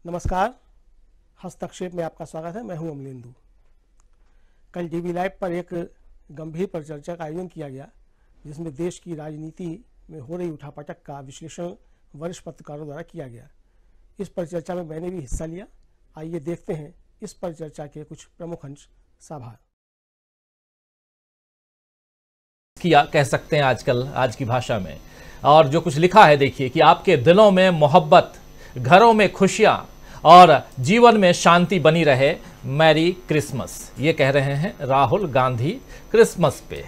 नमस्कार, हस्तक्षेप में आपका स्वागत है। मैं हूं अमलेंदु। कल टीवी लाइव पर एक गंभीर परिचर्चा का आयोजन किया गया, जिसमें देश की राजनीति में हो रही उठापटक का विश्लेषण वरिष्ठ पत्रकारों द्वारा किया गया। इस परिचर्चा में मैंने भी हिस्सा लिया। आइए देखते हैं इस परिचर्चा के कुछ प्रमुख अंश। साभार किया कह सकते हैं आजकल आज की भाषा में, और जो कुछ लिखा है देखिए कि आपके दिलों में मोहब्बत, घरों में खुशियां और जीवन में शांति बनी रहे, मैरी क्रिसमस। ये कह रहे हैं राहुल गांधी क्रिसमस पे।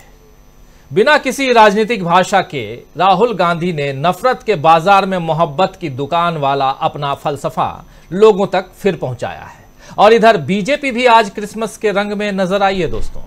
बिना किसी राजनीतिक भाषा के राहुल गांधी ने नफरत के बाजार में मोहब्बत की दुकान वाला अपना फलसफा लोगों तक फिर पहुंचाया है। और इधर बीजेपी भी आज क्रिसमस के रंग में नजर आई है। दोस्तों,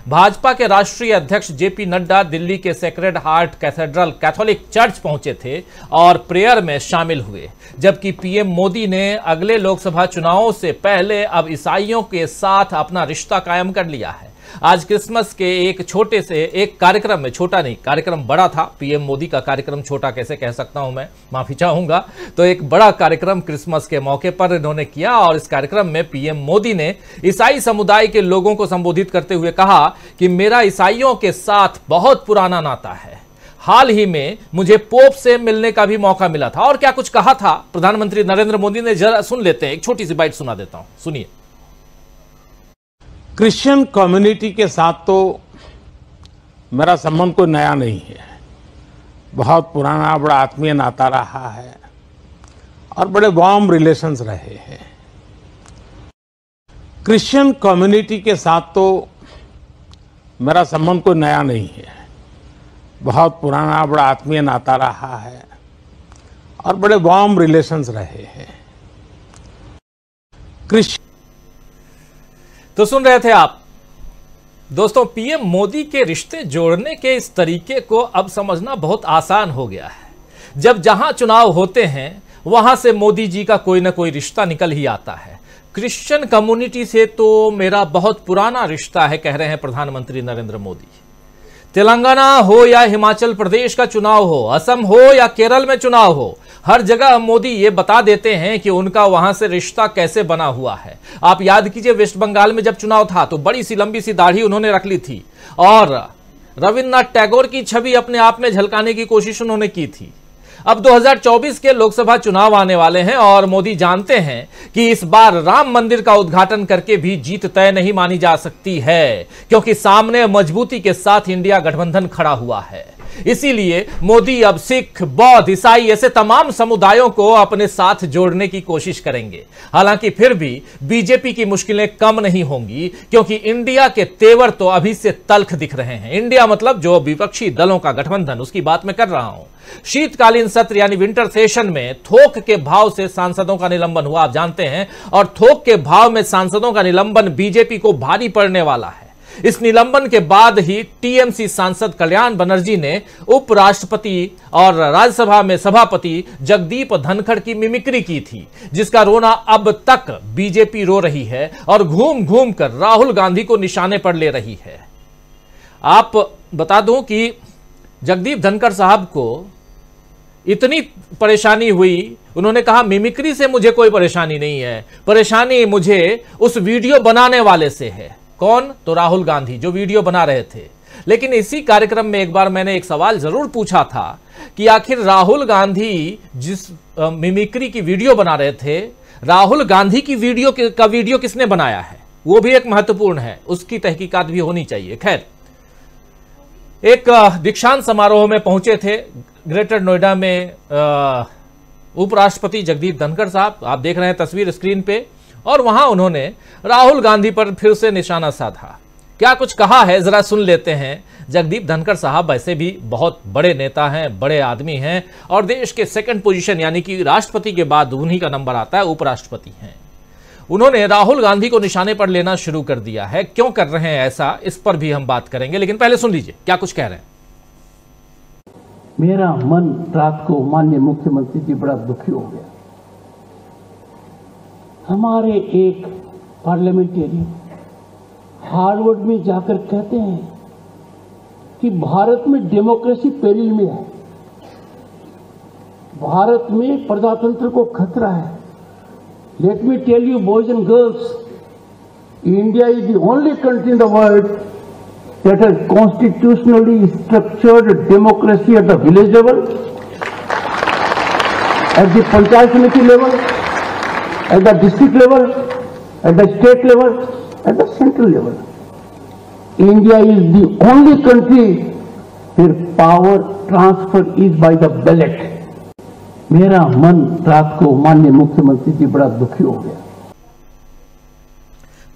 भाजपा के राष्ट्रीय अध्यक्ष जेपी नड्डा दिल्ली के sacred heart cathedral Catholic church पहुंचे थे और प्रेयर में शामिल हुए, जबकि पीएम मोदी ने अगले लोकसभा चुनावों से पहले अब ईसाइयों के साथ अपना रिश्ता कायम कर लिया है। आज क्रिसमस के एक छोटे से एक कार्यक्रम में, छोटा नहीं, कार्यक्रम बड़ा था, पीएम मोदी का कार्यक्रम छोटा कैसे कह सकता हूं मैं, माफी चाहूंगा। तो एक बड़ा कार्यक्रम क्रिसमस के मौके पर इन्होंने किया और इस कार्यक्रम में पीएम मोदी ने ईसाई समुदाय के लोगों को संबोधित करते हुए कहा कि मेरा ईसाइयों के साथ बहुत पुराना नाता है। हाल ही में मुझे पोप से मिलने का भी मौका मिला था। और क्या कुछ कहा था प्रधानमंत्री नरेंद्र मोदी ने, जरा सुन लेते हैं। एक छोटी सी बाइट सुना देता हूं, सुनिए। क्रिश्चियन कम्युनिटी के साथ तो मेरा संबंध कोई नया नहीं है, बहुत पुराना बड़ा आत्मीय नाता रहा है और बड़े वार्म रिलेशंस रहे हैं। क्रिश्चियन कम्युनिटी के साथ तो मेरा संबंध कोई नया नहीं है, बहुत पुराना बड़ा आत्मीय नाता रहा है और बड़े वार्म रिलेशंस रहे हैं। तो सुन रहे थे आप दोस्तों, पीएम मोदी के रिश्ते जोड़ने के इस तरीके को अब समझना बहुत आसान हो गया है। जब जहां चुनाव होते हैं वहां से मोदी जी का कोई ना कोई रिश्ता निकल ही आता है। क्रिश्चियन कम्युनिटी से तो मेरा बहुत पुराना रिश्ता है, कह रहे हैं प्रधानमंत्री नरेंद्र मोदी। तेलंगाना हो या हिमाचल प्रदेश का चुनाव हो, असम हो या केरल में चुनाव हो, हर जगह मोदी ये बता देते हैं कि उनका वहां से रिश्ता कैसे बना हुआ है। आप याद कीजिए, वेस्ट बंगाल में जब चुनाव था तो बड़ी सी लंबी सी दाढ़ी उन्होंने रख ली थी और रविन्द्रनाथ टैगोर की छवि अपने आप में झलकाने की कोशिश उन्होंने की थी। अब 2024 के लोकसभा चुनाव आने वाले हैं और मोदी जानते हैं कि इस बार राम मंदिर का उद्घाटन करके भी जीत तय नहीं मानी जा सकती है, क्योंकि सामने मजबूती के साथ इंडिया गठबंधन खड़ा हुआ है। इसीलिए मोदी अब सिख, बौद्ध, ईसाई ऐसे तमाम समुदायों को अपने साथ जोड़ने की कोशिश करेंगे। हालांकि फिर भी बीजेपी की मुश्किलें कम नहीं होंगी, क्योंकि इंडिया के तेवर तो अभी से तल्ख दिख रहे हैं। इंडिया मतलब जो विपक्षी दलों का गठबंधन, उसकी बात मैं कर रहा हूं। शीतकालीन सत्र यानी विंटर सेशन में थोक के भाव से सांसदों का निलंबन हुआ, आप जानते हैं, और थोक के भाव में सांसदों का निलंबन बीजेपी को भारी पड़ने वाला है। इस निलंबन के बाद ही टीएमसी सांसद कल्याण बनर्जी ने उपराष्ट्रपति और राज्यसभा में सभापति जगदीप धनखड़ की मिमिक्री की थी, जिसका रोना अब तक बीजेपी रो रही है और घूम घूम कर राहुल गांधी को निशाने पर ले रही है। आप बता दूं कि जगदीप धनखड़ साहब को इतनी परेशानी हुई, उन्होंने कहा मिमिक्री से मुझे कोई परेशानी नहीं है, परेशानी मुझे उस वीडियो बनाने वाले से है। कौन? तो राहुल गांधी, जो वीडियो बना रहे थे। लेकिन इसी कार्यक्रम में एक बार मैंने एक सवाल जरूर पूछा था कि आखिर राहुल गांधी जिस मिमिक्री की वीडियो बना रहे थे, राहुल गांधी की वीडियो किसने बनाया है? वो भी एक महत्वपूर्ण है, उसकी तहकीकात भी होनी चाहिए। खैर, एक दीक्षांत समारोह में पहुंचे थे ग्रेटर नोएडा में उपराष्ट्रपति जगदीप धनखड़ साहब, आप देख रहे हैं तस्वीर स्क्रीन पे, और वहां उन्होंने राहुल गांधी पर फिर से निशाना साधा। क्या कुछ कहा है जरा सुन लेते हैं। जगदीप धनखड़ साहब वैसे भी बहुत बड़े नेता हैं, बड़े आदमी हैं, और देश के सेकंड पोजीशन यानी कि राष्ट्रपति के बाद उन्हीं का नंबर आता है, उपराष्ट्रपति हैं। उन्होंने राहुल गांधी को निशाने पर लेना शुरू कर दिया है। क्यों कर रहे हैं ऐसा, इस पर भी हम बात करेंगे, लेकिन पहले सुन लीजिए क्या कुछ कह रहे हैं। मेरा मन रात को माननीय मुख्यमंत्री जी बड़ा दुखी हो गया। हमारे एक पार्लियामेंटेरियन हार्वर्ड में जाकर कहते हैं कि भारत में डेमोक्रेसी पेरिल में है, भारत में प्रजातंत्र को खतरा है। Let me tell you, boys and girls, India is the only country in the world that has constitutionally structured democracy at the village level, at the Panchayat Samiti level, at the district level, at the state level, at the central level. India is the only country where power transfer is by the ballot. मेरा मन रात को माननीय मुख्यमंत्री जी बड़ा दुखी हो गया।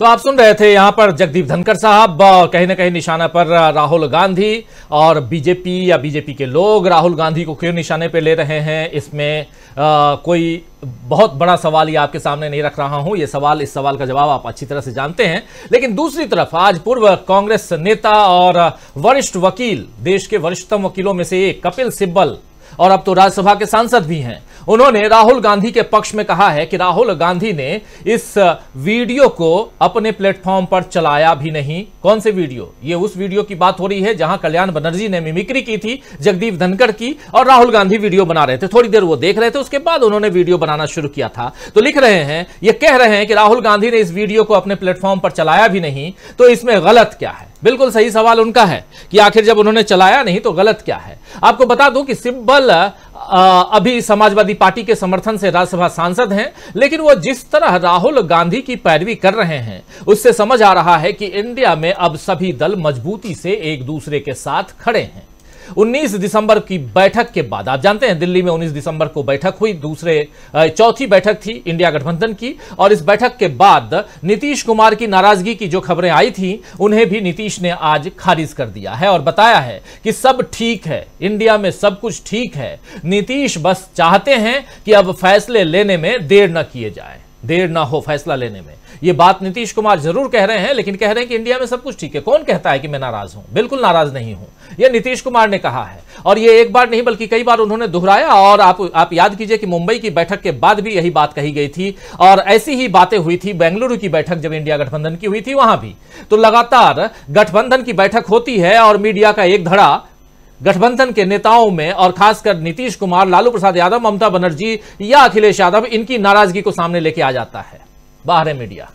तो आप सुन रहे थे यहां पर जगदीप धनखड़ साहब कहीं ना कहीं निशाना पर राहुल गांधी और बीजेपी या बीजेपी के लोग राहुल गांधी को क्यों निशाने पे ले रहे हैं, इसमें कोई बहुत बड़ा सवाल ये आपके सामने नहीं रख रहा हूं। इस सवाल का जवाब आप अच्छी तरह से जानते हैं। लेकिन दूसरी तरफ आज पूर्व कांग्रेस नेता और वरिष्ठ वकील, देश के वरिष्ठतम वकीलों में से एक कपिल सिब्बल, और अब तो राज्यसभा के सांसद भी हैं, उन्होंने राहुल गांधी के पक्ष में कहा है कि राहुल गांधी ने इस वीडियो को अपने प्लेटफॉर्म पर चलाया भी नहीं। कौन से वीडियो? ये उस वीडियो की बात हो रही है जहां कल्याण बनर्जी ने मिमिक्री की थी जगदीप धनखड़ की, और राहुल गांधी वीडियो बना रहे थे। थोड़ी देर वो देख रहे थे, उसके बाद उन्होंने वीडियो बनाना शुरू किया था। तो लिख रहे हैं, ये कह रहे हैं कि राहुल गांधी ने इस वीडियो को अपने प्लेटफॉर्म पर चलाया भी नहीं, तो इसमें गलत क्या है? बिल्कुल सही सवाल उनका है कि आखिर जब उन्होंने चलाया नहीं तो गलत क्या है। आपको बता दूं कि सिब्बल अभी समाजवादी पार्टी के समर्थन से राज्यसभा सांसद हैं, लेकिन वो जिस तरह राहुल गांधी की पैरवी कर रहे हैं उससे समझ आ रहा है कि इंडिया में अब सभी दल मजबूती से एक दूसरे के साथ खड़े हैं। 19 दिसंबर की बैठक के बाद, आप जानते हैं दिल्ली में 19 दिसंबर को बैठक हुई, चौथी बैठक थी इंडिया गठबंधन की, और इस बैठक के बाद नीतीश कुमार की नाराजगी की जो खबरें आई थी उन्हें भी नीतीश ने आज खारिज कर दिया है और बताया है कि सब ठीक है, इंडिया में सब कुछ ठीक है। नीतीश बस चाहते हैं कि अब फैसले लेने में देर न किए जाए, देर ना हो फैसला लेने में। ये बात नीतीश कुमार जरूर कह रहे हैं, लेकिन कह रहे हैं कि इंडिया में सब कुछ ठीक है। कौन कहता है कि मैं नाराज हूं? बिल्कुल नाराज नहीं हूं, यह नीतीश कुमार ने कहा है, और ये एक बार नहीं बल्कि कई बार उन्होंने दोहराया। और आप याद कीजिए कि मुंबई की बैठक के बाद भी यही बात कही गई थी, और ऐसी ही बातें हुई थी बेंगलुरु की बैठक जब इंडिया गठबंधन की हुई थी, वहां भी। तो लगातार गठबंधन की बैठक होती है और मीडिया का एक धड़ा गठबंधन के नेताओं में, और खासकर नीतीश कुमार, लालू प्रसाद यादव, ममता बनर्जी या अखिलेश यादव, इनकी नाराजगी को सामने लेके आ जाता है, बाहर है मीडिया।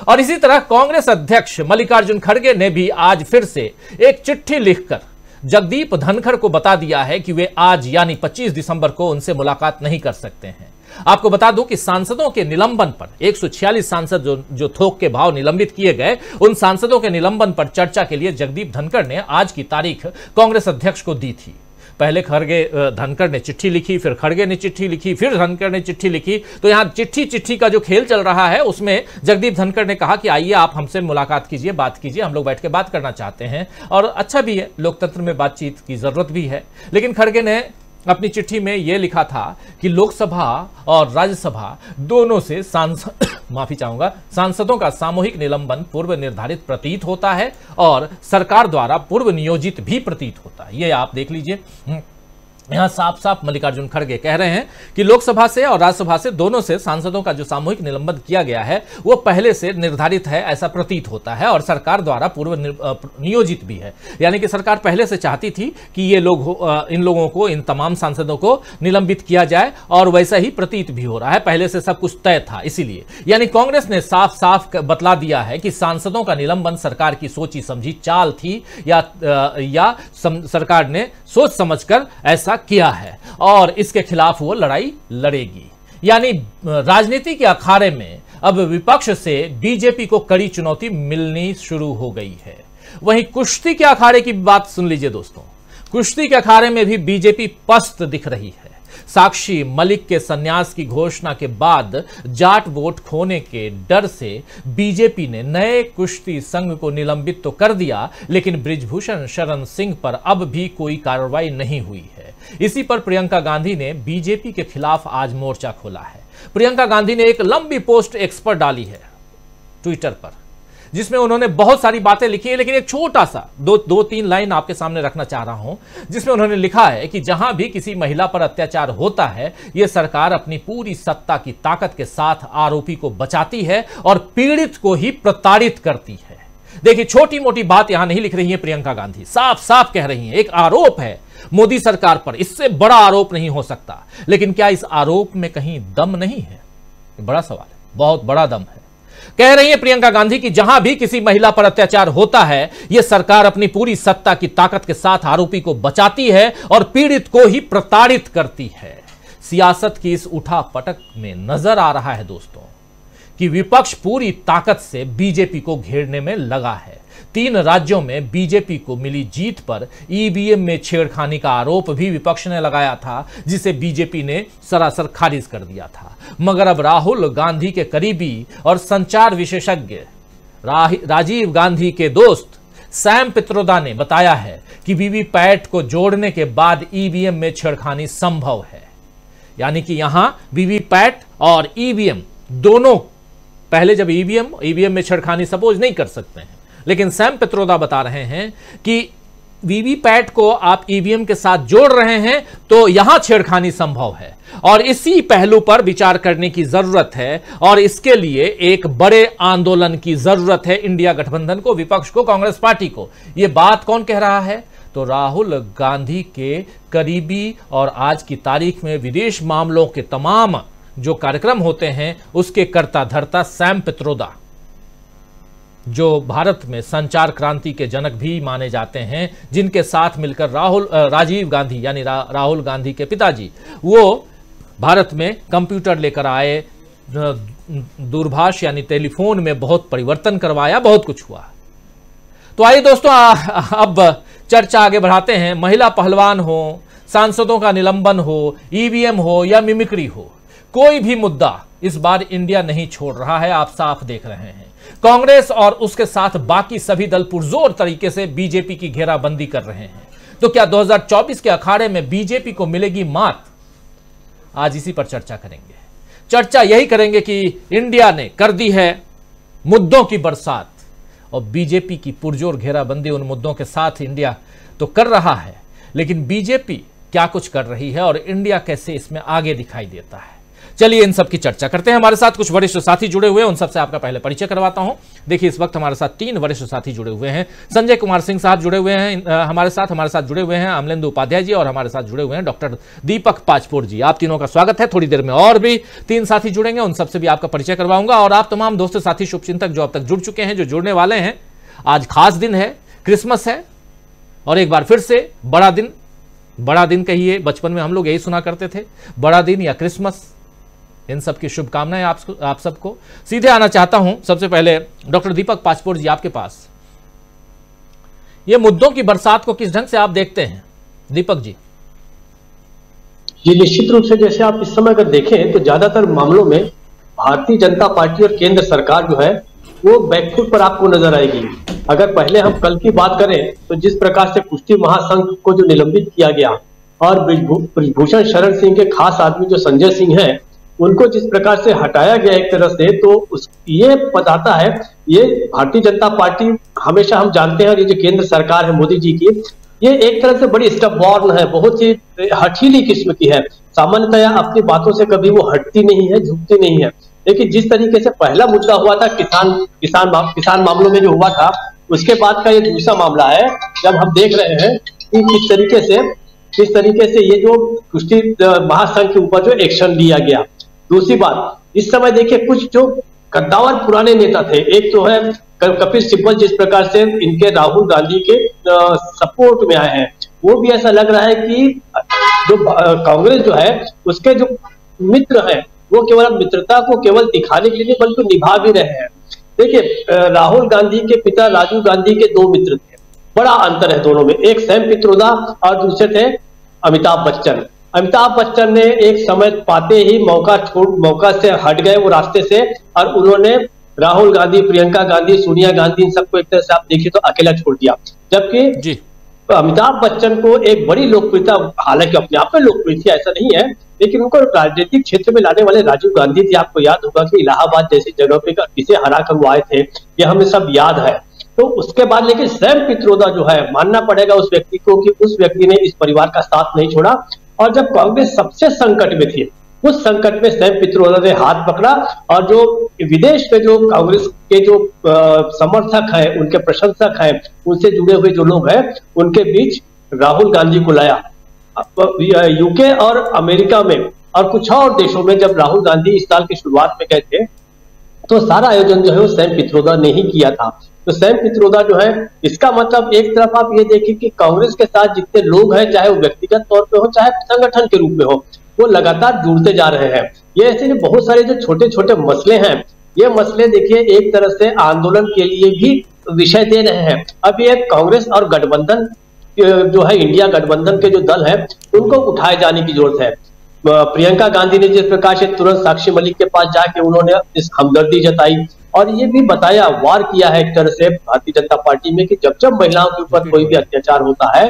और इसी तरह कांग्रेस अध्यक्ष मल्लिकार्जुन खड़गे ने भी आज फिर से एक चिट्ठी लिखकर जगदीप धनखड़ को बता दिया है कि वे आज यानी 25 दिसंबर को उनसे मुलाकात नहीं कर सकते हैं। आपको बता दूं कि सांसदों के निलंबन पर 146 सांसद जो थोक के भाव निलंबित किए गए, उन सांसदों के निलंबन पर चर्चा के लिए जगदीप धनखड़ ने आज की तारीख कांग्रेस अध्यक्ष को दी थी। पहले धनखड़ ने चिट्ठी लिखी, फिर खड़गे ने चिट्ठी लिखी, फिर धनखड़ ने चिट्ठी लिखी। तो यहां चिट्ठी का जो खेल चल रहा है उसमें जगदीप धनखड़ ने कहा कि आइए आप हमसे मुलाकात कीजिए, बात कीजिए, हम लोग बैठ के बात करना चाहते हैं। और अच्छा भी है, लोकतंत्र में बातचीत की जरूरत भी है। लेकिन खड़गे ने अपनी चिट्ठी में यह लिखा था कि लोकसभा और राज्यसभा दोनों से सांसदों का सामूहिक निलंबन पूर्व निर्धारित प्रतीत होता है और सरकार द्वारा पूर्व नियोजित भी प्रतीत होता है। ये आप देख लीजिए, यहां साफ साफ मल्लिकार्जुन खड़गे कह रहे हैं कि लोकसभा से और राज्यसभा से दोनों से सांसदों का जो सामूहिक निलंबन किया गया है वो पहले से निर्धारित है, ऐसा प्रतीत होता है, और सरकार द्वारा पूर्व नियोजित भी है। यानी कि सरकार पहले से चाहती थी कि ये लोग, इन लोगों को, इन तमाम सांसदों को निलंबित किया जाए, और वैसा ही प्रतीत भी हो रहा है, पहले से सब कुछ तय था। इसीलिए यानी कांग्रेस ने साफ साफ बतला दिया है कि सांसदों का निलंबन सरकार की सोची समझी चाल थी, या सरकार ने सोच समझकर ऐसा किया है, और इसके खिलाफ वो लड़ाई लड़ेगी। यानी राजनीति के अखाड़े में अब विपक्ष से बीजेपी को कड़ी चुनौती मिलनी शुरू हो गई है। वहीं कुश्ती के अखाड़े की बात सुन लीजिए दोस्तों, कुश्ती के अखाड़े में भी बीजेपी पस्त दिख रही है। साक्षी मलिक के संन्यास की घोषणा के बाद जाट वोट खोने के डर से बीजेपी ने नए कुश्ती संघ को निलंबित तो कर दिया, लेकिन बृजभूषण शरण सिंह पर अब भी कोई कार्रवाई नहीं हुई है। इसी पर प्रियंका गांधी ने बीजेपी के खिलाफ आज मोर्चा खोला है। प्रियंका गांधी ने एक लंबी पोस्ट एक्स पर डाली है ट्विटर पर, जिसमें उन्होंने बहुत सारी बातें लिखी है, लेकिन एक छोटा सा दो तीन लाइन आपके सामने रखना चाह रहा हूं, जिसमें उन्होंने लिखा है कि जहां भी किसी महिला पर अत्याचार होता है, यह सरकार अपनी पूरी सत्ता की ताकत के साथ आरोपी को बचाती है और पीड़ित को ही प्रताड़ित करती है। देखिए, छोटी मोटी बात यहां नहीं लिख रही है प्रियंका गांधी, साफ साफ कह रही हैं, एक आरोप है मोदी सरकार पर, इससे बड़ा आरोप नहीं हो सकता। लेकिन क्या इस आरोप में कहीं दम नहीं है? बड़ा सवाल है। बहुत बड़ा दम है। कह रही है प्रियंका गांधी कि जहां भी किसी महिला पर अत्याचार होता है, यह सरकार अपनी पूरी सत्ता की ताकत के साथ आरोपी को बचाती है और पीड़ित को ही प्रताड़ित करती है। सियासत की इस उठापटक में नजर आ रहा है दोस्तों कि विपक्ष पूरी ताकत से बीजेपी को घेरने में लगा है। 3 राज्यों में बीजेपी को मिली जीत पर ईवीएम में छेड़खानी का आरोप भी विपक्ष ने लगाया था, जिसे बीजेपी ने सरासर खारिज कर दिया था। मगर अब राहुल गांधी के करीबी और संचार विशेषज्ञ राजीव गांधी के दोस्त सैम पित्रोदा ने बताया है कि वीवीपैट को जोड़ने के बाद ईवीएम में छेड़खानी संभव है। यानी कि यहां वीवीपैट और ईवीएम दोनों, पहले जब ईवीएम में छेड़खानी सपोज नहीं कर सकते हैं, लेकिन सैम पित्रोदा बता रहे हैं कि वीवीपैट को आप ईवीएम के साथ जोड़ रहे हैं तो यहां छेड़खानी संभव है और इसी पहलू पर विचार करने की जरूरत है और इसके लिए एक बड़े आंदोलन की जरूरत है इंडिया गठबंधन को, विपक्ष को, कांग्रेस पार्टी को। यह बात कौन कह रहा है? तो राहुल गांधी के करीबी और आज की तारीख में विदेश मामलों के तमाम जो कार्यक्रम होते हैं उसके कर्ता धर्ता सैम पित्रोदा, जो भारत में संचार क्रांति के जनक भी माने जाते हैं, जिनके साथ मिलकर राजीव गांधी यानी राहुल गांधी के पिताजी वो भारत में कंप्यूटर लेकर आए, दूरभाष यानी टेलीफोन में बहुत परिवर्तन करवाया, बहुत कुछ हुआ। तो आइए दोस्तों अब चर्चा आगे बढ़ाते हैं। महिला पहलवान हो, सांसदों का निलंबन हो, ईवीएम हो या मिमिक्री हो, कोई भी मुद्दा इस बार इंडिया नहीं छोड़ रहा है, आप साफ देख रहे हैं। कांग्रेस और उसके साथ बाकी सभी दल पुरजोर तरीके से बीजेपी की घेराबंदी कर रहे हैं। तो क्या 2024 के अखाड़े में बीजेपी को मिलेगी मात? आज इसी पर चर्चा करेंगे। चर्चा यही करेंगे कि इंडिया ने कर दी है मुद्दों की बरसात और बीजेपी की पुरजोर घेराबंदी उन मुद्दों के साथ इंडिया तो कर रहा है, लेकिन बीजेपी क्या कुछ कर रही है और इंडिया कैसे इसमें आगे दिखाई देता है। चलिए इन सब की चर्चा करते हैं। हमारे साथ कुछ वरिष्ठ साथी जुड़े हुए हैं, उन सबसे आपका पहले परिचय करवाता हूं। देखिए इस वक्त हमारे साथ 3 वरिष्ठ साथी जुड़े हुए हैं। संजय कुमार सिंह साहब जुड़े हुए हैं हमारे साथ जुड़े हुए हैं अमलेंदु उपाध्याय जी और हमारे साथ जुड़े हुए हैं डॉक्टर दीपक पाचपुर जी। आप तीनों का स्वागत है। थोड़ी देर में और भी 3 साथी जुड़ेंगे, उन सबसे भी आपका परिचय करवाऊंगा। और आप तमाम दोस्त साथी शुभचिंतक जो अब तक जुड़ चुके हैं, जो जुड़ने वाले हैं, आज खास दिन है, क्रिसमस है और एक बार फिर से बड़ा दिन कहिए, बचपन में हम लोग यही सुना करते थे, बड़ा दिन या क्रिसमस, इन सब की शुभकामनाएं आप सबको। सीधे आना चाहता हूं सबसे पहले डॉक्टर दीपक पाचपुर जी आपके पास। ये मुद्दों की बरसात को किस ढंग से आप देखते हैं दीपक जी? ये निश्चित रूप से जैसे आप इस समय अगर देखें तो ज्यादातर मामलों में भारतीय जनता पार्टी और केंद्र सरकार जो है वो बैकफुट पर आपको नजर आएगी। अगर पहले हम कल की बात करें तो जिस प्रकार से कुश्ती महासंघ को जो निलंबित किया गया और ब्रिजभूषण शरण सिंह के खास आदमी जो संजय सिंह है उनको जिस प्रकार से हटाया गया एक तरह से, तो ये बताता है ये भारतीय जनता पार्टी हमेशा हम जानते हैं और ये जो केंद्र सरकार है मोदी जी की, ये एक तरह से बड़ी स्टबॉर्न है, बहुत ही हठीली किस्म की है। सामान्यतया अपनी बातों से कभी वो हटती नहीं है, झुकती नहीं है। लेकिन जिस तरीके से पहला मुद्दा हुआ था किसान मामलों में जो हुआ था, उसके बाद का ये दूसरा मामला है जब हम देख रहे हैं कि किस तरीके से ये जो कुश्ती महासंघ के ऊपर जो एक्शन लिया गया। दूसरी बात, इस समय देखिए कुछ जो कद्दावर पुराने नेता थे, एक तो है कपिल सिब्बल, जिस प्रकार से इनके राहुल गांधी के सपोर्ट में आए हैं, वो भी ऐसा लग रहा है कि जो कांग्रेस जो है उसके जो मित्र हैं वो केवल मित्रता को केवल दिखाने के लिए बल्कि निभा भी रहे हैं। देखिए राहुल गांधी के पिता राजीव गांधी के 2 मित्र थे, बड़ा अंतर है दोनों में, एक सैम पित्रोदा और दूसरे थे अमिताभ बच्चन। अमिताभ बच्चन ने एक समय पाते ही मौका से हट गए वो रास्ते से और उन्होंने राहुल गांधी, प्रियंका गांधी, सोनिया गांधी, इन सबको एक तरह से आप देखिए तो अकेला छोड़ दिया। जबकि अमिताभ बच्चन को एक बड़ी लोकप्रियता, हालांकि अपने आप में लोकप्रियता ऐसा नहीं है, लेकिन उनको राजनीतिक क्षेत्र में लाने वाले राजीव गांधी थे। आपको याद होगा कि इलाहाबाद जैसी जगह पे किसे हरा कर वो आए थे, ये हमें सब याद है। तो उसके बाद लेकिन सैम पित्रोदा जो है, मानना पड़ेगा उस व्यक्ति को कि उस व्यक्ति ने इस परिवार का साथ नहीं छोड़ा और जब कांग्रेस सबसे संकट में थी उस संकट में सैम पित्रोदा ने हाथ पकड़ा और जो विदेश में जो कांग्रेस के जो समर्थक हैं, उनके प्रशंसक हैं, उनसे जुड़े हुए जो लोग हैं, उनके बीच राहुल गांधी को लाया। यूके और अमेरिका में और कुछ और देशों में जब राहुल गांधी इस साल की शुरुआत में गए थे तो सारा आयोजन जो है वो सैम पित्रोदा ने ही किया था। तो सैम पित्रोदा जो है, इसका मतलब एक तरफ आप ये देखिए कि कांग्रेस के साथ जितने लोग हैं, चाहे वो व्यक्तिगत तौर पे हो चाहे संगठन के रूप में हो, वो लगातार जुड़ते जा रहे हैं। ये ऐसे बहुत सारे जो छोटे छोटे मसले हैं, ये मसले देखिए एक तरह से आंदोलन के लिए भी विषय दे रहे हैं। अब ये कांग्रेस और गठबंधन जो है, इंडिया गठबंधन के जो दल है, उनको उठाए जाने की जरूरत है। प्रियंका गांधी ने जिस प्रकार से तुरंत साक्षी मलिक के पास जाके उन्होंने इस हमदर्दी जताई और ये भी बताया, वार किया है एक तरह से भारतीय जनता पार्टी में कि जब जब महिलाओं के ऊपर कोई भी अत्याचार होता है,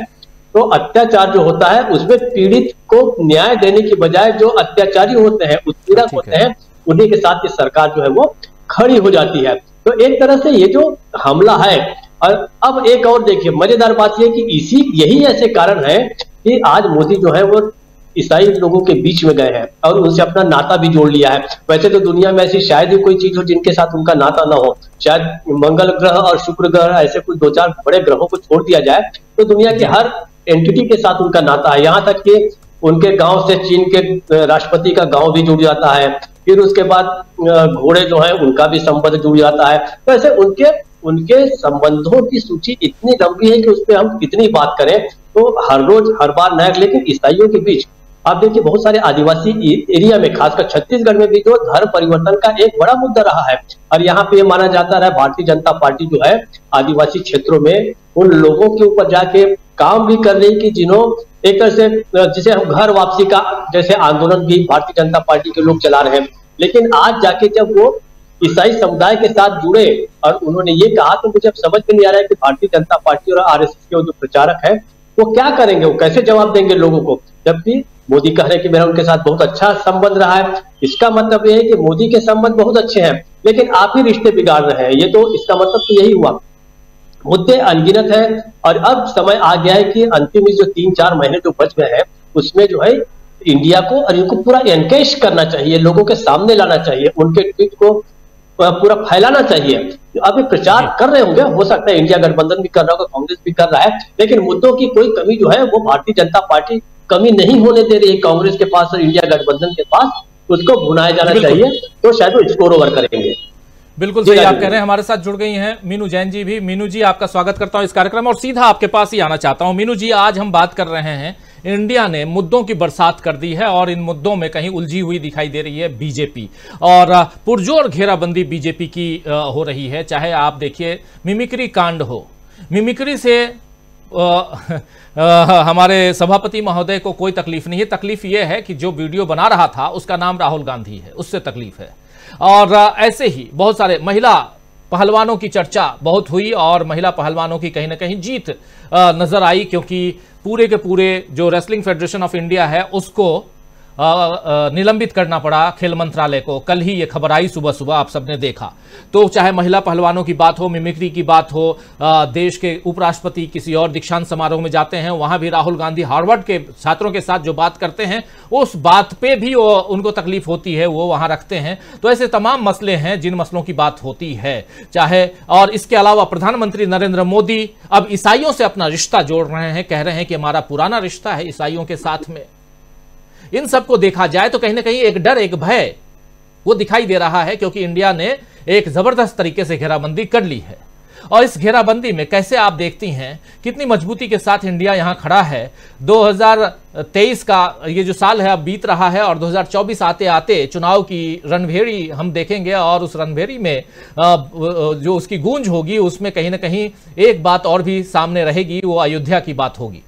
तो अत्याचार जो होता है उसमें पीड़ित को न्याय देने की बजाय जो अत्याचारी होते हैं, उत्पीड़क होते हैं, उन्हीं के साथ ये सरकार जो है वो खड़ी हो जाती है। तो एक तरह से ये जो हमला है, और अब एक और देखिए मजेदार बात यह कि यही ऐसे कारण है कि आज मोदी जो है वो ईसाई लोगों के बीच में गए हैं और उनसे अपना नाता भी जोड़ लिया है। वैसे तो दुनिया में ऐसी शायद ही कोई चीज हो जिनके साथ उनका नाता ना हो, शायद मंगल ग्रह और शुक्र ग्रह ऐसे कुछ 2-4 बड़े ग्रहों को छोड़ दिया जाए तो दुनिया के हर एंटिटी के साथ उनका नाता है। यहाँ तक कि उनके गांव से चीन के राष्ट्रपति का गांव भी जुड़ जाता है, फिर उसके बाद घोड़े जो है उनका भी संबंध जुड़ जाता है। तो ऐसे उनके संबंधों की सूची इतनी लंबी है कि उस पर हम कितनी बात करें तो हर रोज हर बार नया। लेकिन ईसाइयों के बीच आप देखिए बहुत सारे आदिवासी एरिया में, खासकर छत्तीसगढ़ में भी जो धर्म परिवर्तन का एक बड़ा मुद्दा रहा है, और यहाँ पे माना जाता है भारतीय जनता पार्टी जो है आदिवासी क्षेत्रों में उन लोगों के ऊपर जाके काम भी कर रही कि जिन्हों एक तरह से जिसे हम घर वापसी का जैसे आंदोलन भी भारतीय जनता पार्टी के लोग चला रहे हैं। लेकिन आज जाके जब वो ईसाई समुदाय के साथ जुड़े और उन्होंने ये कहा तो मुझे अब समझ में नहीं आ रहा है कि भारतीय जनता पार्टी और आरएसएस के जो प्रचारक है वो क्या करेंगे, वो कैसे जवाब देंगे लोगों को, जबकि मोदी कह रहे हैं कि मेरा उनके साथ बहुत अच्छा संबंध रहा है। इसका मतलब यह है कि मोदी के संबंध बहुत अच्छे हैं लेकिन आप ही रिश्ते बिगाड़ रहे हैं। ये तो इसका मतलब तो यही हुआ। मुद्दे अनगिनत है और अब समय आ गया है कि अंतिम जो 3-4 महीने जो बच गए हैं उसमें जो है इंडिया को और इनको पूरा एनकेश करना चाहिए, लोगों के सामने लाना चाहिए, उनके ट्वीट को पूरा फैलाना चाहिए। अभी प्रचार कर रहे होंगे, हो सकता है इंडिया गठबंधन भी कर रहा होगा, कांग्रेस भी कर रहा है, लेकिन मुद्दों की कोई कमी जो है वो भारतीय जनता पार्टी कमी नहीं होने दे रही है कांग्रेस के पास और इंडिया गठबंधन के पास, उसको भुनाया जाना चाहिए तो शायद वो स्कोर ओवर करेंगे। बिल्कुल सही आप कह रहे हैं। हमारे साथ जुड़ गई हैं मीनू जैन जी भी। मीनू जी आपका स्वागत करता हूं इस कार्यक्रम और सीधा आपके पास ही आना चाहता हूं। मीनू जी, आज हम बात कर रहे हैं इंडिया ने मुद्दों की बरसात कर दी है और इन मुद्दों में कहीं उलझी हुई दिखाई दे रही है बीजेपी और पुरजोर घेराबंदी बीजेपी की हो रही है। चाहे आप देखिए मिमिक्री कांड हो, मिमिक्री से हमारे सभापति महोदय को कोई तकलीफ नहीं है। तकलीफ यह है कि जो वीडियो बना रहा था उसका नाम राहुल गांधी है, उससे तकलीफ है। और ऐसे ही बहुत सारे महिला पहलवानों की चर्चा बहुत हुई और महिला पहलवानों की कहीं ना कहीं जीत नजर आई, क्योंकि पूरे के पूरे जो रेसलिंग फेडरेशन ऑफ इंडिया है उसको निलंबित करना पड़ा खेल मंत्रालय को। कल ही ये खबर आई सुबह सुबह, आप सबने देखा। तो चाहे महिला पहलवानों की बात हो, मिमिक्री की बात हो, देश के उपराष्ट्रपति किसी और दीक्षांत समारोह में जाते हैं, वहां भी राहुल गांधी हार्वर्ड के छात्रों के साथ जो बात करते हैं उस बात पे भी उनको तकलीफ होती है, वो वहां रखते हैं। तो ऐसे तमाम मसले हैं जिन मसलों की बात होती है। चाहे और इसके अलावा प्रधानमंत्री नरेंद्र मोदी अब ईसाइयों से अपना रिश्ता जोड़ रहे हैं, कह रहे हैं कि हमारा पुराना रिश्ता है ईसाइयों के साथ में। इन सबको देखा जाए तो कहीं ना कहीं एक डर, एक भय वो दिखाई दे रहा है, क्योंकि इंडिया ने एक जबरदस्त तरीके से घेराबंदी कर ली है। और इस घेराबंदी में कैसे आप देखती हैं कितनी मजबूती के साथ इंडिया यहां खड़ा है। 2023 का ये जो साल है अब बीत रहा है और 2024 आते आते चुनाव की रणभेड़ी हम देखेंगे और उस रणभेड़ी में जो उसकी गूंज होगी उसमें कहीं ना कहीं एक बात और भी सामने रहेगी, वो अयोध्या की बात होगी,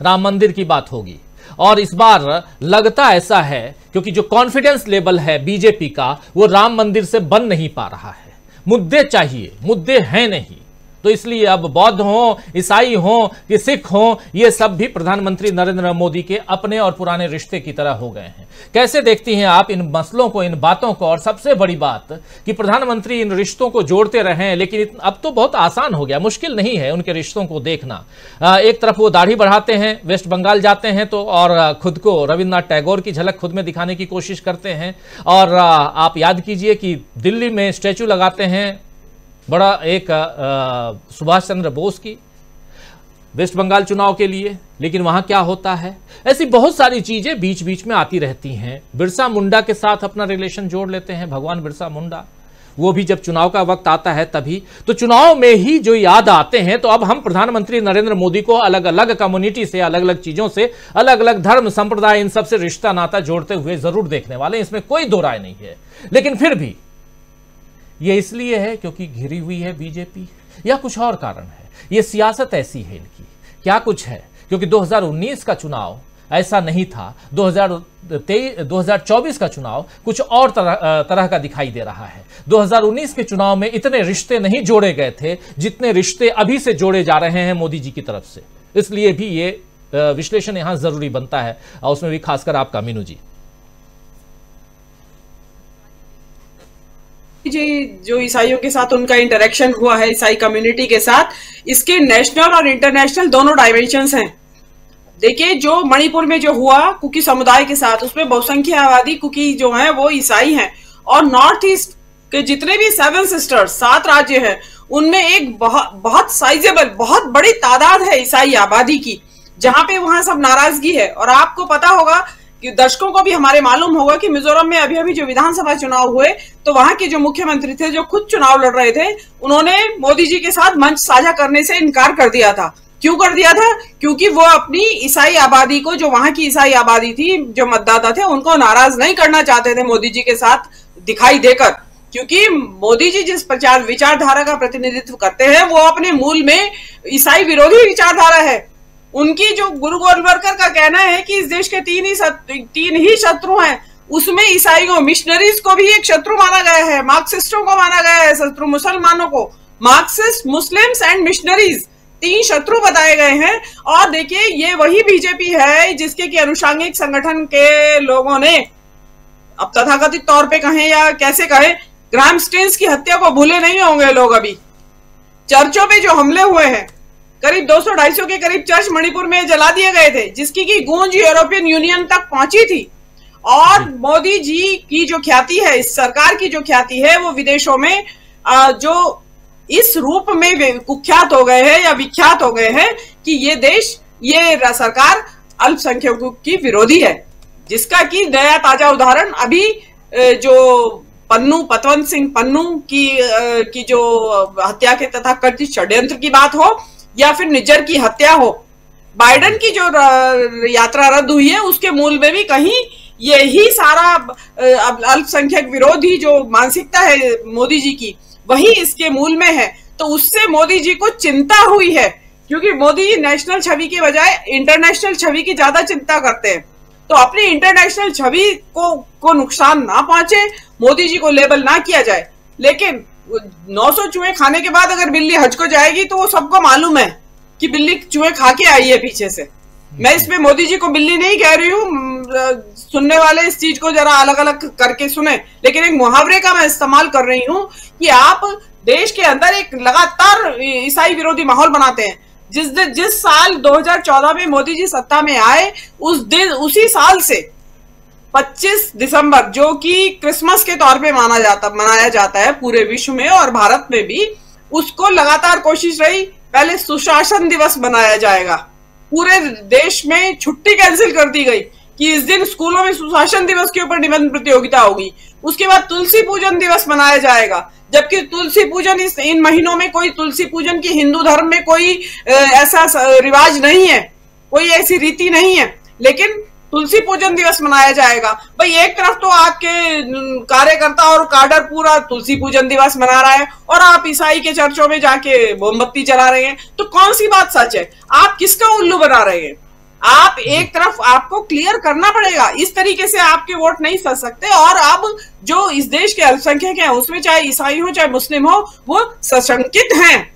राम मंदिर की बात होगी। और इस बार लगता ऐसा है क्योंकि जो कॉन्फिडेंस लेवल है बीजेपी का वो राम मंदिर से बन नहीं पा रहा है। मुद्दे चाहिए, मुद्दे हैं नहीं, तो इसलिए अब बौद्ध हो, ईसाई हो कि सिख हो, ये सब भी प्रधानमंत्री नरेंद्र मोदी के अपने और पुराने रिश्ते की तरह हो गए हैं। कैसे देखती हैं आप इन मसलों को, इन बातों को? और सबसे बड़ी बात कि प्रधानमंत्री इन रिश्तों को जोड़ते रहे, लेकिन अब तो बहुत आसान हो गया, मुश्किल नहीं है उनके रिश्तों को देखना। एक तरफ वो दाढ़ी बढ़ाते हैं, वेस्ट बंगाल जाते हैं तो और खुद को रविन्द्रनाथ टैगोर की झलक खुद में दिखाने की कोशिश करते हैं। और आप याद कीजिए कि दिल्ली में स्टैचू लगाते हैं बड़ा एक सुभाष चंद्र बोस की वेस्ट बंगाल चुनाव के लिए, लेकिन वहां क्या होता है, ऐसी बहुत सारी चीजें बीच बीच में आती रहती हैं। बिरसा मुंडा के साथ अपना रिलेशन जोड़ लेते हैं, भगवान बिरसा मुंडा, वो भी जब चुनाव का वक्त आता है तभी तो चुनाव में ही जो याद आते हैं। तो अब हम प्रधानमंत्री नरेंद्र मोदी को अलग अलग कम्युनिटी से, अलग अलग चीजों से, अलग अलग धर्म संप्रदाय, इन सब से रिश्ता नाता जोड़ते हुए जरूर देखने वाले, इसमें कोई दो राय नहीं है। लेकिन फिर भी ये इसलिए है क्योंकि घिरी हुई है बीजेपी, या कुछ और कारण है? ये सियासत ऐसी है इनकी, क्या कुछ है? क्योंकि 2019 का चुनाव ऐसा नहीं था, 2024 का चुनाव कुछ और तरह का दिखाई दे रहा है। 2019 के चुनाव में इतने रिश्ते नहीं जोड़े गए थे जितने रिश्ते अभी से जोड़े जा रहे हैं मोदी जी की तरफ से। इसलिए भी ये विश्लेषण यहां जरूरी बनता है, और उसमें भी खासकर आपका मीनू जी। जो ईसाइयों के साथ उनका इंटरेक्शन हुआ है, ईसाई कम्युनिटी के साथ, इसके नेशनल और इंटरनेशनल दोनों डायमेंशंस हैं। देखिए, जो मणिपुर में जो हुआ कुकी समुदाय के साथ, उसमें बहुसंख्यक आबादी कुकी जो है वो ईसाई हैं, और नॉर्थ ईस्ट के जितने भी 7 सिस्टर्स, 7 राज्य हैं, उनमें एक बहुत साइजेबल, बहुत बड़ी तादाद है ईसाई आबादी की, जहां पे वहां सब नाराजगी है। और आपको पता होगा कि दर्शकों को भी हमारे मालूम होगा कि मिजोरम में अभी अभी जो विधानसभा चुनाव हुए, तो वहां के जो मुख्यमंत्री थे, जो खुद चुनाव लड़ रहे थे, उन्होंने मोदी जी के साथ मंच साझा करने से इनकार कर दिया था। क्यों कर दिया था? क्योंकि वो अपनी ईसाई आबादी को, जो वहां की ईसाई आबादी थी, जो मतदाता थे, उनको नाराज नहीं करना चाहते थे मोदी जी के साथ दिखाई देकर। क्योंकि मोदी जी जिस विचारधारा का प्रतिनिधित्व करते हैं, वो अपने मूल में ईसाई विरोधी विचारधारा है। उनकी जो गुरु गोलवलकर का कहना है कि इस देश के 3 ही शत्रु हैं, उसमें ईसाइयों, मिशनरीज को भी एक शत्रु माना गया है, मार्क्सिस्टों को माना गया है शत्रु, मुसलमानों को, मार्क्सिस्ट, मुस्लिम्स एंड मिशनरीज 3 शत्रु बताए गए हैं। और देखिए, ये वही बीजेपी है जिसके की अनुषंगिक संगठन के लोगों ने, अब तथाकथित तौर पे कहें या कैसे कहें, ग्राहम स्टेन्स की हत्या को भूले नहीं होंगे लोग। अभी चर्चों पे जो हमले हुए हैं, करीब 200-250 के करीब चर्च मणिपुर में जला दिए गए थे, जिसकी की गूंज यूरोपियन यूनियन तक पहुंची थी। और मोदी जी की जो ख्याति है, इस सरकार की जो ख्याति है, वो विदेशों में जो इस रूप में कुख्यात हो गए हैं या विख्यात हो गए हैं कि ये देश, ये सरकार अल्पसंख्यकों की विरोधी है। जिसका कि नया ताजा उदाहरण अभी जो पतवंत सिंह पन्नू की जो हत्या के तथा कथित षड्यंत्र की बात हो, या फिर निज्जर की हत्या हो, बाइडेन की जो यात्रा रद्द हुई है, उसके मूल में भी कहीं यही सारा अल्पसंख्यक विरोधी जो मानसिकता है मोदी जी की, वही इसके मूल में है। तो उससे मोदी जी को चिंता हुई है, क्योंकि मोदी जी नेशनल छवि के बजाय इंटरनेशनल छवि की ज्यादा चिंता करते हैं। तो अपनी इंटरनेशनल छवि को नुकसान ना पहुंचे, मोदी जी को लेबल ना किया जाए। लेकिन 900 चूहे खाने के बाद अगर बिल्ली हज को जाएगी, तो वो सबको मालूम है कि बिल्ली चूहे खा के आई है पीछे से। मैं इसमें मोदी जी को बिल्ली नहीं कह रही हूँ, सुनने वाले इस चीज को जरा अलग अलग करके सुने, लेकिन एक मुहावरे का मैं इस्तेमाल कर रही हूँ कि आप देश के अंदर एक लगातार ईसाई विरोधी माहौल बनाते हैं। जिस साल 2014 में मोदी जी सत्ता में आए, उसी साल से 25 दिसंबर, जो कि क्रिसमस के तौर पे मनाया जाता है पूरे विश्व में और भारत में भी, उसको लगातार कोशिश रही, पहले सुशासन दिवस मनाया जाएगा, पूरे देश में छुट्टी कैंसिल कर दी गई कि इस दिन स्कूलों में सुशासन दिवस के ऊपर निबंध प्रतियोगिता होगी। उसके बाद तुलसी पूजन दिवस मनाया जाएगा, जबकि तुलसी पूजन इन महीनों में कोई तुलसी पूजन की हिंदू धर्म में कोई ऐसा रिवाज नहीं है, कोई ऐसी रीति नहीं है, लेकिन तुलसी पूजन दिवस मनाया जाएगा। भाई, एक तरफ तो आपके कार्यकर्ता और काडर पूरा तुलसी पूजन दिवस मना रहा है, और आप ईसाई के चर्चों में जाके मोमबत्ती जला रहे हैं। तो कौन सी बात सच है? आप किसका उल्लू बना रहे हैं? आप एक तरफ आपको क्लियर करना पड़ेगा, इस तरीके से आपके वोट नहीं सज सकते। और अब जो इस देश के अल्पसंख्यक हैं, उसमें चाहे ईसाई हो चाहे मुस्लिम हो, वो सशंकित हैं,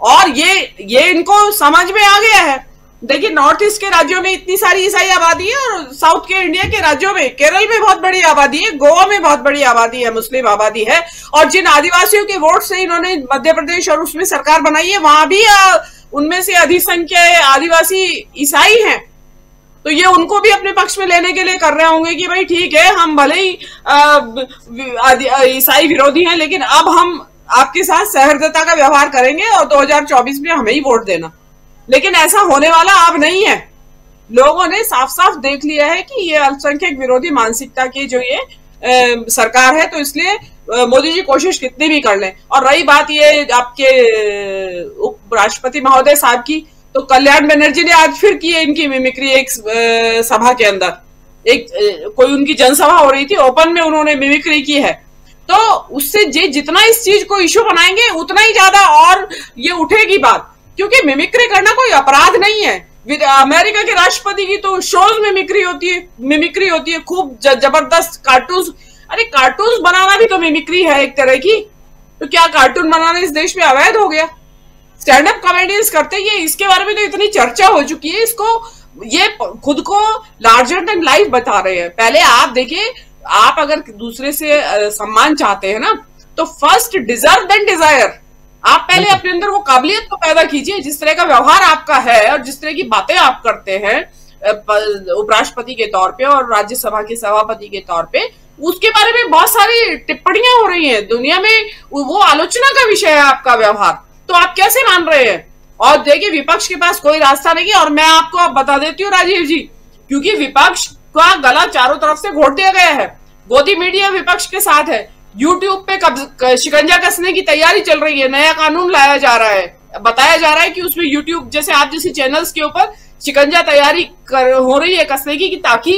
और ये इनको समझ में आ गया है। देखिए, नॉर्थ ईस्ट के राज्यों में इतनी सारी ईसाई आबादी है, और साउथ के इंडिया के राज्यों में, केरल में बहुत बड़ी आबादी है, गोवा में बहुत बड़ी आबादी है, मुस्लिम आबादी है। और जिन आदिवासियों के वोट से इन्होंने मध्य प्रदेश और उसमें सरकार बनाई है, वहां भी उनमें से अधिसंख्यक आदिवासी ईसाई हैं। तो ये उनको भी अपने पक्ष में लेने के लिए कर रहे होंगे कि भाई ठीक है, हम भले ही ईसाई विरोधी हैं, लेकिन अब हम आपके साथ सहृदयता का व्यवहार करेंगे और 2024 में हमें ही वोट देना। लेकिन ऐसा होने वाला अब नहीं है। लोगों ने साफ साफ देख लिया है कि ये अल्पसंख्यक विरोधी मानसिकता की जो ये सरकार है, तो इसलिए मोदी जी कोशिश कितनी भी कर लें। और रही बात ये आपके उपराष्ट्रपति महोदय साहब की, तो कल्याण बनर्जी ने आज फिर की है इनकी मिमिक्री एक सभा के अंदर। एक कोई उनकी जनसभा हो रही थी, ओपन में उन्होंने मिमिक्री की है। तो उससे जितना इस चीज को इश्यू बनाएंगे उतना ही ज्यादा और ये उठेगी बात, क्योंकि मिमिक्री करना कोई अपराध नहीं है। अमेरिका के राष्ट्रपति की तो शोज में मिमिक्री होती है खूब जबरदस्त कार्टून। अरे कार्टून बनाना भी तो मिमिक्री है एक तरह की। तो क्या कार्टून बनाना इस देश में अवैध हो गया? स्टैंड अप कॉमेडियंस करते ये, इसके बारे में तो इतनी चर्चा हो चुकी है। इसको ये खुद को लार्जर देन लाइफ बता रहे हैं। पहले आप देखिए, आप अगर दूसरे से सम्मान चाहते हैं ना, तो फर्स्ट डिजर्व देन डिजायर। आप पहले अपने अंदर वो काबिलियत को पैदा कीजिए। जिस तरह का व्यवहार आपका है और जिस तरह की बातें आप करते हैं उपराष्ट्रपति के तौर पे और राज्यसभा के सभापति के तौर पे, उसके बारे में बहुत सारी टिप्पणियां हो रही हैं दुनिया में, वो आलोचना का विषय है आपका व्यवहार। तो आप कैसे मान रहे हैं? और देखिए, विपक्ष के पास कोई रास्ता नहीं है। और मैं आपको अब बता देती हूँ राजीव जी, क्योंकि विपक्ष का गला चारों तरफ से घोट दिया गया है। गोदी मीडिया विपक्ष के साथ है। यूट्यूब पे शिकंजा कसने की तैयारी चल रही है। नया कानून लाया जा रहा है, बताया जा रहा है कि उसमें यूट्यूब जैसे आप जैसी चैनल्स के ऊपर शिकंजा तैयारी हो रही है कसने की, ताकि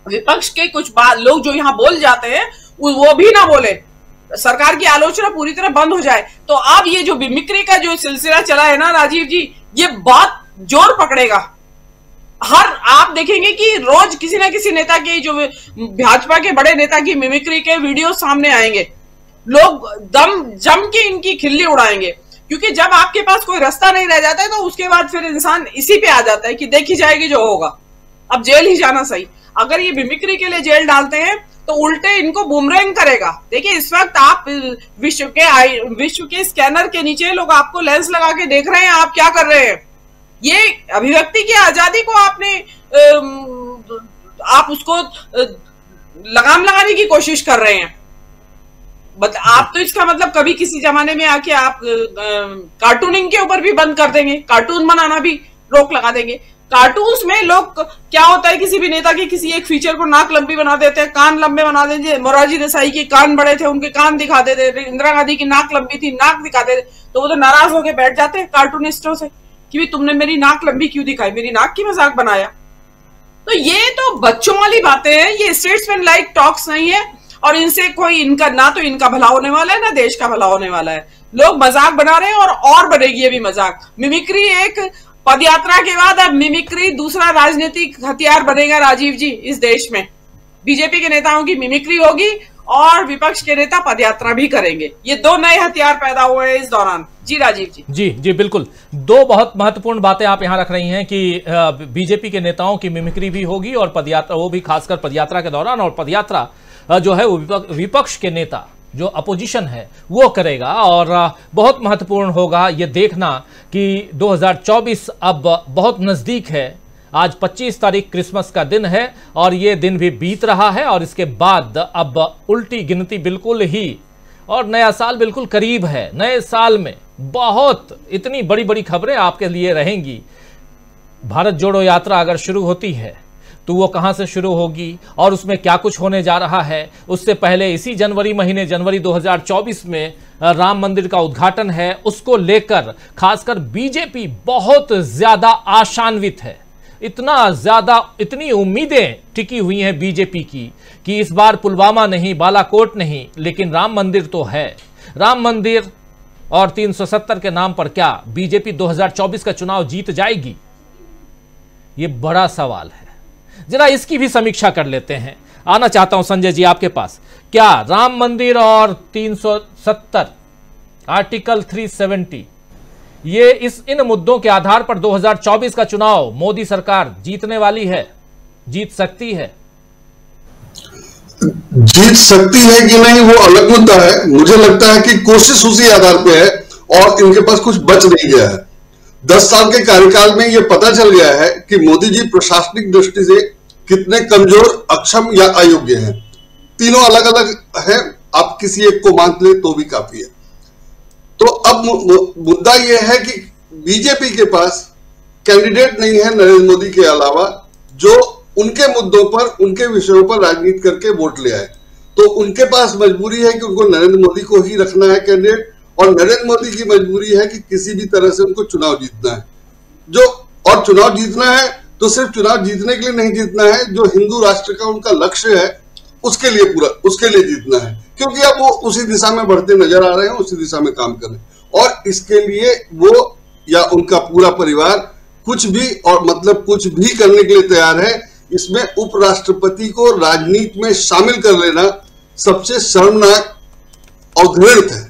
विपक्ष के कुछ लोग जो यहाँ बोल जाते हैं वो भी ना बोले, सरकार की आलोचना पूरी तरह बंद हो जाए। तो अब ये जो मिमिक्री का जो सिलसिला चला है ना राजीव जी, ये बहुत जोर पकड़ेगा। आप देखेंगे कि रोज किसी ना किसी नेता के, जो भाजपा के बड़े नेता की मिमिक्री के वीडियो सामने आएंगे। लोग दम जम के इनकी खिल्ली उड़ाएंगे, क्योंकि जब आपके पास कोई रास्ता नहीं रह जाता है तो उसके बाद फिर इंसान इसी पे आ जाता है कि देखी जाएगी जो होगा, अब जेल ही जाना सही। अगर ये मिमिक्री के लिए जेल डालते हैं तो उल्टे इनको बूमरैंग करेगा। देखिए, इस वक्त आप विश्व के स्कैनर के नीचे लोग आपको लेंस लगा के देख रहे हैं, आप क्या कर रहे हैं। ये अभिव्यक्ति की आजादी को आप उसको लगाम लगाने की कोशिश कर रहे हैं। आप तो इसका मतलब कभी किसी जमाने में आके आप कार्टूनिंग के ऊपर भी बंद कर देंगे, कार्टून बनाना भी रोक लगा देंगे। कार्टून्स में लोग क्या होता है, किसी भी नेता के किसी एक फीचर को नाक लंबी बना देते हैं, कान लंबे बना देते। मोरारजी देसाई के कान बड़े थे, उनके कान दिखा देते थे। इंदिरा गांधी की नाक लंबी थी, नाक दिखाते थे। तो वो तो नाराज होकर बैठ जाते हैं कार्टूनिस्टों से कि भी तुमने मेरी नाक लंबी क्यों दिखाई, मेरी नाक की मजाक बनाया। तो ये तो बच्चों वाली बातें हैं, ये स्टेट्समैन लाइक टॉक्स नहीं है। और इनसे कोई इनका ना तो इनका भला होने वाला है ना देश का भला होने वाला है। लोग मजाक बना रहे हैं और बनेगी ये भी मजाक। मिमिक्री एक पदयात्रा के बाद अब मिमिक्री दूसरा राजनीतिक हथियार बनेगा राजीव जी इस देश में। बीजेपी के नेताओं की मिमिक्री होगी और विपक्ष के नेता पदयात्रा भी करेंगे। ये दो नए हथियार पैदा हुए हैं इस दौरान। जी राजीव जी। जी बिल्कुल, दो बहुत महत्वपूर्ण बातें आप यहां रख रही हैं कि बीजेपी के नेताओं की मिमिक्री भी होगी और पदयात्रा, वो भी खासकर पदयात्रा के दौरान। और पदयात्रा जो है वो विपक्ष के नेता जो अपोजिशन है वो करेगा। और बहुत महत्वपूर्ण होगा ये देखना कि 2024 अब बहुत नजदीक है। आज 25 तारीख क्रिसमस का दिन है और ये दिन भी बीत रहा है और इसके बाद अब उल्टी गिनती बिल्कुल ही, और नया साल बिल्कुल करीब है। नए साल में बहुत इतनी बड़ी बड़ी खबरें आपके लिए रहेंगी। भारत जोड़ो यात्रा अगर शुरू होती है तो वो कहां से शुरू होगी और उसमें क्या कुछ होने जा रहा है। उससे पहले इसी जनवरी महीने, जनवरी 2024 में राम मंदिर का उद्घाटन है। उसको लेकर खासकर बीजेपी बहुत ज्यादा आशान्वित है। इतना ज्यादा, इतनी उम्मीदें टिकी हुई हैं बीजेपी की कि इस बार पुलवामा नहीं, बालाकोट नहीं, लेकिन राम मंदिर तो है। राम मंदिर और 370 के नाम पर क्या बीजेपी 2024 का चुनाव जीत जाएगी? ये बड़ा सवाल है। जरा इसकी भी समीक्षा कर लेते हैं। आना चाहता हूं संजय जी आपके पास। क्या राम मंदिर और 370, आर्टिकल 370, ये इन मुद्दों के आधार पर 2024 का चुनाव मोदी सरकार जीतने वाली है, जीत सकती है? जीत सकती है कि नहीं वो अलग मुद्दा है। मुझे लगता है कि कोशिश उसी आधार पे है और इनके पास कुछ बच नहीं गया है। 10 साल के कार्यकाल में यह पता चल गया है कि मोदी जी प्रशासनिक दृष्टि से कितने कमजोर, अक्षम या अयोग्य हैं। तीनों अलग अलग हैं, आप किसी एक को मान ले तो भी काफी है। तो अब मुद्दा यह है कि बीजेपी के पास कैंडिडेट नहीं है नरेंद्र मोदी के अलावा जो उनके मुद्दों पर, उनके विषयों पर राजनीति करके वोट ले आए। तो उनके पास मजबूरी है कि उनको नरेंद्र मोदी को ही रखना है कैंडिडेट, और नरेंद्र मोदी की मजबूरी है कि किसी भी तरह से उनको चुनाव जीतना है। और चुनाव जीतना है तो सिर्फ चुनाव जीतने के लिए नहीं जीतना है, जो हिंदू राष्ट्र का उनका लक्ष्य है उसके लिए जीतना है, क्योंकि अब वो उसी दिशा में बढ़ते नजर आ रहे हैं, उसी दिशा में काम कर रहे हैं। और इसके लिए वो या उनका पूरा परिवार कुछ भी करने के लिए तैयार है। इसमें उपराष्ट्रपति को राजनीति में शामिल कर लेना सबसे शर्मनाक और घृणित है।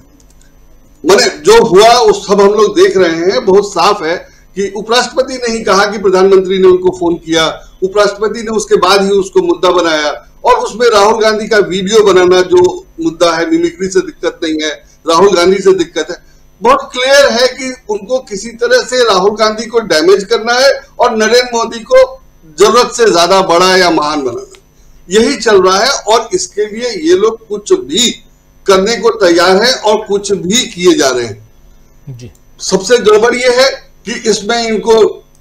माने जो हुआ वो सब हम लोग देख रहे हैं, बहुत साफ है कि उपराष्ट्रपति ने ही कहा कि प्रधानमंत्री ने उनको फोन किया, उपराष्ट्रपति ने उसके बाद ही उसको मुद्दा बनाया, और उसमें राहुल गांधी का वीडियो बनाना जो मुद्दा है, मिमिक्री से दिक्कत नहीं है, राहुल गांधी से दिक्कत है। बहुत क्लियर है कि उनको किसी तरह से राहुल गांधी को डैमेज करना है और नरेंद्र मोदी को जरूरत से ज्यादा बड़ा या महान बनाना, यही चल रहा है। और इसके लिए ये लोग कुछ भी करने को तैयार हैं और कुछ भी किए जा रहे हैं जी। सबसे गड़बड़ ये है कि इसमें इनको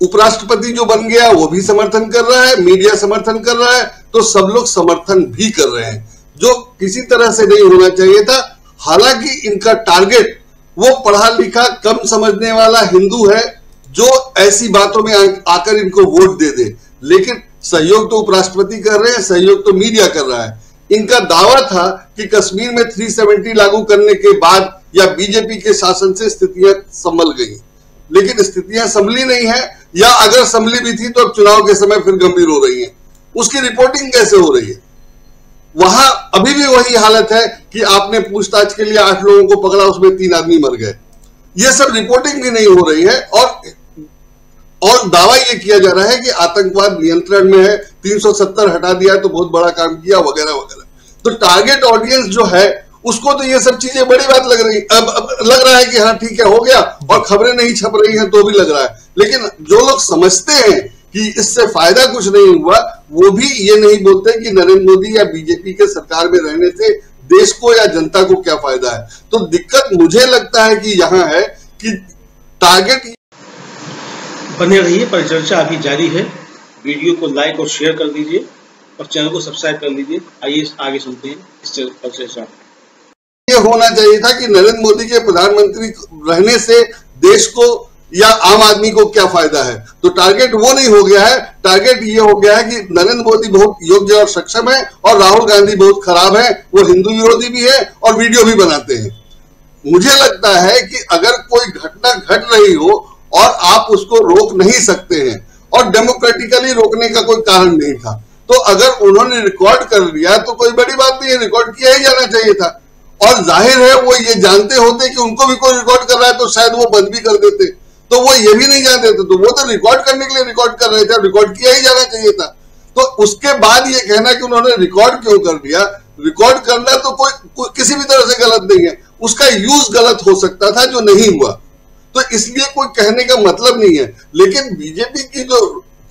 उपराष्ट्रपति जो बन गया वो भी समर्थन कर रहा है, मीडिया समर्थन कर रहा है, तो सब लोग समर्थन भी कर रहे हैं, जो किसी तरह से नहीं होना चाहिए था। हालांकि इनका टारगेट वो पढ़ा लिखा कम समझने वाला हिंदू है जो ऐसी बातों में आकर इनको वोट दे दे, लेकिन सहयोग तो उपराष्ट्रपति कर रहे हैं, सहयोग तो मीडिया कर रहा है। इनका दावा था कि कश्मीर में 370 लागू करने के बाद या बीजेपी के शासन से स्थितियां संभल गई, लेकिन स्थितियां संभली नहीं है, या अगर संभली भी थी तो अब चुनाव के समय फिर गंभीर हो रही है। उसकी रिपोर्टिंग कैसे हो रही है? वहां अभी भी वही हालत है कि आपने पूछताछ के लिए 8 लोगों को पकड़ा, उसमें 3 आदमी मर गए। ये सब रिपोर्टिंग भी नहीं हो रही है, और दावा ये किया जा रहा है कि आतंकवाद नियंत्रण में है, 370 हटा दिया तो बहुत बड़ा काम किया, वगैरह वगैरह। तो टारगेट ऑडियंस जो है उसको तो ये सब चीजें बड़ी बात लग रही, अब लग रहा है कि हाँ ठीक है हो गया, और खबरें नहीं छप रही हैं तो भी लग रहा है। लेकिन जो लोग समझते हैं कि इससे फायदा कुछ नहीं हुआ, वो भी ये नहीं बोलते कि नरेंद्र मोदी या बीजेपी के सरकार में रहने से देश को या जनता को क्या फायदा है। तो दिक्कत मुझे लगता है कि यहाँ है कि टारगेट। बने रहिए, परिचर्चा अभी जारी है। वीडियो को लाइक और शेयर कर दीजिए और चैनल को सब्सक्राइब कर लीजिए। आइए आगे सुनते हैं इस परिचर्चा। ये होना चाहिए था कि नरेंद्र मोदी के प्रधानमंत्री रहने से देश को या आम आदमी को क्या फायदा है। तो टारगेट वो नहीं हो गया है, टारगेट ये हो गया है कि नरेंद्र मोदी बहुत योग्य और सक्षम है और राहुल गांधी बहुत खराब है, वो हिंदू विरोधी भी है और वीडियो भी बनाते हैं। मुझे लगता है कि अगर कोई घटना घट रही हो और आप उसको रोक नहीं सकते हैं, और डेमोक्रेटिकली रोकने का कोई कारण नहीं था, तो अगर उन्होंने रिकॉर्ड कर लिया तो कोई बड़ी बात नहीं है, रिकॉर्ड किया ही जाना चाहिए था। और जाहिर है वो ये जानते होते कि उनको भी कोई रिकॉर्ड कर रहा है तो शायद वो बंद भी कर देते, तो वो ये भी नहीं जानते थे, तो वो तो रिकॉर्ड करने के लिए रिकॉर्ड कर रहे थे, रिकॉर्ड किया ही जाना चाहिए था। तो उसके बाद ये कहना कि उन्होंने रिकॉर्ड क्यों कर दिया, रिकॉर्ड करना तो कोई किसी भी तरह से गलत नहीं है, उसका यूज गलत हो सकता था जो नहीं हुआ, तो इसलिए कोई कहने का मतलब नहीं है। लेकिन बीजेपी की जो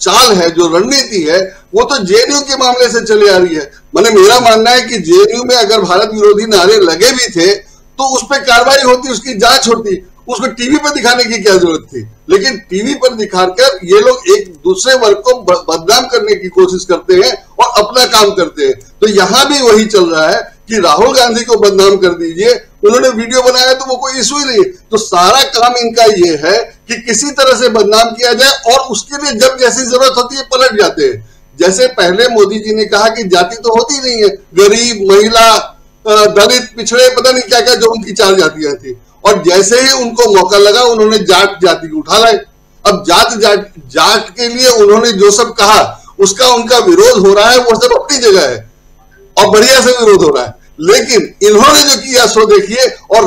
चाल है, जो रणनीति है, वो तो जेएनयू के मामले से चली आ रही है। मैंने मेरा मानना है कि जेएनयू में अगर भारत विरोधी नारे लगे भी थे तो उस पर कार्रवाई होती, उसकी जांच होती, उसको टीवी पर दिखाने की क्या जरूरत थी। लेकिन टीवी पर दिखाकर ये लोग एक दूसरे वर्ग को बदनाम करने की कोशिश करते हैं और अपना काम करते हैं। तो यहां भी वही चल रहा है कि राहुल गांधी को बदनाम कर दीजिए, उन्होंने वीडियो बनाया तो वो कोई इशू ही नहीं। तो सारा काम इनका ये है कि किसी तरह से बदनाम किया जाए, और उसके लिए जब जैसी जरूरत होती है पलट जाते हैं। जैसे पहले मोदी जी ने कहा कि जाति तो होती नहीं है, गरीब, महिला, दलित, पिछड़े, पता नहीं क्या क्या जो उनकी 4 जातियां थी, और जैसे ही उनको मौका लगा उन्होंने जाट जाति को उठा लाए। अब जाट के लिए उन्होंने जो सब कहा उसका उनका विरोध हो रहा है, वो सब अपनी जगह है और बढ़िया से विरोध हो रहा है। लेकिन इन्होंने जो किया सो देखिए, और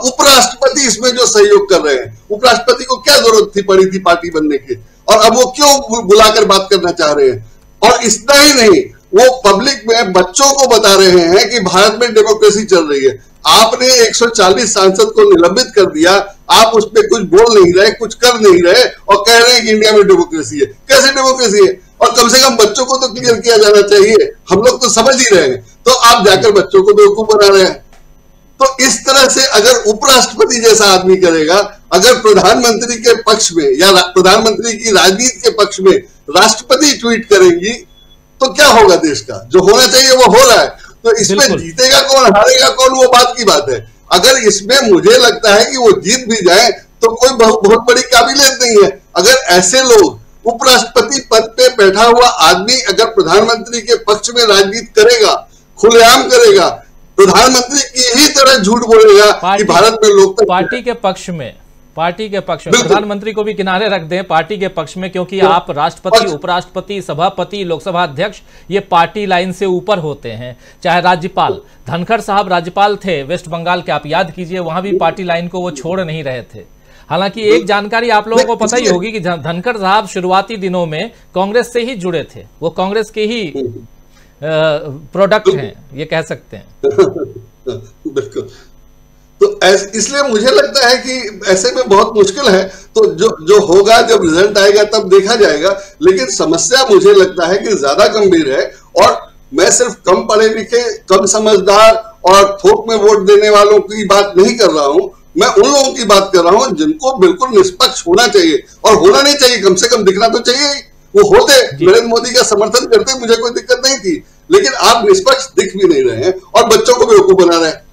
उपराष्ट्रपति इसमें जो सहयोग कर रहे हैं, उपराष्ट्रपति को क्या जरूरत थी पड़ी थी पार्टी बनने की, और अब वो क्यों बुलाकर बात करना चाह रहे हैं। और इतना ही नहीं, वो पब्लिक में बच्चों को बता रहे हैं कि भारत में डेमोक्रेसी चल रही है। आपने 140 सांसद को निलंबित कर दिया, आप उस पर कुछ बोल नहीं रहे, कुछ कर नहीं रहे, और कह रहे हैं कि इंडिया में डेमोक्रेसी है। कैसे डेमोक्रेसी है? और कम से कम बच्चों को तो क्लियर किया जाना चाहिए, हम लोग तो समझ ही रहे हैं, तो आप जाकर बच्चों को बेवकूफ बना रहे हैं। तो इस तरह से अगर उपराष्ट्रपति जैसा आदमी करेगा, अगर प्रधानमंत्री के पक्ष में या प्रधानमंत्री की राजनीति के पक्ष में राष्ट्रपति ट्वीट करेंगी, तो क्या होगा देश का? जो होना चाहिए वो हो रहा है। तो इसमें जीतेगा कौन, हारेगा कौन, वो बात की बात है। अगर इसमें मुझे लगता है कि वो जीत भी जाए तो कोई बहुत बड़ी काबिलियत नहीं है। अगर ऐसे लोग, उपराष्ट्रपति पद पे बैठा हुआ आदमी अगर प्रधानमंत्री के पक्ष में राजनीति करेगा, खुलेआम करेगा, प्रधानमंत्री की ही तरह झूठ बोलेगा कि भारत में लोकतंत्र, पार्टी के पक्ष में प्रधानमंत्री को भी किनारे रख दें, पार्टी के पक्ष में, क्योंकि आप राष्ट्रपति, उपराष्ट्रपति, सभापति, लोकसभा अध्यक्ष, ये पार्टी लाइन से ऊपर होते हैं। चाहे राज्यपाल, धनखड़ साहब राज्यपाल थे वेस्ट बंगाल के, आप याद कीजिए, वहां भी पार्टी लाइन को वो छोड़ नहीं रहे थे। हालांकि एक जानकारी आप लोगों को पता ही होगी कि धनखड़ साहब शुरुआती दिनों में कांग्रेस से ही जुड़े थे, वो कांग्रेस के ही प्रोडक्ट हैं, ये कह सकते हैं। बिल्कुल। तो इसलिए मुझे लगता है कि ऐसे में बहुत मुश्किल है। तो जो होगा, जब रिजल्ट आएगा तब देखा जाएगा। लेकिन समस्या मुझे लगता है कि ज्यादा गंभीर है, और मैं सिर्फ कम पढ़े लिखे, कम समझदार और थोक में वोट देने वालों की बात नहीं कर रहा हूं। मैं उन लोगों की बात कर रहा हूं जिनको बिल्कुल निष्पक्ष होना चाहिए, और होना नहीं चाहिए, कम से कम दिखना तो चाहिए। वो होते, नरेंद्र मोदी का समर्थन करते, मुझे कोई दिक्कत नहीं थी। लेकिन आप निष्पक्ष दिख भी नहीं रहे हैं और बच्चों को बेवकूफ बना रहे हैं।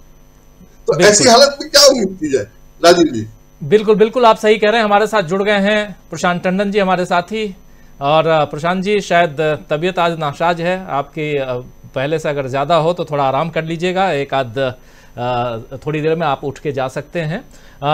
तो ऐसी हालत में क्या उम्मीद की जाए? राजीव जी, बिल्कुल बिल्कुल आप सही कह रहे हैं। हमारे साथ जुड़ गए हैं प्रशांत टंडन जी, हमारे साथी। और प्रशांत जी, शायद तबीयत आज नासाज है आपकी, पहले से अगर ज़्यादा हो तो थोड़ा आराम कर लीजिएगा, एक आध थोड़ी देर में आप उठ के जा सकते हैं।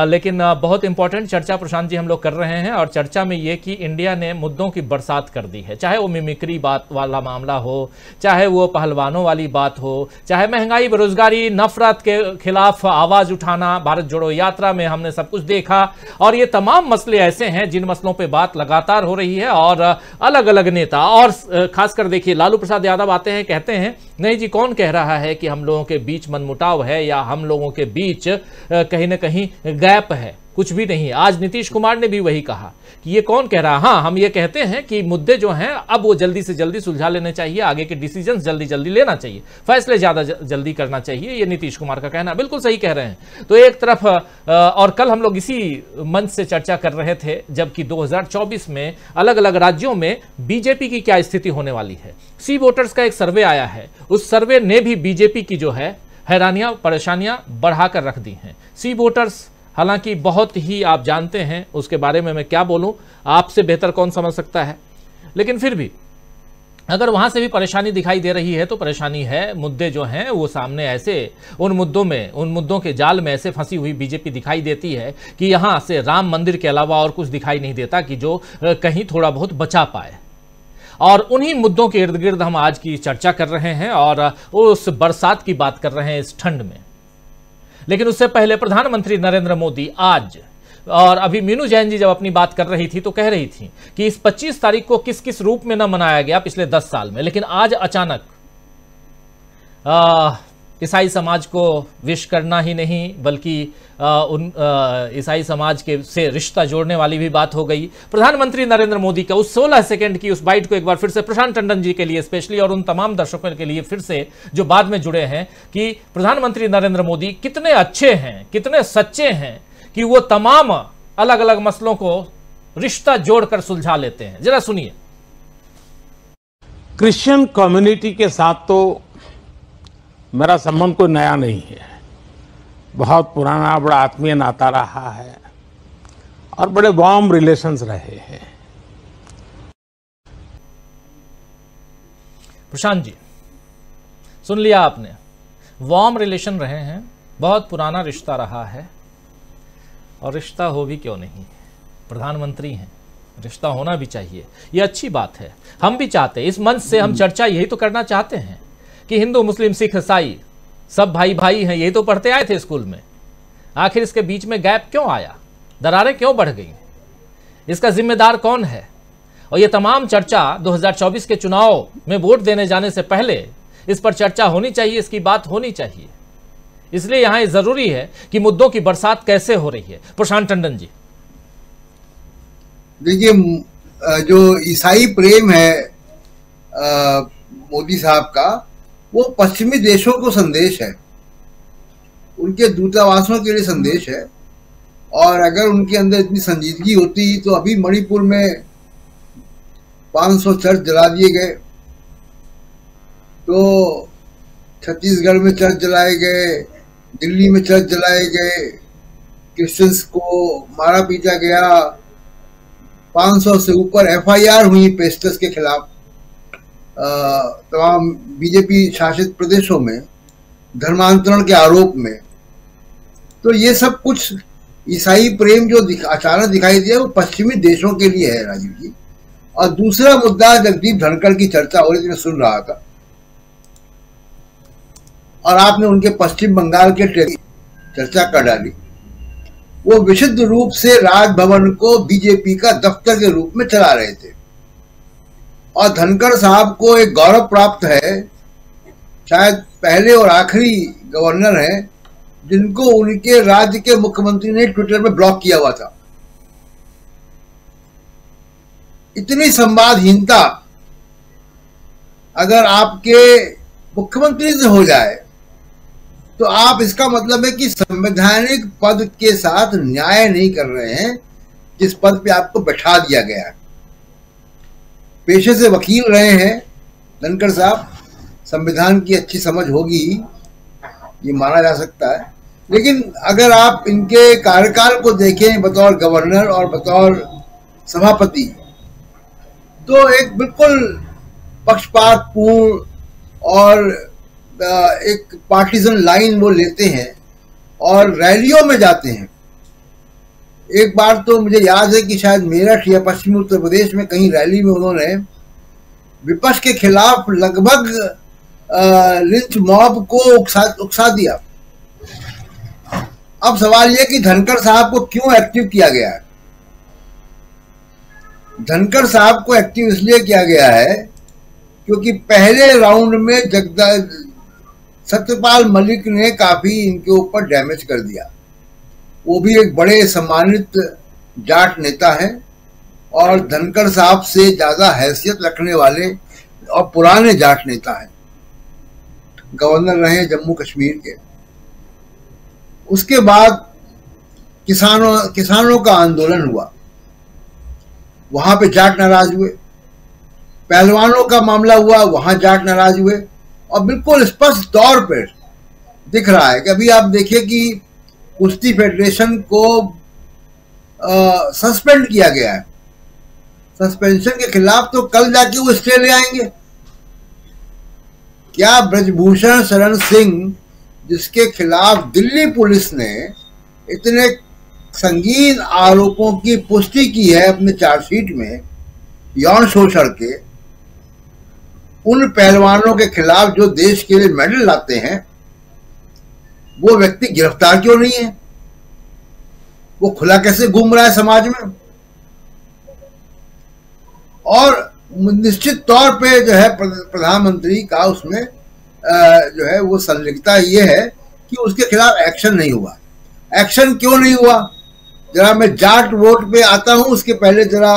लेकिन बहुत इंपॉर्टेंट चर्चा प्रशांत जी हम लोग कर रहे हैं, और चर्चा में ये कि इंडिया ने मुद्दों की बरसात कर दी है। चाहे वो मिमिक्री बात वाला मामला हो, चाहे वो पहलवानों वाली बात हो, चाहे महंगाई, बेरोजगारी, नफरत के खिलाफ आवाज़ उठाना, भारत जोड़ो यात्रा में हमने सब कुछ देखा। और ये तमाम मसले ऐसे हैं जिन मसलों पर बात लगातार हो रही है, और अलग अलग नेता, और खासकर देखिए लालू प्रसाद यादव आते हैं, कहते हैं नहीं जी, कौन कह रहा है कि हम लोगों के बीच मनमुटाव है या हम लोगों के बीच कहीं ना कहीं गैप है, कुछ भी नहीं। आज नीतीश कुमार ने भी वही कहा कि ये कौन कह रहा है। हाँ, हम ये कहते हैं कि मुद्दे जो हैं अब वो जल्दी से जल्दी सुलझा लेने चाहिए, आगे के डिसीजंस जल्दी जल्दी लेना चाहिए, फैसले ज्यादा जल्दी करना चाहिए, ये नीतीश कुमार का कहना। बिल्कुल सही कह रहे हैं। तो एक तरफ, और कल हम लोग इसी मंच से चर्चा कर रहे थे जबकि 2024 में अलग अलग राज्यों में बीजेपी की क्या स्थिति होने वाली है। सी वोटर्स का एक सर्वे आया है, उस सर्वे ने भी बीजेपी की जो है हैरानियां, परेशानियां बढ़ाकर रख दी हैं। सी वोटर्स हालांकि बहुत ही, आप जानते हैं उसके बारे में मैं क्या बोलूं, आपसे बेहतर कौन समझ सकता है। लेकिन फिर भी अगर वहां से भी परेशानी दिखाई दे रही है तो परेशानी है, मुद्दे जो हैं वो सामने ऐसे, उन मुद्दों के जाल में ऐसे फंसी हुई बीजेपी दिखाई देती है कि यहां से राम मंदिर के अलावा और कुछ दिखाई नहीं देता कि जो कहीं थोड़ा बहुत बचा पाए। और उन्हीं मुद्दों के इर्द गिर्द हम आज की चर्चा कर रहे हैं, और उस बरसात की बात कर रहे हैं इस ठंड में। लेकिन उससे पहले प्रधानमंत्री नरेंद्र मोदी आज, और अभी मीनू जैन जी जब अपनी बात कर रही थी तो कह रही थी कि इस 25 तारीख को किस किस रूप में न मनाया गया पिछले 10 साल में, लेकिन आज अचानक ईसाई समाज को विश करना ही नहीं बल्कि ईसाई समाज के से रिश्ता जोड़ने वाली भी बात हो गई। प्रधानमंत्री नरेंद्र मोदी का उस 16 सेकंड की उस बाइट को एक बार फिर से प्रशांत टंडन जी के लिए स्पेशली, और उन तमाम दर्शकों के लिए फिर से जो बाद में जुड़े हैं, कि प्रधानमंत्री नरेंद्र मोदी कितने अच्छे हैं, कितने सच्चे हैं कि वो तमाम अलग अलग मसलों को रिश्ता जोड़कर सुलझा लेते हैं। जरा सुनिए। क्रिश्चियन कम्युनिटी के साथ तो मेरा संबंध कोई नया नहीं है, बहुत पुराना बड़ा आत्मीय नाता रहा है और बड़े वार्म रिलेशंस रहे हैं। प्रशांत जी, सुन लिया आपने, वार्म रिलेशन रहे हैं, बहुत पुराना रिश्ता रहा है, और रिश्ता हो भी क्यों नहीं, प्रधानमंत्री हैं, रिश्ता होना भी चाहिए, ये अच्छी बात है। हम भी चाहते हैं, इस मंच से हम चर्चा यही तो करना चाहते हैं कि हिंदू, मुस्लिम, सिख, ईसाई सब भाई भाई हैं, यही तो पढ़ते आए थे स्कूल में। आखिर इसके बीच में गैप क्यों आया, दरारें क्यों बढ़ गई, इसका जिम्मेदार कौन है? और ये तमाम चर्चा 2024 के चुनाव में वोट देने जाने से पहले इस पर चर्चा होनी चाहिए, इसकी बात होनी चाहिए। इसलिए यहां जरूरी है कि मुद्दों की बरसात कैसे हो रही है। प्रशांत टंडन जी, देखिए, जो ईसाई प्रेम है मोदी साहब का, वो पश्चिमी देशों को संदेश है। उनके दूतावासों के लिए संदेश है। और अगर उनके अंदर इतनी संजीदगी होती तो अभी मणिपुर में 500 चर्च जला दिए गए, तो छत्तीसगढ़ में चर्च जलाए गए, दिल्ली में चर्च जलाए गए, क्रिश्चियंस को मारा पीटा गया, 500 से ऊपर FIR हुई पेस्टर्स के खिलाफ तमाम बीजेपी शासित प्रदेशों में धर्मांतरण के आरोप में। तो ये सब कुछ ईसाई प्रेम जो अचानक दिखाई दिया वो पश्चिमी देशों के लिए है राजीव जी। और दूसरा मुद्दा, जगदीप धनखड़ की चर्चा हो रही थी, मैं सुन रहा था, और आपने उनके पश्चिम बंगाल के चर्चा कर डाली। वो विशुद्ध रूप से राजभवन को बीजेपी का दफ्तर के रूप में चला रहे थे, और धनखड़ साहब को एक गौरव प्राप्त है, शायद पहले और आखिरी गवर्नर हैं जिनको उनके राज्य के मुख्यमंत्री ने ट्विटर में ब्लॉक किया हुआ था। इतनी संवादहीनता अगर आपके मुख्यमंत्री से हो जाए तो आप, इसका मतलब है कि संवैधानिक पद के साथ न्याय नहीं कर रहे हैं जिस पद पे आपको बैठा दिया गया है। पेशे से वकील रहे हैं धनखड़ साहब, संविधान की अच्छी समझ होगी ये माना जा सकता है, लेकिन अगर आप इनके कार्यकाल को देखें बतौर गवर्नर और बतौर सभापति, तो एक बिल्कुल पक्षपातपूर्ण और एक पार्टीजन लाइन वो लेते हैं और रैलियों में जाते हैं। एक बार तो मुझे याद है कि शायद मेरठ या पश्चिमी उत्तर प्रदेश में कहीं रैली में उन्होंने विपक्ष के खिलाफ लगभग लिंच मॉब को उकसा दिया। अब सवाल यह कि धनखड़ साहब को क्यों एक्टिव किया गया है। धनखड़ साहब को एक्टिव इसलिए किया गया है क्योंकि पहले राउंड में सत्यपाल मलिक ने काफी इनके ऊपर डैमेज कर दिया। वो भी एक बड़े सम्मानित जाट नेता है और धनखड़ साहब से ज्यादा हैसियत रखने वाले और पुराने जाट नेता हैं, गवर्नर रहे जम्मू कश्मीर के। उसके बाद किसानों का आंदोलन हुआ, वहां पे जाट नाराज हुए। पहलवानों का मामला हुआ, वहां जाट नाराज हुए। और बिल्कुल स्पष्ट तौर पर दिख रहा है कि अभी आप देखिए कि कुश्ती फेडरेशन को सस्पेंड किया गया है। सस्पेंशन के खिलाफ तो कल जाके वो स्टे ले आएंगे। क्या ब्रजभूषण शरण सिंह, जिसके खिलाफ दिल्ली पुलिस ने इतने संगीन आरोपों की पुष्टि की है अपने चार्जशीट में यौन शोषण के, उन पहलवानों के खिलाफ जो देश के लिए मेडल लाते हैं, वो व्यक्ति गिरफ्तार क्यों नहीं है? वो खुला कैसे घूम रहा है समाज में? और निश्चित तौर पे जो है प्रधानमंत्री का उसमें जो है वो संलिप्तता ये है कि उसके खिलाफ एक्शन नहीं हुआ। एक्शन क्यों नहीं हुआ? जरा मैं जाट वोट पे आता हूं, उसके पहले जरा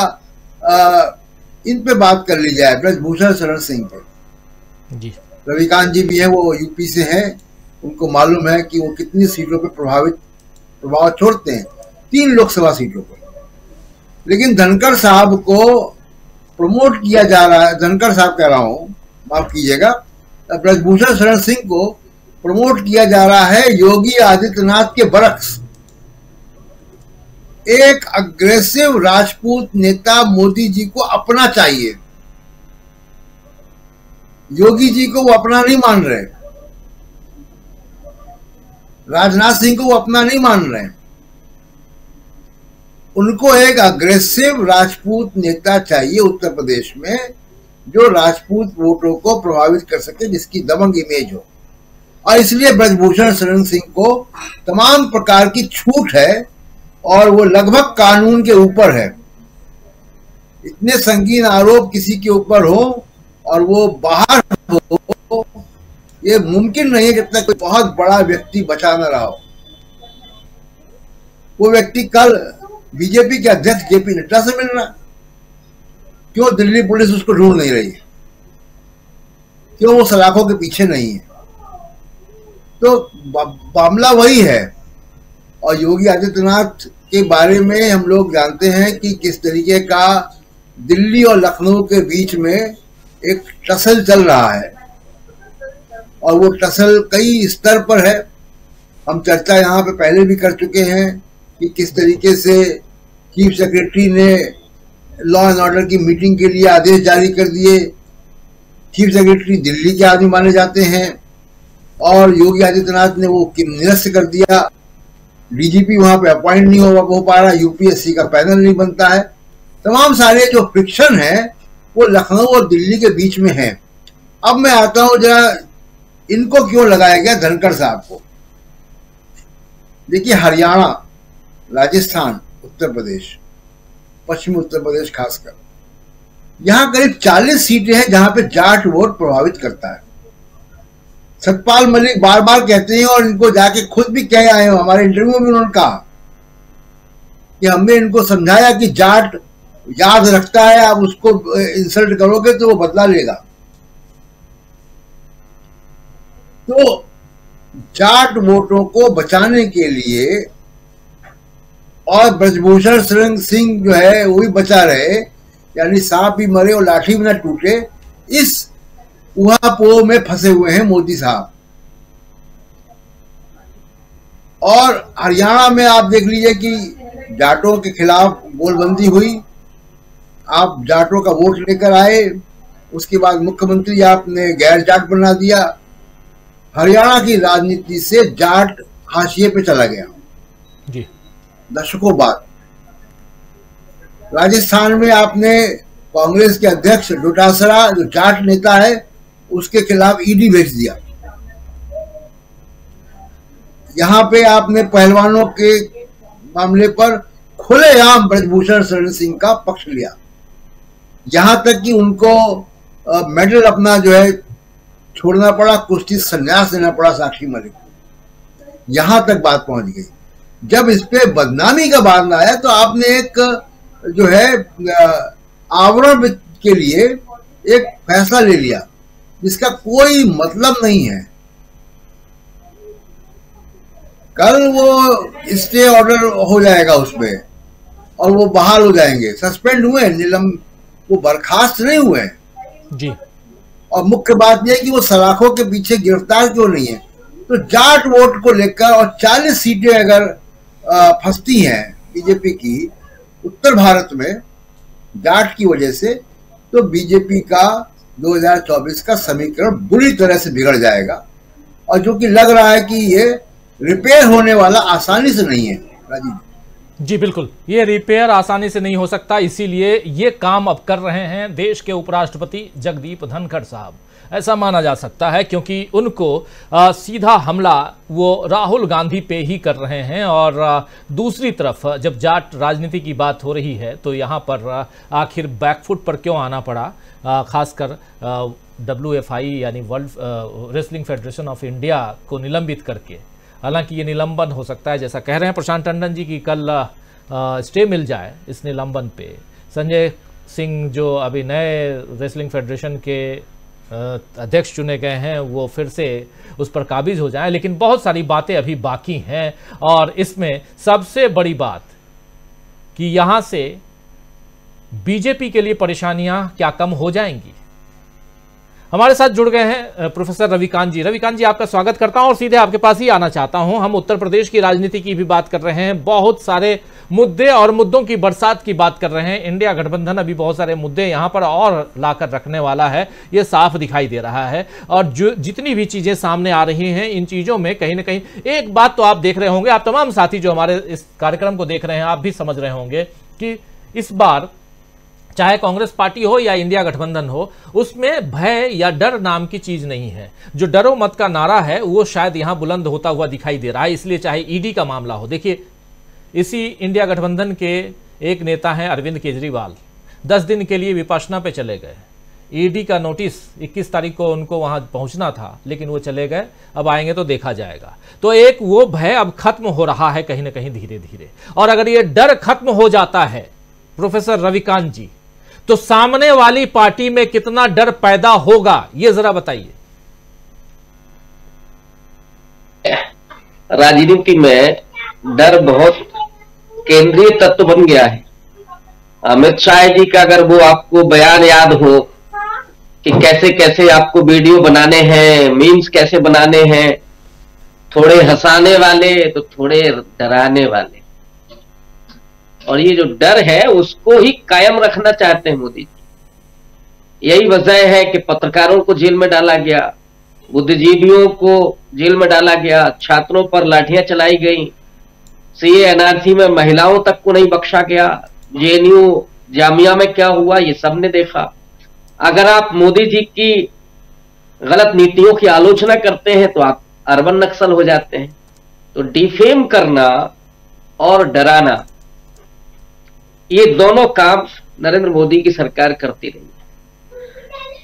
इन पे बात कर ली जाए, ब्रजभूषण शरण सिंह पे। जी रविकांत जी भी हैं, वो यूपी से हैं, उनको मालूम है कि वो कितनी सीटों पे प्रभाव छोड़ते हैं, 3 लोकसभा सीटों पर। लेकिन धनखड़ साहब को प्रमोट किया जा रहा है, धनखड़ साहब कह रहा हूं, माफ कीजिएगा, ब्रजभूषण शरण सिंह को प्रमोट किया जा रहा है योगी आदित्यनाथ के बरक्स। एक अग्रेसिव राजपूत नेता मोदी जी को अपना चाहिए, योगी जी को वो अपना नहीं मान रहे, राजनाथ सिंह को वो अपना नहीं मान रहे। उनको एक अग्रेसिव राजपूत नेता चाहिए उत्तर प्रदेश में, जो राजपूत वोटों को प्रभावित कर सके, जिसकी दबंग इमेज हो। और इसलिए ब्रजभूषण शरण सिंह को तमाम प्रकार की छूट है और वो लगभग कानून के ऊपर है। इतने संगीन आरोप किसी के ऊपर हो और वो बाहर हो, ये मुमकिन नहीं है जब तक कोई बहुत बड़ा व्यक्ति बचा न रहा हो। वो व्यक्ति कल बीजेपी के अध्यक्ष जेपी नड्डा से मिल रहा, क्यों दिल्ली पुलिस उसको ढूंढ नहीं रही है? क्यों वो सलाखों के पीछे नहीं है? तो मामला वही है। और योगी आदित्यनाथ के बारे में हम लोग जानते हैं कि किस तरीके का दिल्ली और लखनऊ के बीच में एक टसल चल रहा है, और वो टसल कई स्तर पर है। हम चर्चा यहाँ पे पहले भी कर चुके हैं कि किस तरीके से चीफ सेक्रेटरी ने लॉ एंड ऑर्डर की मीटिंग के लिए आदेश जारी कर दिए। चीफ सेक्रेटरी दिल्ली के आदमी माने जाते हैं और योगी आदित्यनाथ ने वो निरस्त कर दिया। डीजीपी वहां पे अपॉइंट नहीं हो पा रहा, यूपीएससी का पैनल नहीं बनता है। तमाम सारे जो फ्रिक्शन है वो लखनऊ और दिल्ली के बीच में है। अब मैं आता हूं जरा इनको क्यों लगाया गया धनखड़ साहब को। देखिए, हरियाणा, राजस्थान, उत्तर प्रदेश, पश्चिमी उत्तर प्रदेश खासकर, यहां करीब 40 सीटें हैं जहां पे जाट वोट प्रभावित करता है। सतपाल मलिक बार बार कहते हैं और इनको जाके खुद भी कह आए हो, हमारे इंटरव्यू में उन्होंने कहा कि हमने इनको समझाया कि जाट याद रखता है, आप उसको इंसल्ट करोगे तो वो बदला लेगा। तो जाट वोटों को बचाने के लिए और ब्रजभूषण शरण सिंह जो है वो भी बचा रहे, यानी सांप भी मरे और लाठी भी ना टूटे, इस उहापोह में फंसे हुए हैं मोदी साहब। और हरियाणा में आप देख लीजिए कि जाटों के खिलाफ गोलबंदी हुई, आप जाटों का वोट लेकर आए, उसके बाद मुख्यमंत्री आपने गैर जाट बना दिया। हरियाणा की राजनीति से जाट हाशिए पे चला गया जी, दशकों बाद। राजस्थान में आपने कांग्रेस के अध्यक्ष डोटासरा जो जाट नेता है उसके खिलाफ ईडी भेज दिया। यहां पे आपने पहलवानों के मामले पर खुलेआम ब्रजभूषण शरण सिंह का पक्ष लिया, यहां तक कि उनको मेडल अपना जो है छोड़ना पड़ा, कुश्ती संन्यास देना पड़ा साक्षी मलिक को। यहां तक बात पहुंच गई। जब इस पे बदनामी का बात आया तो आपने एक जो है आवरण के लिए एक फैसला ले लिया जिसका कोई मतलब नहीं है। कल वो स्टे ऑर्डर हो जाएगा उसमें और वो बहाल हो जाएंगे। सस्पेंड हुए, वो बर्खास्त नहीं हुए जी। और मुख्य बात यह कि वो सलाखों के पीछे गिरफ्तार क्यों नहीं है। तो जाट वोट को लेकर और 40 सीटें अगर फंसती हैं बीजेपी की उत्तर भारत में जाट की वजह से, तो बीजेपी का 2024 का समीकरण बुरी तरह से बिगड़ जाएगा। और जो कि लग रहा है कि ये रिपेयर होने वाला आसानी से नहीं है। राजीव जी बिल्कुल, ये रिपेयर आसानी से नहीं हो सकता, इसीलिए ये काम अब कर रहे हैं देश के उपराष्ट्रपति जगदीप धनखड़ साहब। ऐसा माना जा सकता है क्योंकि उनको सीधा हमला वो राहुल गांधी पे ही कर रहे हैं। और दूसरी तरफ जब जाट राजनीति की बात हो रही है तो यहाँ पर आखिर बैकफुट पर क्यों आना पड़ा, खासकर WFI यानी world wrestling federation of India को निलंबित करके। हालांकि ये निलंबन हो सकता है, जैसा कह रहे हैं प्रशांत टंडन जी की कल स्टे मिल जाए इस निलंबन पे। संजय सिंह जो अभी नए रेसलिंग फेडरेशन के अध्यक्ष चुने गए हैं वो फिर से उस पर काबिज हो जाएं, लेकिन बहुत सारी बातें अभी बाकी हैं। और इसमें सबसे बड़ी बात कि यहां से बीजेपी के लिए परेशानियां क्या कम हो जाएंगी। हमारे साथ जुड़ गए हैं प्रोफेसर रविकांत जी। रविकांत जी, आपका स्वागत करता हूं और सीधे आपके पास ही आना चाहता हूं। हम उत्तर प्रदेश की राजनीति की भी बात कर रहे हैं, बहुत सारे मुद्दे और मुद्दों की बरसात की बात कर रहे हैं। इंडिया गठबंधन अभी बहुत सारे मुद्दे यहां पर और लाकर रखने वाला है, ये साफ दिखाई दे रहा है। और जो जितनी भी चीजें सामने आ रही हैं, इन चीजों में कहीं ना कहीं एक बात तो आप देख रहे होंगे, आप तमाम साथी जो हमारे इस कार्यक्रम को देख रहे हैं, आप भी समझ रहे होंगे कि इस बार चाहे कांग्रेस पार्टी हो या इंडिया गठबंधन हो, उसमें भय या डर नाम की चीज नहीं है। जो डरो मत का नारा है वो शायद यहां बुलंद होता हुआ दिखाई दे रहा है। इसलिए चाहे ईडी का मामला हो, देखिए इसी इंडिया गठबंधन के एक नेता हैं अरविंद केजरीवाल, 10 दिन के लिए विपश्यना पे चले गए। ईडी का नोटिस 21 तारीख को उनको वहां पहुंचना था, लेकिन वो चले गए, अब आएंगे तो देखा जाएगा। तो एक वो भय अब खत्म हो रहा है कहीं ना कहीं धीरे धीरे। और अगर ये डर खत्म हो जाता है प्रोफेसर रविकांत जी, तो सामने वाली पार्टी में कितना डर पैदा होगा, ये जरा बताइए। राजनीति में डर बहुत केंद्रीय तत्व बन गया है। अमित शाह जी का अगर वो आपको बयान याद हो कि कैसे कैसे आपको वीडियो बनाने हैं, मीम्स कैसे बनाने हैं, थोड़े हंसाने वाले तो थोड़े डराने वाले, और ये जो डर है उसको ही कायम रखना चाहते हैं मोदी जी। यही वजह है कि पत्रकारों को जेल में डाला गया, बुद्धिजीवियों को जेल में डाला गया, छात्रों पर लाठियां चलाई गई, सीए एनआरसी में महिलाओं तक को नहीं बख्शा गया, जेएनयू जामिया में क्या हुआ ये सबने देखा। अगर आप मोदी जी की गलत नीतियों की आलोचना करते हैं तो आप अर्बन नक्सल हो जाते हैं। तो डिफेम करना और डराना, ये दोनों काम नरेंद्र मोदी की सरकार करती रही है।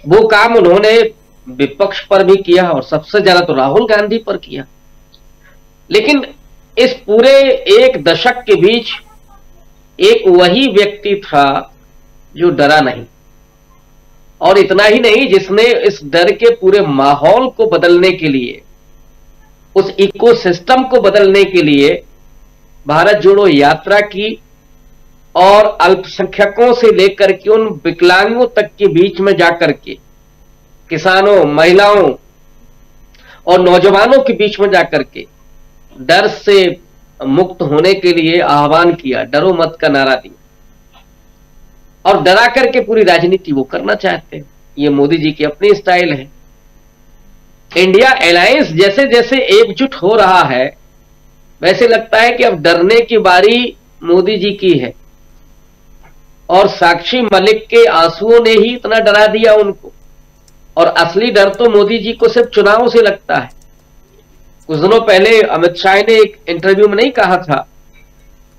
वो काम उन्होंने विपक्ष पर भी किया और सबसे ज्यादा तो राहुल गांधी पर किया। लेकिन इस पूरे एक दशक के बीच एक वही व्यक्ति था जो डरा नहीं, और इतना ही नहीं जिसने इस डर के पूरे माहौल को बदलने के लिए, उस इकोसिस्टम को बदलने के लिए भारत जोड़ो यात्रा की और अल्पसंख्यकों से लेकर के उन विकलांगों तक के बीच में जाकर के किसानों, महिलाओं और नौजवानों के बीच में जाकर के डर से मुक्त होने के लिए आह्वान किया, डरो मत का नारा दिया, और डरा करके पूरी राजनीति वो करना चाहते हैं। ये मोदी जी की अपनी स्टाइल है। इंडिया अलायंस जैसे जैसे एकजुट हो रहा है वैसे लगता है कि अब डरने की बारी मोदी जी की है, और साक्षी मलिक के आंसुओं ने ही इतना डरा दिया उनको। और असली डर तो मोदी जी को सिर्फ चुनाव से लगता है। कुछ दिनों पहले अमित शाह ने एक इंटरव्यू में नहीं कहा था,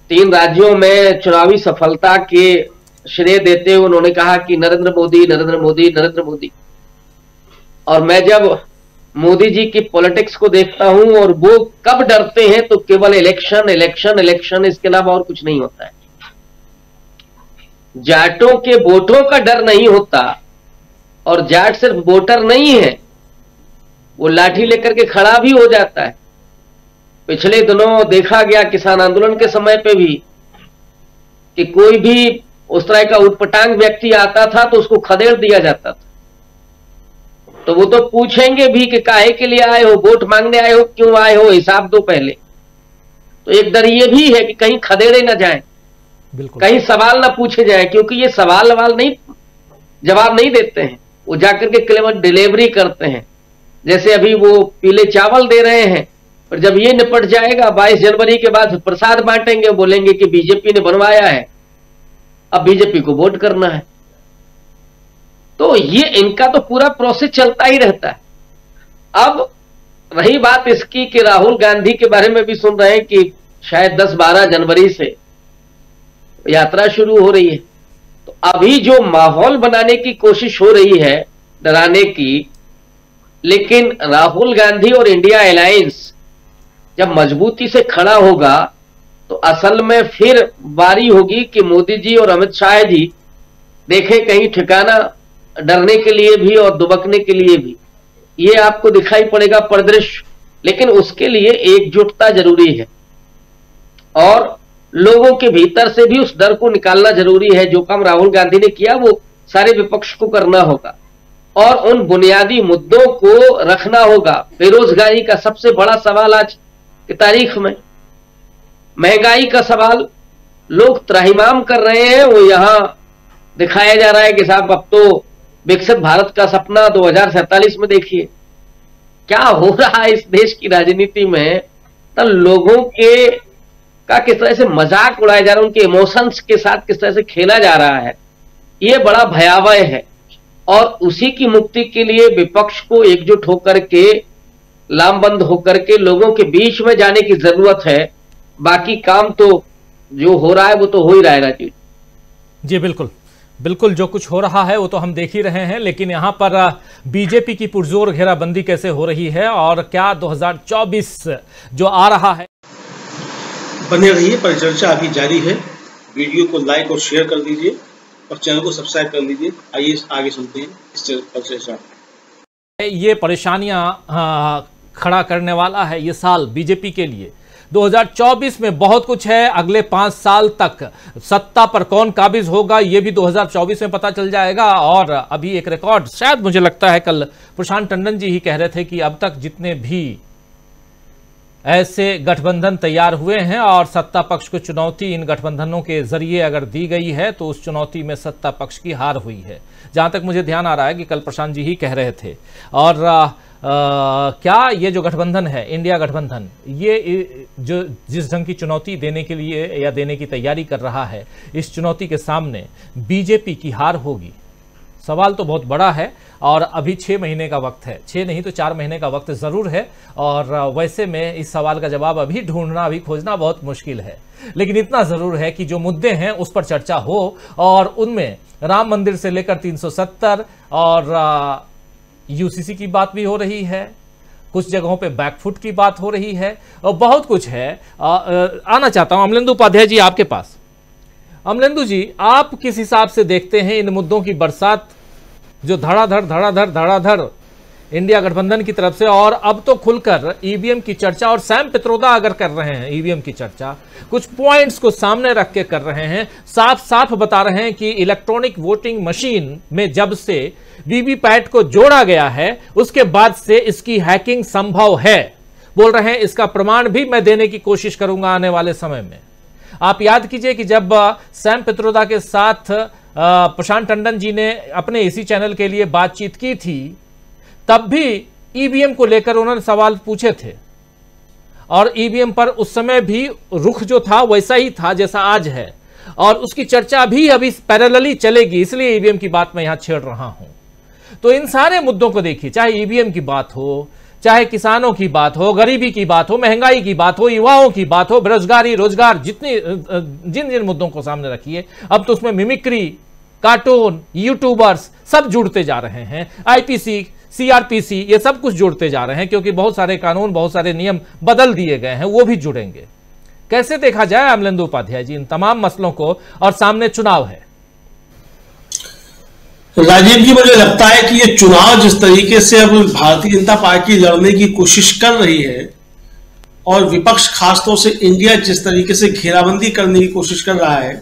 3 राज्यों में चुनावी सफलता के श्रेय देते हुए उन्होंने कहा कि नरेंद्र मोदी, नरेंद्र मोदी, नरेंद्र मोदी। और मैं जब मोदी जी की पॉलिटिक्स को देखता हूं और वो कब डरते हैं तो केवल इलेक्शन इलेक्शन इलेक्शन, इसके अलावा और कुछ नहीं होता है। जाटों के वोटों का डर नहीं होता, और जाट सिर्फ वोटर नहीं है, वो लाठी लेकर के खड़ा भी हो जाता है। पिछले दिनों देखा गया किसान आंदोलन के समय पे भी कि कोई भी उस तरह का उटपटांग व्यक्ति आता था तो उसको खदेड़ दिया जाता था। तो वो तो पूछेंगे भी कि काहे के लिए आए हो, वोट मांगने आए हो, क्यों आए हो, हिसाब दो पहले। तो एक डर ये भी है कि कहीं खदेड़े ना जाए, कहीं सवाल ना पूछे जाए, क्योंकि ये सवाल नहीं, जवाब नहीं देते हैं, वो जाकर के केवल डिलीवरी करते हैं। जैसे अभी वो पीले चावल दे रहे हैं, और जब ये निपट जाएगा 22 जनवरी के बाद प्रसाद बांटेंगे, बोलेंगे कि बीजेपी ने बनवाया है, अब बीजेपी को वोट करना है। तो ये इनका तो पूरा प्रोसेस चलता ही रहता है। अब रही बात इसकी कि राहुल गांधी के बारे में भी सुन रहे हैं कि शायद 10-12 जनवरी से यात्रा शुरू हो रही है। तो अभी जो माहौल बनाने की कोशिश हो रही है डराने की, लेकिन राहुल गांधी और इंडिया अलायंस जब मजबूती से खड़ा होगा तो असल में फिर बारी होगी कि मोदी जी और अमित शाह जी देखें कहीं ठिकाना डरने के लिए भी और दुबकने के लिए भी। ये आपको दिखाई पड़ेगा परिदृश्य, लेकिन उसके लिए एकजुटता जरूरी है और लोगों के भीतर से भी उस डर को निकालना जरूरी है। जो काम राहुल गांधी ने किया वो सारे विपक्ष को करना होगा और उन बुनियादी मुद्दों को रखना होगा। बेरोजगारी का सबसे बड़ा सवाल आज की तारीख में, महंगाई का सवाल, लोग त्राहिमाम कर रहे हैं। वो यहां दिखाया जा रहा है कि साहब अब तो विकसित भारत का सपना 2047 में देखिए क्या हो रहा है इस देश की राजनीति में। तो लोगों के का किस तरह से मजाक उड़ाया जा रहा है, उनके इमोशंस के साथ किस तरह से खेला जा रहा है, ये बड़ा भयावह है। और उसी की मुक्ति के लिए विपक्ष को एकजुट होकर के, लामबंद होकर के लोगों के बीच में जाने की जरूरत है। बाकी काम तो जो हो रहा है वो तो हो ही रहा है राजीव जी। बिल्कुल बिल्कुल, जो कुछ हो रहा है वो तो हम देख ही रहे हैं, लेकिन यहाँ पर बीजेपी की पुरजोर घेराबंदी कैसे हो रही है और क्या 2024 जो आ रहा है। बने रहिए, परिचर्चा अभी जारी है। वीडियो को लाइक और शेयर कर दीजिए और चैनल को सब्सक्राइब कर लीजिए। आइए आगे सुनते हैं इस परिचर्चा। ये परेशानियां खड़ा करने वाला है ये साल बीजेपी के लिए। 2024 में बहुत कुछ है, अगले 5 साल तक सत्ता पर कौन काबिज होगा ये भी 2024 में पता चल जाएगा। और अभी एक रिकॉर्ड, शायद मुझे लगता है कल प्रशांत टंडन जी ही कह रहे थे कि अब तक जितने भी ऐसे गठबंधन तैयार हुए हैं और सत्ता पक्ष को चुनौती इन गठबंधनों के जरिए अगर दी गई है तो उस चुनौती में सत्ता पक्ष की हार हुई है, जहां तक मुझे ध्यान आ रहा है कि कल प्रशांत जी ही कह रहे थे। और क्या ये जो गठबंधन है, इंडिया गठबंधन, ये जो जिस ढंग की चुनौती देने के लिए या देने की तैयारी कर रहा है, इस चुनौती के सामने बीजेपी की हार होगी? सवाल तो बहुत बड़ा है और अभी 6 महीने का वक्त है, 6 नहीं तो 4 महीने का वक्त जरूर है। और वैसे में इस सवाल का जवाब अभी ढूंढना, अभी खोजना बहुत मुश्किल है। लेकिन इतना जरूर है कि जो मुद्दे हैं उस पर चर्चा हो, और उनमें राम मंदिर से लेकर 370 और यूसीसी की बात भी हो रही है, कुछ जगहों पे बैकफुट की बात हो रही है और बहुत कुछ है। आना चाहता हूं अमलेंदु उपाध्याय जी आपके पास। अमलेंदु जी, आप किस हिसाब से देखते हैं इन मुद्दों की बरसात जो धड़ाधड़ इंडिया गठबंधन की तरफ से, और अब तो खुलकर ईवीएम की चर्चा, और सैम पित्रोदा अगर कर रहे हैं ईवीएम की चर्चा, कुछ पॉइंट्स को सामने रख के कर रहे हैं, साफ साफ बता रहे हैं कि इलेक्ट्रॉनिक वोटिंग मशीन में जब से वीवीपैट को जोड़ा गया है उसके बाद से इसकी हैकिंग संभव है। बोल रहे हैं इसका प्रमाण भी मैं देने की कोशिश करूंगा आने वाले समय में। आप याद कीजिए कि जब सैम पित्रोदा के साथ प्रशांत टंडन जी ने अपने इसी चैनल के लिए बातचीत की थी, तब भी ईवीएम को लेकर उन्होंने सवाल पूछे थे, और ईवीएम पर उस समय भी रुख जो था वैसा ही था जैसा आज है, और उसकी चर्चा भी अभी पैरेलली चलेगी, इसलिए ईवीएम की बात मैं यहां छेड़ रहा हूं। तो इन सारे मुद्दों को देखिए, चाहे ईवीएम की बात हो, चाहे किसानों की बात हो, गरीबी की बात हो, महंगाई की बात हो, युवाओं की बात हो, बेरोजगारी, रोजगार, जिन जिन मुद्दों को सामने रखिए, अब तो उसमें मिमिक्री, कार्टून, यूट्यूबर्स सब जुड़ते जा रहे हैं, आईपीसी, सीआरपीसी, ये सब कुछ जुड़ते जा रहे हैं, क्योंकि बहुत सारे कानून, बहुत सारे नियम बदल दिए गए हैं, वो भी जुड़ेंगे। कैसे देखा जाए अमलेंदु उपाध्याय जी इन तमाम मसलों को, और सामने चुनाव है? राजीव जी, मुझे लगता है कि ये चुनाव जिस तरीके से अब भारतीय जनता पार्टी लड़ने की कोशिश कर रही है, और विपक्ष खासतौर से इंडिया जिस तरीके से घेराबंदी करने की कोशिश कर रहा है,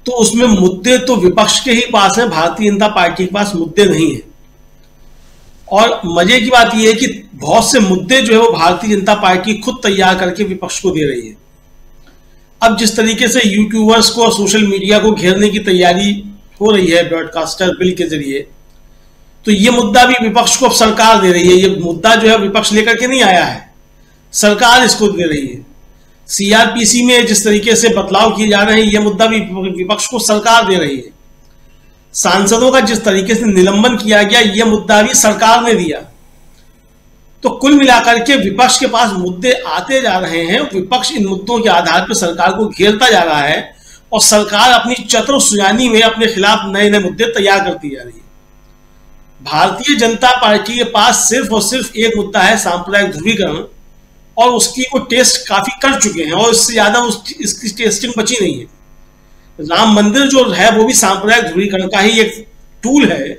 तो उसमें मुद्दे तो विपक्ष के ही पास है, भारतीय जनता पार्टी के पास मुद्दे नहीं है। और मजे की बात यह है कि बहुत से मुद्दे जो है वो भारतीय जनता पार्टी खुद तैयार करके विपक्ष को दे रही है। अब जिस तरीके से यूट्यूबर्स को और सोशल मीडिया को घेरने की तैयारी हो रही है ब्रॉडकास्टर बिल के जरिए, तो ये मुद्दा भी विपक्ष को अब सरकार दे रही है। ये मुद्दा जो है विपक्ष लेकर के नहीं आया है, सरकार इसको दे रही है। सीआरपीसी में जिस तरीके से बदलाव किए जा रहे हैं, यह मुद्दा भी विपक्ष को सरकार दे रही है। सांसदों का जिस तरीके से निलंबन किया गया, यह मुद्दा भी सरकार ने दिया। तो कुल मिलाकर के विपक्ष के पास मुद्दे आते जा रहे हैं, विपक्ष इन मुद्दों के आधार पर सरकार को घेरता जा रहा है, और सरकार अपनी चतुर सुजानी में अपने खिलाफ नए नए मुद्दे तैयार करती जा रही है। भारतीय जनता पार्टी के पास सिर्फ और सिर्फ एक मुद्दा है, सांप्रदायिक ध्रुवीकरण, और उसकी वो टेस्ट काफी कर चुके हैं, और इससे ज्यादा इसकी टेस्टिंग बची नहीं है। राम मंदिर जो है वो भी सांप्रदायिक ध्रुवीकरण का ही एक टूल है,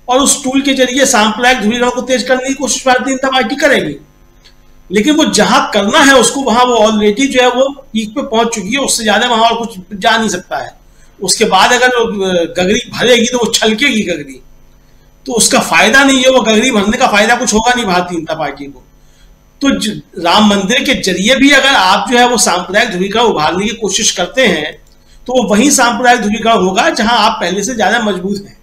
और उस टूल के जरिए सांप्रदायिक ध्रुवीकरण को तेज करने की कोशिश भारतीय जनता पार्टी करेगी। लेकिन वो जहां करना है उसको, वहां वो ऑलरेडी जो है वो पीक पे पहुंच चुकी है, उससे ज्यादा वहां और कुछ जा नहीं सकता है। उसके बाद अगर गगरी भरेगी तो वो छलकेगी गगरी, तो उसका फायदा नहीं है, वो गगरी भरने का फायदा कुछ होगा नहीं भारतीय जनता पार्टी को। तो राम मंदिर के जरिए भी अगर आप जो है वो सांप्रदायिक ध्रुवीकरण उभारने की कोशिश करते हैं, तो वो वही सांप्रदायिक ध्रुवीकरण होगा जहां आप पहले से ज्यादा मजबूत हैं।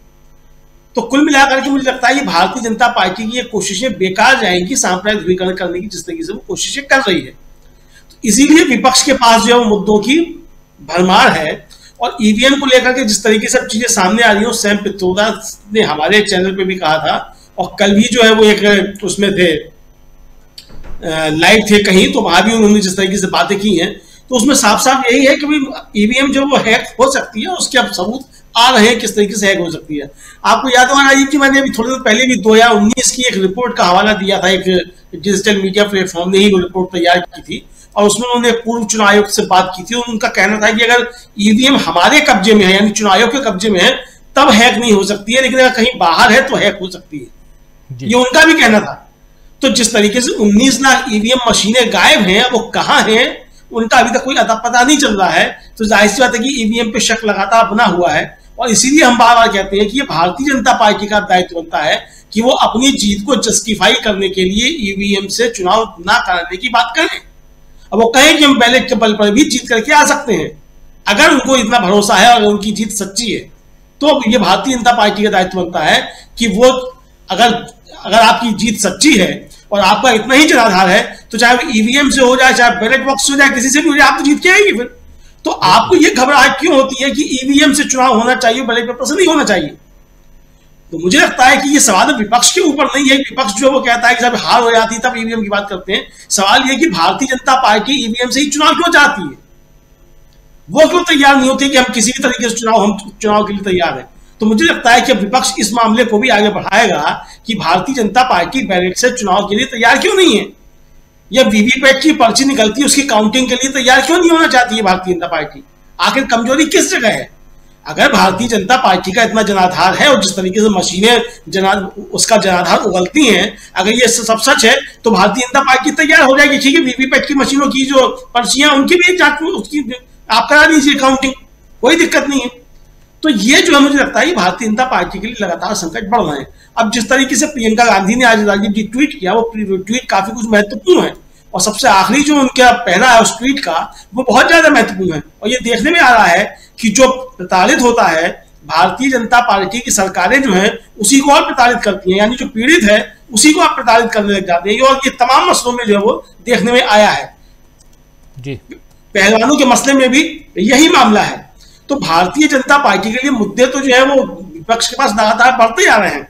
तो कुल मिलाकर के मुझे लगता है कि भारतीय जनता पार्टी की ये कोशिशें बेकार जाएंगी सांप्रदायिक ध्रुवीकरण करने की, जिस तरीके से वो कोशिशें कर रही है। तो इसीलिए विपक्ष के पास जो है वो मुद्दों की भरमार है। और ईवीएम को लेकर के जिस तरीके से सब चीजें सामने आ रही हैं, सैम पित्रोदा ने हमारे चैनल पे भी कहा था, और कल भी जो है वो एक उसमें थे, लाइव थे कहीं, तो वहां भी उन्होंने जिस तरीके से बातें की हैं, तो उसमें साफ साफ यही है कि ईवीएम जो वो हैक हो सकती है, उसके अब सबूत आ रहे हैं किस तरीके से हैक हो सकती है। आपको याद होगा राजीव जी, मैंने अभी थोड़ी देर पहले भी 2019 की एक रिपोर्ट का हवाला दिया था, एक डिजिटल मीडिया प्लेटफॉर्म ने ही वो रिपोर्ट तैयार की थी, और उसमें उन्होंने पूर्व चुनाव आयोग से बात की थी, और उनका कहना था कि अगर ईवीएम हमारे कब्जे में है, यानी चुनाव आयोग के कब्जे में है, तब हैक नहीं हो सकती है, लेकिन अगर कहीं बाहर है तो हैक हो सकती है। ये उनका भी कहना था। तो जिस तरीके से 19 लाख ईवीएम मशीनें गायब हैं, वो कहां हैं उनका अभी तक कोई अता पता नहीं चल रहा है। तो जाहिर सी बात है कि ईवीएम पे शक लगातार बना हुआ है, और इसीलिए हम बार बार कहते हैं कि ये भारतीय जनता पार्टी का दायित्व बनता है कि वो अपनी जीत को जस्टिफाई करने के लिए ईवीएम से चुनाव ना कराने की बात करें। अब वो कहें कि हम बैलेट के बल पर भी जीत करके आ सकते हैं, अगर उनको इतना भरोसा है और उनकी जीत सच्ची है, तो ये भारतीय जनता पार्टी का दायित्व बनता है कि वो अगर आपकी जीत सच्ची है और आपका इतना ही जनाधार है, तो चाहे वो ईवीएम से हो जाए, चाहे बैलेट बॉक्स से हो जाए, किसी से भी हो जाए, आप तो जीत के आएंगे। फिर तो आपको ये घबराहट क्यों होती है कि ईवीएम से चुनाव होना चाहिए, बैलेट पेपर से नहीं होना चाहिए? तो मुझे लगता है कि ये सवाल विपक्ष के ऊपर नहीं है। विपक्ष जो वो कहता है कि जब हार हो जाती है तब ईवीएम की बात करते हैं। सवाल ये कि भारतीय जनता पार्टी ईवीएम से ही चुनाव क्यों चाहती है, वो क्यों तैयार नहीं होती कि हम किसी भी तरीके से चुनाव के लिए तैयार हैं। तो मुझे लगता है कि विपक्ष इस मामले को भी आगे बढ़ाएगा कि भारतीय जनता पार्टी बैलेट से चुनाव के लिए तैयार क्यों नहीं है, या वीवीपैट की पर्ची निकलती है उसकी काउंटिंग के लिए तैयार क्यों नहीं होना चाहती है भारतीय जनता पार्टी। आखिर कमजोरी किस जगह है? अगर भारतीय जनता पार्टी का इतना जनाधार है और जिस तरीके से मशीनें उसका जनाधार उगलती हैं, अगर ये सब सच है तो भारतीय जनता पार्टी तैयार हो जाएगी। ठीक है, वीवीपैट की मशीनों की जो पर्चियां उनकी भी जांच उसकी आप करा दीजिए काउंटिंग, कोई दिक्कत नहीं है। तो ये जो है मुझे लगता है भारतीय जनता पार्टी के लिए लगातार संकट बढ़ रहे हैं। अब जिस तरीके से प्रियंका गांधी ने आज राजीव जी ट्वीट किया, वो ट्वीट काफी कुछ महत्वपूर्ण है, और सबसे आखिरी जो उनका पहला है उस ट्वीट का वो बहुत ज्यादा महत्वपूर्ण है। और ये देखने में आ रहा है कि जो प्रताड़ित होता है भारतीय जनता पार्टी की सरकारें जो है उसी को और प्रताड़ित करती हैं, यानी जो पीड़ित है उसी को आप प्रताड़ित करने लग जाते हैं। और ये तमाम मसलों में जो है वो देखने में आया है जी। पहलवानों के मसले में भी यही मामला है। तो भारतीय जनता पार्टी के लिए मुद्दे तो जो है वो विपक्ष के पास लगातार बढ़ते जा रहे हैं।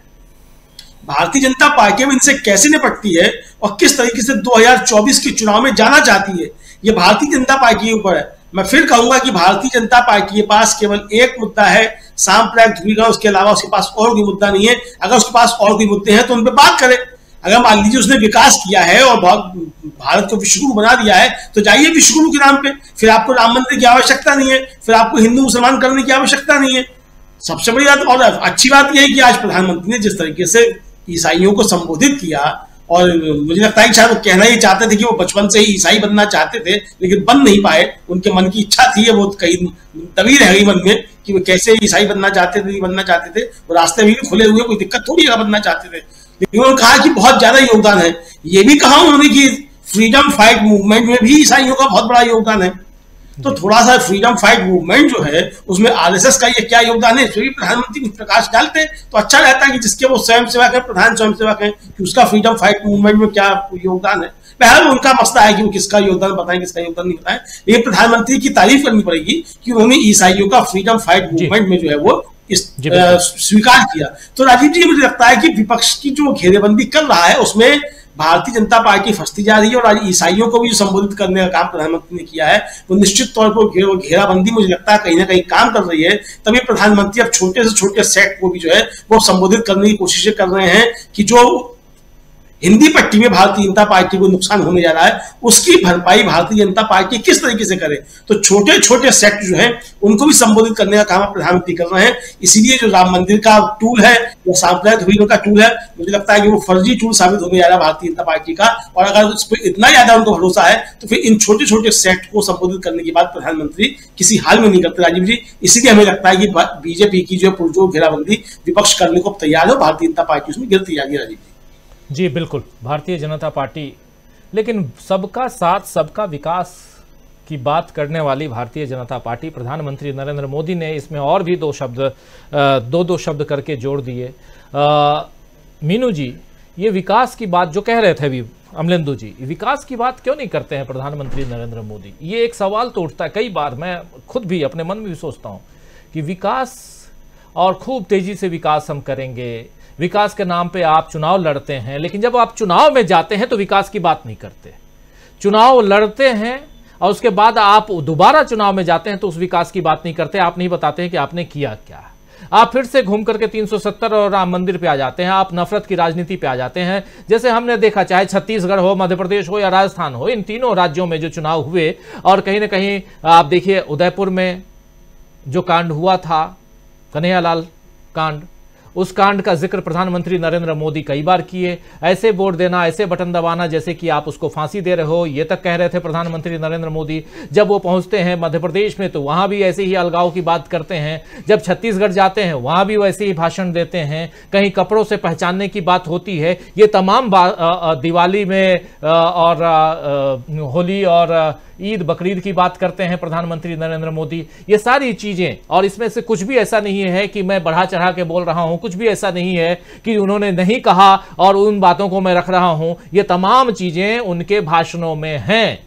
भारतीय जनता पार्टी में इनसे कैसे निपटती है और किस तरीके से 2024 के चुनाव में जाना चाहती है, ये भारतीय जनता पार्टी के ऊपर है। मैं फिर कहूंगा कि भारतीय जनता पार्टी के पास केवल एक मुद्दा है, सांप्रदायिक ध्रुवीकरण, उसके अलावा उसके पास और कोई मुद्दा नहीं है। अगर उसके पास और कोई मुद्दे हैं तो उन पर बात करें। अगर मान लीजिए उसने विकास किया है और भारत को विश्वगुरु बना दिया है, तो जाइए विश्वगुरु के नाम पे, फिर आपको राम मंदिर की आवश्यकता नहीं है, फिर आपको हिंदू मुसलमान करने की आवश्यकता नहीं है। सबसे बड़ी बात और अच्छी बात यह है कि आज प्रधानमंत्री ने जिस तरीके से ईसाइयों को संबोधित किया, और मुझे लगता है कि शायद वो कहना ही चाहते थे कि वो बचपन से ही ईसाई बनना चाहते थे, लेकिन बन नहीं पाए। उनके मन की इच्छा थी, वो कहीं दबी रह गई मन में कि वो कैसे ईसाई बनना चाहते थे, नहीं बनना चाहते थे। वो रास्ते भी खुले हुए, कोई दिक्कत थोड़ी है बनना चाहते थे, लेकिन उन्होंने कहा कि बहुत ज्यादा योगदान है। ये भी कहा उन्होंने कि फ्रीडम फाइट मूवमेंट में भी ईसाइयों का बहुत बड़ा योगदान है। तो थोड़ा सा फ्रीडम फाइट मूवमेंट जो है उसमें आरएसएस का ये क्या योगदान है, इसमें भी प्रधानमंत्री प्रकाश डालते तो अच्छा रहता है कि जिसके वो स्वयं सेवक है, प्रधान स्वयं सेवक है, कि उसका फ्रीडम फाइट मूवमेंट में क्या योगदान है। बहरहाल उनका मसला है कि वो किसका योगदान बताएं, किसका योगदान नहीं बताएं। लेकिन प्रधानमंत्री की तारीफ करनी पड़ेगी कि उन्होंने ईसाइयों का फ्रीडम फाइट मूवमेंट में जो है वो स्वीकार किया। तो राजीव जी, मुझे लगता है कि विपक्ष की जो घेरेबंदी कर रहा है उसमें भारतीय जनता पार्टी फंसती जा रही है, और आज ईसाइयों को भी जो संबोधित करने का काम प्रधानमंत्री ने किया है वो निश्चित तौर पर घेराबंदी मुझे लगता है कहीं ना कहीं काम कर रही है। तभी प्रधानमंत्री अब छोटे से छोटे सेक्ट को भी जो है वो संबोधित करने की कोशिशें कर रहे हैं कि जो हिंदी पट्टी में भारतीय जनता पार्टी को नुकसान होने जा रहा है उसकी भरपाई भारतीय जनता पार्टी किस तरीके से करे। तो छोटे छोटे सेक्ट जो है उनको भी संबोधित करने का काम प्रधानमंत्री कर रहे हैं। इसीलिए जो राम मंदिर का टूल है, वो सांप्रदायिक ध्रुवीकरण का टूल है, मुझे लगता है कि वो फर्जी टूल साबित होने जा रहा है भारतीय जनता पार्टी का। और अगर उस पर इतना ज्यादा उनको भरोसा है तो फिर इन छोटे छोटे सेक्ट को संबोधित करने की बात प्रधानमंत्री किसी हाल में नहीं करते राजीव जी। इसीलिए हमें लगता है कि बीजेपी की जो पुरजोर घेराबंदी विपक्ष करने को तैयार है, भारतीय जनता पार्टी उसमें गिरती जा रही है। राजीव जी बिल्कुल, भारतीय जनता पार्टी, लेकिन सबका साथ सबका विकास की बात करने वाली भारतीय जनता पार्टी, प्रधानमंत्री नरेंद्र मोदी ने इसमें और भी दो शब्द करके जोड़ दिए। मीनू जी, ये विकास की बात जो कह रहे थे अभी अमलेंदु जी, विकास की बात क्यों नहीं करते हैं प्रधानमंत्री नरेंद्र मोदी? ये एक सवाल तो उठता है, कई बार मैं खुद भी अपने मन में भी सोचता हूँ कि विकास और खूब तेजी से विकास हम करेंगे, विकास के नाम पे आप चुनाव लड़ते हैं, लेकिन जब आप चुनाव में जाते हैं तो विकास की बात नहीं करते। चुनाव लड़ते हैं और उसके बाद आप दोबारा चुनाव में जाते हैं तो उस विकास की बात नहीं करते, आप नहीं बताते हैं कि आपने किया क्या। आप फिर से घूम करके 370 और राम मंदिर पे आ जाते हैं, आप नफरत की राजनीति पे आ जाते हैं। जैसे हमने देखा, चाहे छत्तीसगढ़ हो, मध्य प्रदेश हो या राजस्थान हो, इन तीनों राज्यों में जो चुनाव हुए, और कहीं ना कहीं आप देखिए उदयपुर में जो कांड हुआ था, कन्हैयालाल कांड, उस कांड का जिक्र प्रधानमंत्री नरेंद्र मोदी कई बार किए। ऐसे वोट देना, ऐसे बटन दबाना जैसे कि आप उसको फांसी दे रहे हो, ये तक कह रहे थे प्रधानमंत्री नरेंद्र मोदी। जब वो पहुंचते हैं मध्य प्रदेश में तो वहां भी ऐसे ही अलगाव की बात करते हैं। जब छत्तीसगढ़ जाते हैं वहां भी वैसे ही भाषण देते हैं। कहीं कपड़ों से पहचानने की बात होती है। ये तमाम दिवाली में और होली और ईद बकरीद की बात करते हैं प्रधानमंत्री नरेंद्र मोदी। ये सारी चीजें, और इसमें से कुछ भी ऐसा नहीं है कि मैं बढ़ा चढ़ा के बोल रहा हूं, कुछ भी ऐसा नहीं है कि उन्होंने नहीं कहा और उन बातों को मैं रख रहा हूं। ये तमाम चीजें उनके भाषणों में हैं।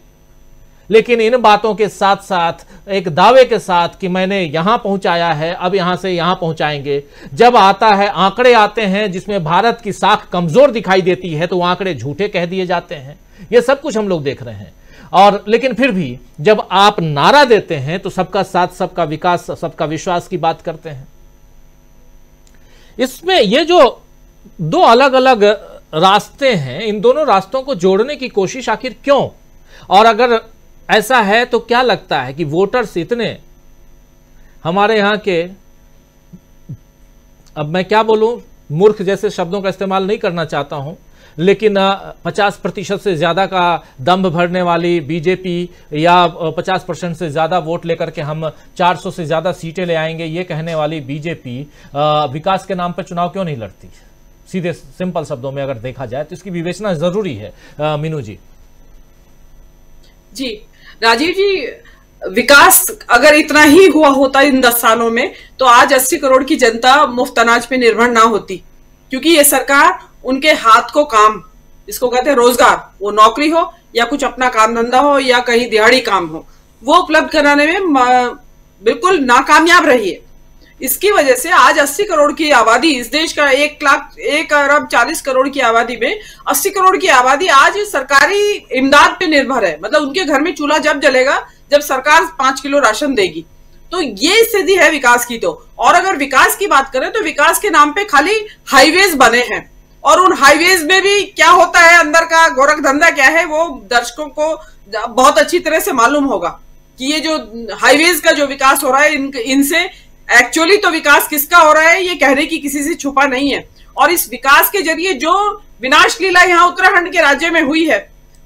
लेकिन इन बातों के साथ साथ एक दावे के साथ कि मैंने यहां पहुंचाया है, अब यहां से यहां पहुंचाएंगे, जब आता है आंकड़े आते हैं जिसमें भारत की साख कमजोर दिखाई देती है तो आंकड़े झूठे कह दिए जाते हैं। यह सब कुछ हम लोग देख रहे हैं। और लेकिन फिर भी जब आप नारा देते हैं तो सबका साथ, सबका विकास, सबका विश्वास की बात करते हैं। इसमें ये जो दो अलग अलग रास्ते हैं, इन दोनों रास्तों को जोड़ने की कोशिश आखिर क्यों? और अगर ऐसा है तो क्या लगता है कि वोटर्स इतने हमारे यहां के, अब मैं क्या बोलूं, मूर्ख जैसे शब्दों का इस्तेमाल नहीं करना चाहता हूं, लेकिन 50% से ज्यादा का दंभ भरने वाली बीजेपी या 50% से ज्यादा वोट लेकर के हम 400 से ज्यादा सीटें ले आएंगे, ये कहने वाली बीजेपी विकास के नाम पर चुनाव क्यों नहीं लड़ती? सीधे सिंपल शब्दों में अगर देखा जाए तो इसकी विवेचना जरूरी है। मीनू जी। जी राजीव जी, विकास अगर इतना ही हुआ होता इन 10 सालों में तो आज 80 करोड़ की जनता मुफ्त अनाज पे निर्भर ना होती, क्योंकि ये सरकार उनके हाथ को काम, इसको कहते हैं रोजगार, वो नौकरी हो या कुछ अपना काम धंधा हो या कहीं दिहाड़ी काम हो, वो उपलब्ध कराने में बिल्कुल नाकामयाब रही है। इसकी वजह से आज 80 करोड़ की आबादी, इस देश का 1 अरब 40 करोड़ की आबादी में 80 करोड़ की आबादी आज सरकारी इमदाद पे निर्भर है। मतलब उनके घर में चूल्हा जब जलेगा जब सरकार 5 किलो राशन देगी। तो ये स्थिति है विकास की। तो और अगर विकास की बात करें तो विकास के नाम पे खाली हाईवेज बने हैं, और उन हाईवेज में भी क्या होता है, अंदर का गोरख धंधा क्या है, वो दर्शकों को बहुत अच्छी तरह से मालूम होगा कि ये जो हाईवेज का जो विकास हो रहा है, इनसे एक्चुअली तो विकास किसका हो रहा है ये कहने की किसी से छुपा नहीं है। और इस विकास के जरिए जो विनाश लीला यहाँ उत्तराखंड के राज्य में हुई है,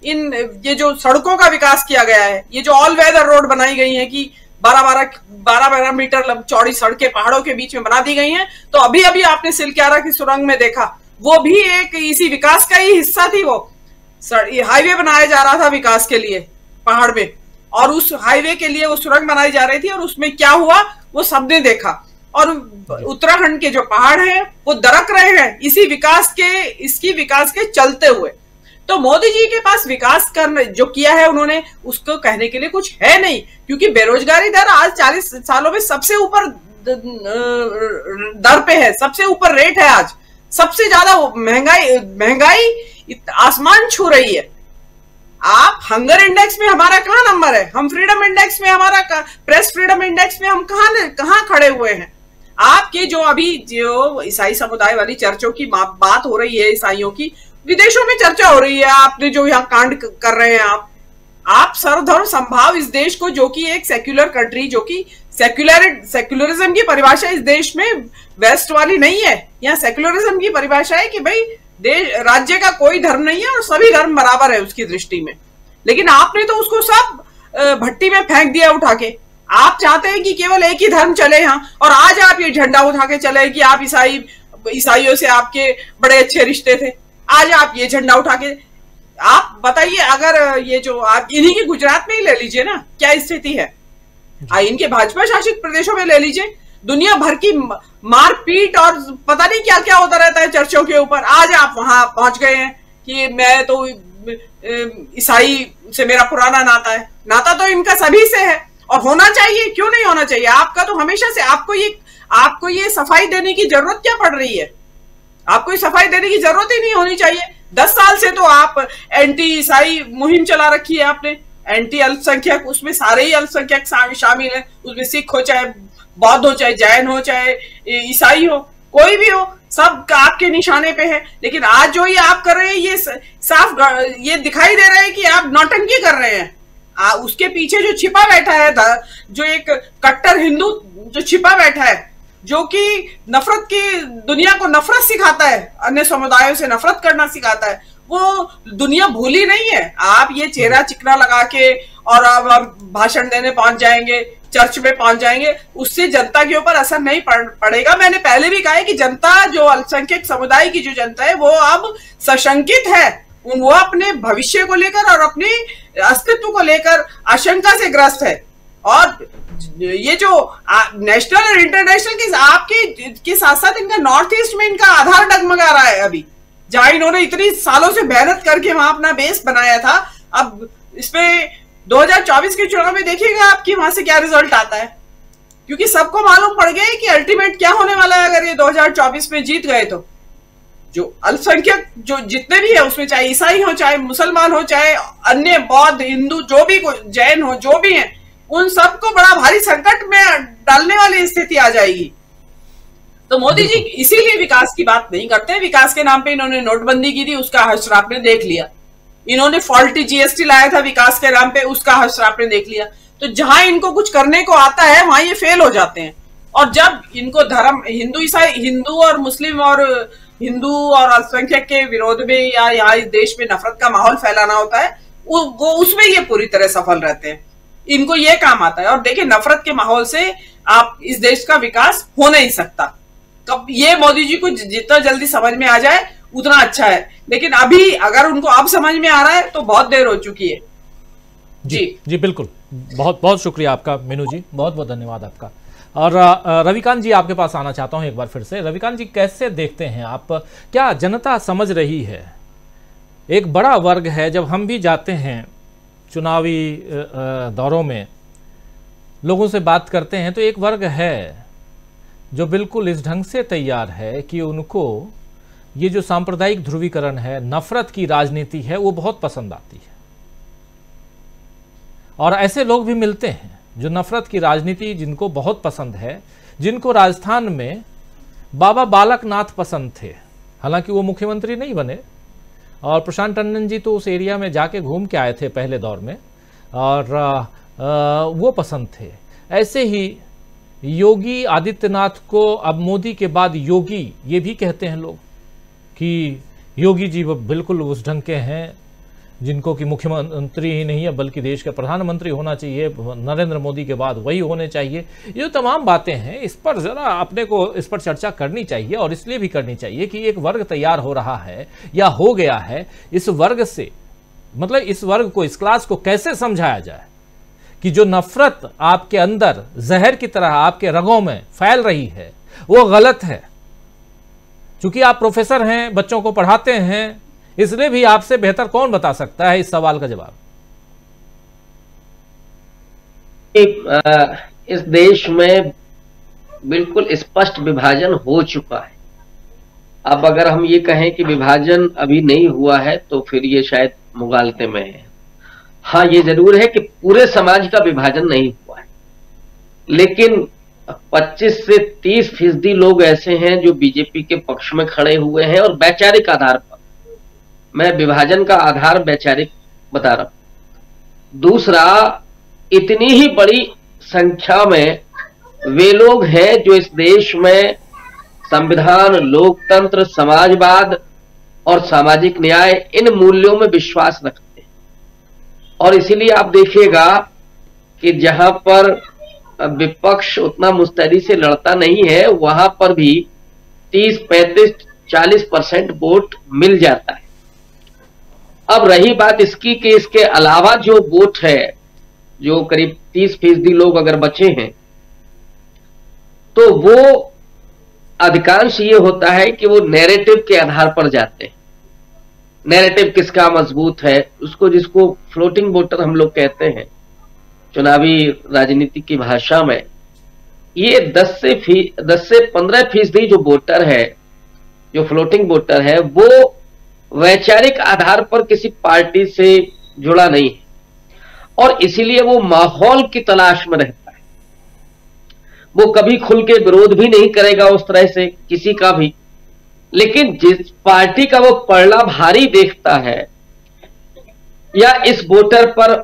ये जो सड़कों का विकास किया गया है, ये जो ऑल वेदर रोड बनाई गई है कि 12-12 मीटर चौड़ी सड़कें पहाड़ों के बीच में बना दी गई हैं। तो अभी अभी आपने सिलक्यारा की सुरंग में देखा, वो भी एक इसी विकास का ही हिस्सा थी। वो हाईवे बनाया जा रहा था विकास के लिए पहाड़ में, और उस हाईवे के लिए वो सुरंग बनाई जा रही थी, और उसमें क्या हुआ वो सबने देखा। और उत्तराखंड के जो पहाड़ हैं वो दरक रहे हैं इसकी विकास के चलते हुए। तो मोदी जी के पास विकास करने जो किया है उन्होंने, उसको कहने के लिए कुछ है नहीं, क्योंकि बेरोजगारी दर आज 40 सालों में सबसे ऊपर दर पे है, सबसे ऊपर रेट है आज, सबसे ज्यादा महंगाई आसमान छू रही है। आप हंगर इंडेक्स में हमारा कहां नंबर है, हम फ्रीडम इंडेक्स में, हमारा प्रेस फ्रीडम इंडेक्स में हम कहां खड़े हुए हैं। आपके जो अभी जो ईसाई समुदाय वाली चर्चों की बात हो रही है, ईसाइयों की विदेशों में चर्चा हो रही है, आपने जो यहाँ कांड कर रहे हैं आप सर्वधर्म संभाव इस देश को, जो कि एक सेक्युलर कंट्री, जो कि सेक्युलरिज्म की परिभाषा इस देश में वेस्ट वाली नहीं है। यहाँ सेक्युलरिज्म की परिभाषा है कि भाई राज्य का कोई धर्म नहीं है और सभी धर्म बराबर है उसकी दृष्टि में। लेकिन आपने तो उसको सब भट्टी में फेंक दिया उठा के। आप चाहते हैं कि केवल एक ही धर्म चले यहाँ, और आज आप ये झंडा उठा के चले कि आप ईसाइयों से आपके बड़े अच्छे रिश्ते थे। आज आप ये झंडा उठा के, आप बताइए, अगर ये जो आप इन्हीं के गुजरात में ही ले लीजिए ना, क्या स्थिति है, इनके भाजपा शासित प्रदेशों में ले लीजिए, दुनिया भर की मारपीट और पता नहीं क्या क्या होता रहता है चर्चों के ऊपर। आज आप वहां पहुंच गए हैं कि मैं तो ईसाई से मेरा पुराना नाता है। नाता तो इनका सभी से है और होना चाहिए, क्यों नहीं होना चाहिए। आपका तो हमेशा से, आपको ये सफाई देने की जरूरत क्या पड़ रही है? आपको ये सफाई देने की जरूरत ही नहीं होनी चाहिए। 10 साल से तो आप एंटी ईसाई मुहिम चला रखी है आपने, एंटी अल्पसंख्यक, उसमें सारे ही अल्पसंख्यक शामिल हैं, उसमें सिख हो, चाहे बौद्ध हो, चाहे जैन हो, चाहे ईसाई हो, कोई भी हो, सब आपके निशाने पे है। लेकिन आज जो ये आप कर रहे हैं, ये साफ ये दिखाई दे रहा है कि आप नौटंकी कर रहे हैं। उसके पीछे जो छिपा बैठा है, जो एक कट्टर हिंदू जो छिपा बैठा है, जो कि नफरत की दुनिया को नफरत सिखाता है, अन्य समुदायों से नफरत करना सिखाता है, वो दुनिया भूली नहीं है। आप ये चेहरा चिकना लगा के और आप भाषण देने पहुंच जाएंगे, चर्च में पहुंच जाएंगे, उससे जनता के ऊपर असर नहीं पड़ेगा। मैंने पहले भी कहा है कि जनता, जो अल्पसंख्यक समुदाय की जो जनता है, वो अब सशंकित है। वो अपने भविष्य को लेकर और अपने अस्तित्व को लेकर आशंका से ग्रस्त है। और ये जो नेशनल और इंटरनेशनल की आपके के साथ साथ इनका नॉर्थ ईस्ट में इनका आधार डगमगा रहा है। अभी जहां इन्होंने इतनी सालों से मेहनत करके वहां अपना बेस बनाया था, अब इसमें 2024 के चुनाव में देखिएगा आपकी वहां से क्या रिजल्ट आता है, क्योंकि सबको मालूम पड़ गया है कि अल्टीमेट क्या होने वाला है। अगर ये 2024 में जीत गए तो जो अल्पसंख्यक जो जितने भी है उसमें, चाहे ईसाई हो, चाहे मुसलमान हो, चाहे अन्य बौद्ध, हिंदू, जो भी जैन हो, जो भी है, उन सबको बड़ा भारी संकट में डालने वाली स्थिति आ जाएगी। तो मोदी जी इसीलिए विकास की बात नहीं करते। विकास के नाम पे इन्होंने नोटबंदी की थी, उसका हश्र आपने देख लिया। इन्होंने फॉल्टी जीएसटी लाया था विकास के नाम पे, उसका हश्र आपने देख लिया। तो जहां इनको कुछ करने को आता है वहां ये फेल हो जाते हैं। और जब इनको धर्म, हिंदू ईसाई, हिंदू और मुस्लिम और हिंदू और अल्पसंख्यक के विरोध में या यहाँ इस देश में नफरत का माहौल फैलाना होता है, वो उसमें ये पूरी तरह सफल रहते हैं। इनको ये काम आता है। और देखिए, नफरत के माहौल से आप इस देश का विकास हो नहीं सकता। कब ये मोदी जी को जितना जल्दी समझ में आ जाए उतना अच्छा है, लेकिन अभी अगर उनको अब समझ में आ रहा है तो बहुत देर हो चुकी है। जी बिल्कुल, बहुत बहुत शुक्रिया आपका मीनू जी, बहुत बहुत धन्यवाद आपका। और रविकांत जी, आपके पास आना चाहता हूं एक बार फिर से। रविकांत जी, कैसे देखते हैं आप, क्या जनता समझ रही है? एक बड़ा वर्ग है, जब हम भी जाते हैं चुनावी दौरों में, लोगों से बात करते हैं, तो एक वर्ग है जो बिल्कुल इस ढंग से तैयार है कि उनको ये जो सांप्रदायिक ध्रुवीकरण है, नफरत की राजनीति है, वो बहुत पसंद आती है। और ऐसे लोग भी मिलते हैं जो नफरत की राजनीति जिनको बहुत पसंद है, जिनको राजस्थान में बाबा बालक नाथ पसंद थे, हालांकि वो मुख्यमंत्री नहीं बने, और प्रशांत टंडन जी तो उस एरिया में जाके घूम के आए थे पहले दौर में, और वो पसंद थे। ऐसे ही योगी आदित्यनाथ को अब मोदी के बाद योगी ये भी कहते हैं लोग कि योगी जी वो बिल्कुल उस ढंग के हैं जिनको कि मुख्यमंत्री ही नहीं है बल्कि देश के प्रधानमंत्री होना चाहिए, नरेंद्र मोदी के बाद वही होने चाहिए। ये जो तमाम बातें हैं, इस पर ज़रा अपने को इस पर चर्चा करनी चाहिए, और इसलिए भी करनी चाहिए कि एक वर्ग तैयार हो रहा है या हो गया है। इस वर्ग से, मतलब इस वर्ग को, इस क्लास को कैसे समझाया जाए कि जो नफरत आपके अंदर जहर की तरह आपके रगों में फैल रही है वो गलत है। चूंकि आप प्रोफेसर हैं, बच्चों को पढ़ाते हैं, इसलिए भी आपसे बेहतर कौन बता सकता है इस सवाल का जवाब। इस देश में बिल्कुल स्पष्ट विभाजन हो चुका है। अब अगर हम ये कहें कि विभाजन अभी नहीं हुआ है तो फिर ये शायद मुगालते में है। हाँ, ये जरूर है कि पूरे समाज का विभाजन नहीं हुआ है, लेकिन 25 से 30% लोग ऐसे हैं जो बीजेपी के पक्ष में खड़े हुए हैं, और वैचारिक आधार पर, मैं विभाजन का आधार वैचारिक बता रहा हूं। दूसरा, इतनी ही बड़ी संख्या में वे लोग हैं जो इस देश में संविधान, लोकतंत्र, समाजवाद और सामाजिक न्याय, इन मूल्यों में विश्वास रखते हैं। और इसीलिए आप देखिएगा कि जहां पर विपक्ष उतना मुस्तैदी से लड़ता नहीं है, वहां पर भी 30, 35, 40% वोट मिल जाता है। अब रही बात इसकी कि इसके अलावा जो वोट है, जो करीब 30% लोग अगर बचे हैं, तो वो अधिकांश ये होता है कि वो नैरेटिव के आधार पर जाते हैं। नैरेटिव किसका मजबूत है, उसको, जिसको फ्लोटिंग वोटर हम लोग कहते हैं चुनावी राजनीति की भाषा में, ये 10 से 15% जो वोटर है, जो फ्लोटिंग वोटर है, वो वैचारिक आधार पर किसी पार्टी से जुड़ा नहीं है, और इसीलिए वो माहौल की तलाश में रहता है। वो कभी खुल के विरोध भी नहीं करेगा उस तरह से किसी का भी, लेकिन जिस पार्टी का वो पलड़ा भारी देखता है, या इस वोटर पर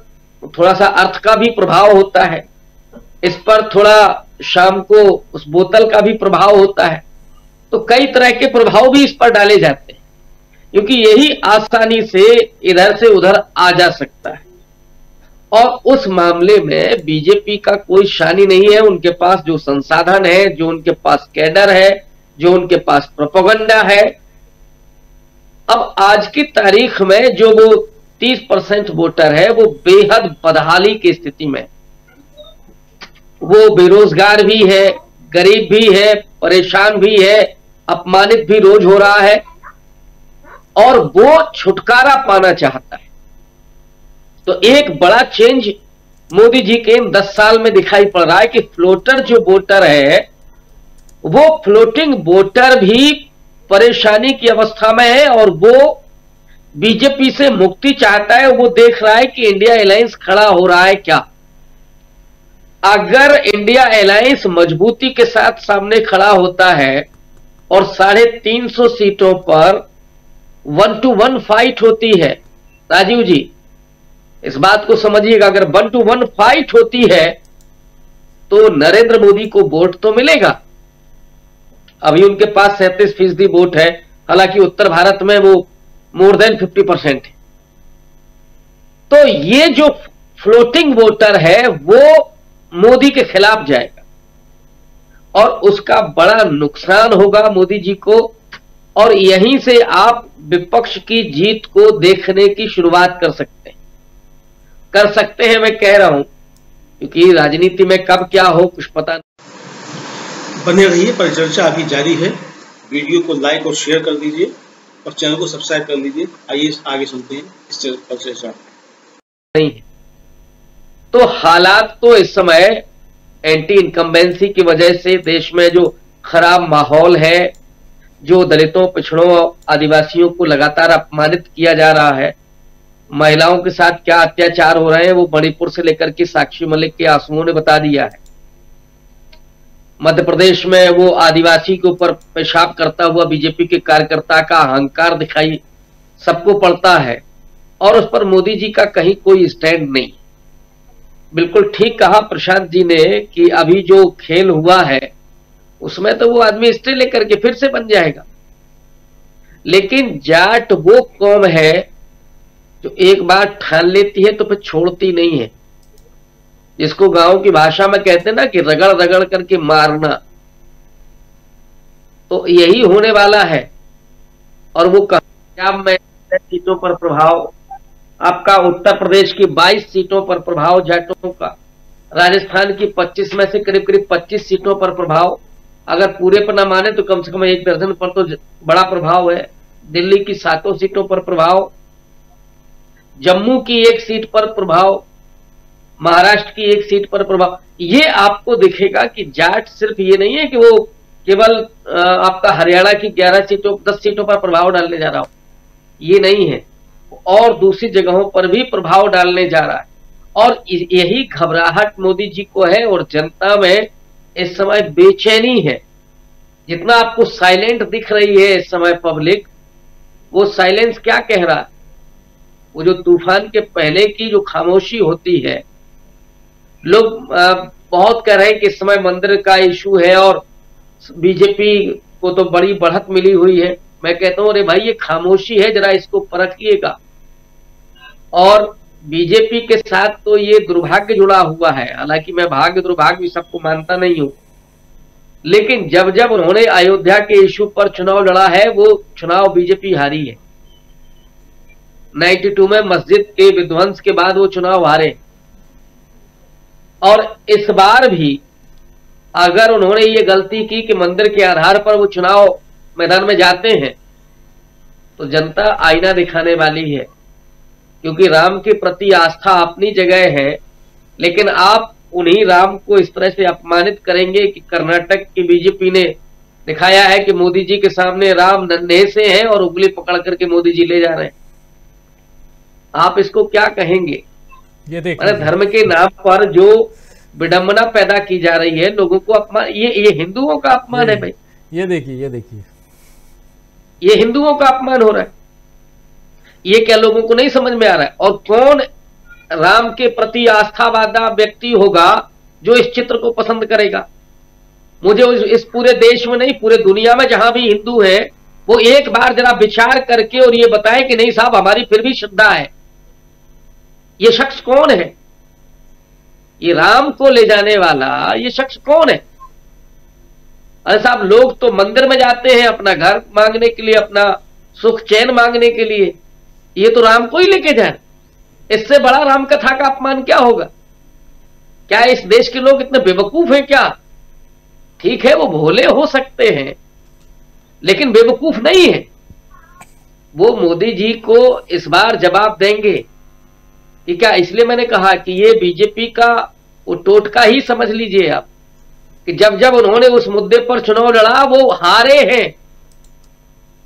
थोड़ा सा अर्थ का भी प्रभाव होता है, इस पर थोड़ा शाम को उस बोतल का भी प्रभाव होता है। तो कई तरह के प्रभाव भी इस पर डाले जाते हैं, क्योंकि यही आसानी से इधर से उधर आ जा सकता है। और उस मामले में बीजेपी का कोई शानी नहीं है। उनके पास जो संसाधन है, जो उनके पास कैडर है, जो उनके पास प्रोपेगेंडा है, अब आज की तारीख में जो वो 30% वोटर है वो बेहद बदहाली की स्थिति में, वो बेरोजगार भी है, गरीब भी है, परेशान भी है, अपमानित भी रोज हो रहा है और वो छुटकारा पाना चाहता है। तो एक बड़ा चेंज मोदी जी के इन 10 साल में दिखाई पड़ रहा है कि फ्लोटर जो वोटर है वो फ्लोटिंग वोटर भी परेशानी की अवस्था में है और वो बीजेपी से मुक्ति चाहता है। वो देख रहा है कि इंडिया अलायंस खड़ा हो रहा है क्या। अगर इंडिया अलायंस मजबूती के साथ सामने खड़ा होता है और 350 सीटों पर 1 to 1 फाइट होती है, राजीव जी इस बात को समझिएगा, अगर 1 to 1 फाइट होती है तो नरेंद्र मोदी को वोट तो मिलेगा। अभी उनके पास 37% वोट है, हालांकि उत्तर भारत में वो मोर देन 50% है। तो ये जो फ्लोटिंग वोटर है वो मोदी के खिलाफ जाएगा और उसका बड़ा नुकसान होगा मोदी जी को। और यहीं से आप विपक्ष की जीत को देखने की शुरुआत कर सकते हैं मैं कह रहा हूं, क्योंकि राजनीति में कब क्या हो कुछ पता नहीं। बने रहिए, परिचर्चा अभी जारी है। वीडियो को लाइक और शेयर कर दीजिए और चैनल को सब्सक्राइब कर लीजिए। आइए आगे सुनते हैं इस परिचर्चा नहीं। तो हालात तो इस समय एंटी इनकम्बेंसी की वजह से देश में जो खराब माहौल है, जो दलितों, पिछड़ों, आदिवासियों को लगातार अपमानित किया जा रहा है, महिलाओं के साथ क्या अत्याचार हो रहे हैं वो मणिपुर से लेकर के साक्षी मलिक के आंसुओं ने बता दिया है। मध्य प्रदेश में वो आदिवासी के ऊपर पेशाब करता हुआ बीजेपी के कार्यकर्ता का अहंकार दिखाई सबको पड़ता है और उस पर मोदी जी का कहीं कोई स्टैंड नहीं। बिल्कुल ठीक कहा प्रशांत जी ने कि अभी जो खेल हुआ है उसमें तो वो आदमी स्टे लेकर के फिर से बन जाएगा। लेकिन जाट वो कौम है जो एक बार ठान लेती है तो फिर छोड़ती नहीं है, जिसको गांव की भाषा में कहते हैं ना कि रगड़ रगड़ करके मारना। तो यही होने वाला है। और वो पंजाब में सीटों पर प्रभाव, आपका उत्तर प्रदेश की 22 सीटों पर प्रभाव जाटों का, राजस्थान की 25 में से करीब करीब 25 सीटों पर प्रभाव, अगर पूरे पर ना माने तो कम से कम 1 दर्जन पर तो बड़ा प्रभाव है। दिल्ली की 7 सीटों पर प्रभाव, जम्मू की 1 सीट पर प्रभाव, महाराष्ट्र की 1 सीट पर प्रभाव। ये आपको दिखेगा कि जाट सिर्फ ये नहीं है कि वो केवल आपका हरियाणा की 10 सीटों पर प्रभाव डालने जा रहा हो, ये नहीं है, और दूसरी जगहों पर भी प्रभाव डालने जा रहा है। और यही घबराहट मोदी जी को है और जनता में इस समय बेचैनी है। जितना आपको साइलेंट दिख रही है इस समय पब्लिक, वो साइलेंस क्या कह रहा है? वो जो तूफान के पहले की जो खामोशी होती है, लोग बहुत कह रहे हैं कि इस समय मंदिर का इशू है और बीजेपी को तो बड़ी बढ़त मिली हुई है। मैं कहता हूं अरे भाई ये खामोशी है, जरा इसको परखिएगा। और बीजेपी के साथ तो ये दुर्भाग्य जुड़ा हुआ है, हालांकि मैं भाग्य दुर्भाग्य भी सबको मानता नहीं हूं, लेकिन जब जब उन्होंने अयोध्या के इशू पर चुनाव लड़ा है वो चुनाव बीजेपी हारी है। 92 में मस्जिद के विध्वंस के बाद वो चुनाव हारे। और इस बार भी अगर उन्होंने ये गलती की कि मंदिर के आधार पर वो चुनाव मैदान में जाते हैं तो जनता आईना दिखाने वाली है, क्योंकि राम के प्रति आस्था अपनी जगह है, लेकिन आप उन्हीं राम को इस तरह से अपमानित करेंगे कि कर्नाटक की बीजेपी ने दिखाया है कि मोदी जी के सामने राम नन्हे से हैं और उंगली पकड़ करके मोदी जी ले जा रहे हैं। आप इसको क्या कहेंगे? ये देखिए, धर्म के नाम पर जो विडंबना पैदा की जा रही है, लोगों को अपमान, ये हिंदुओं का अपमान है भाई। ये देखिए ये हिंदुओं का अपमान हो रहा है। ये क्या लोगों को नहीं समझ में आ रहा है? और कौन राम के प्रति आस्थावादा व्यक्ति होगा जो इस चित्र को पसंद करेगा? मुझे इस पूरे देश में नहीं, पूरे दुनिया में जहां भी हिंदू है, वो एक बार जरा विचार करके और ये बताए कि नहीं साहब हमारी फिर भी श्रद्धा है। ये शख्स कौन है? ये राम को ले जाने वाला ये शख्स कौन है? अरे साहब, लोग तो मंदिर में जाते हैं अपना घर मांगने के लिए, अपना सुख चैन मांगने के लिए, ये तो राम को ही लेके जाए। इससे बड़ा राम कथा का अपमान क्या होगा? क्या इस देश के लोग इतने बेवकूफ हैं क्या? ठीक है, वो भोले हो सकते हैं लेकिन बेवकूफ नहीं है। वो मोदी जी को इस बार जवाब देंगे कि क्या। इसलिए मैंने कहा कि ये बीजेपी का वो टोटका ही समझ लीजिए आप, कि जब जब उन्होंने उस मुद्दे पर चुनाव लड़ा वो हारे हैं,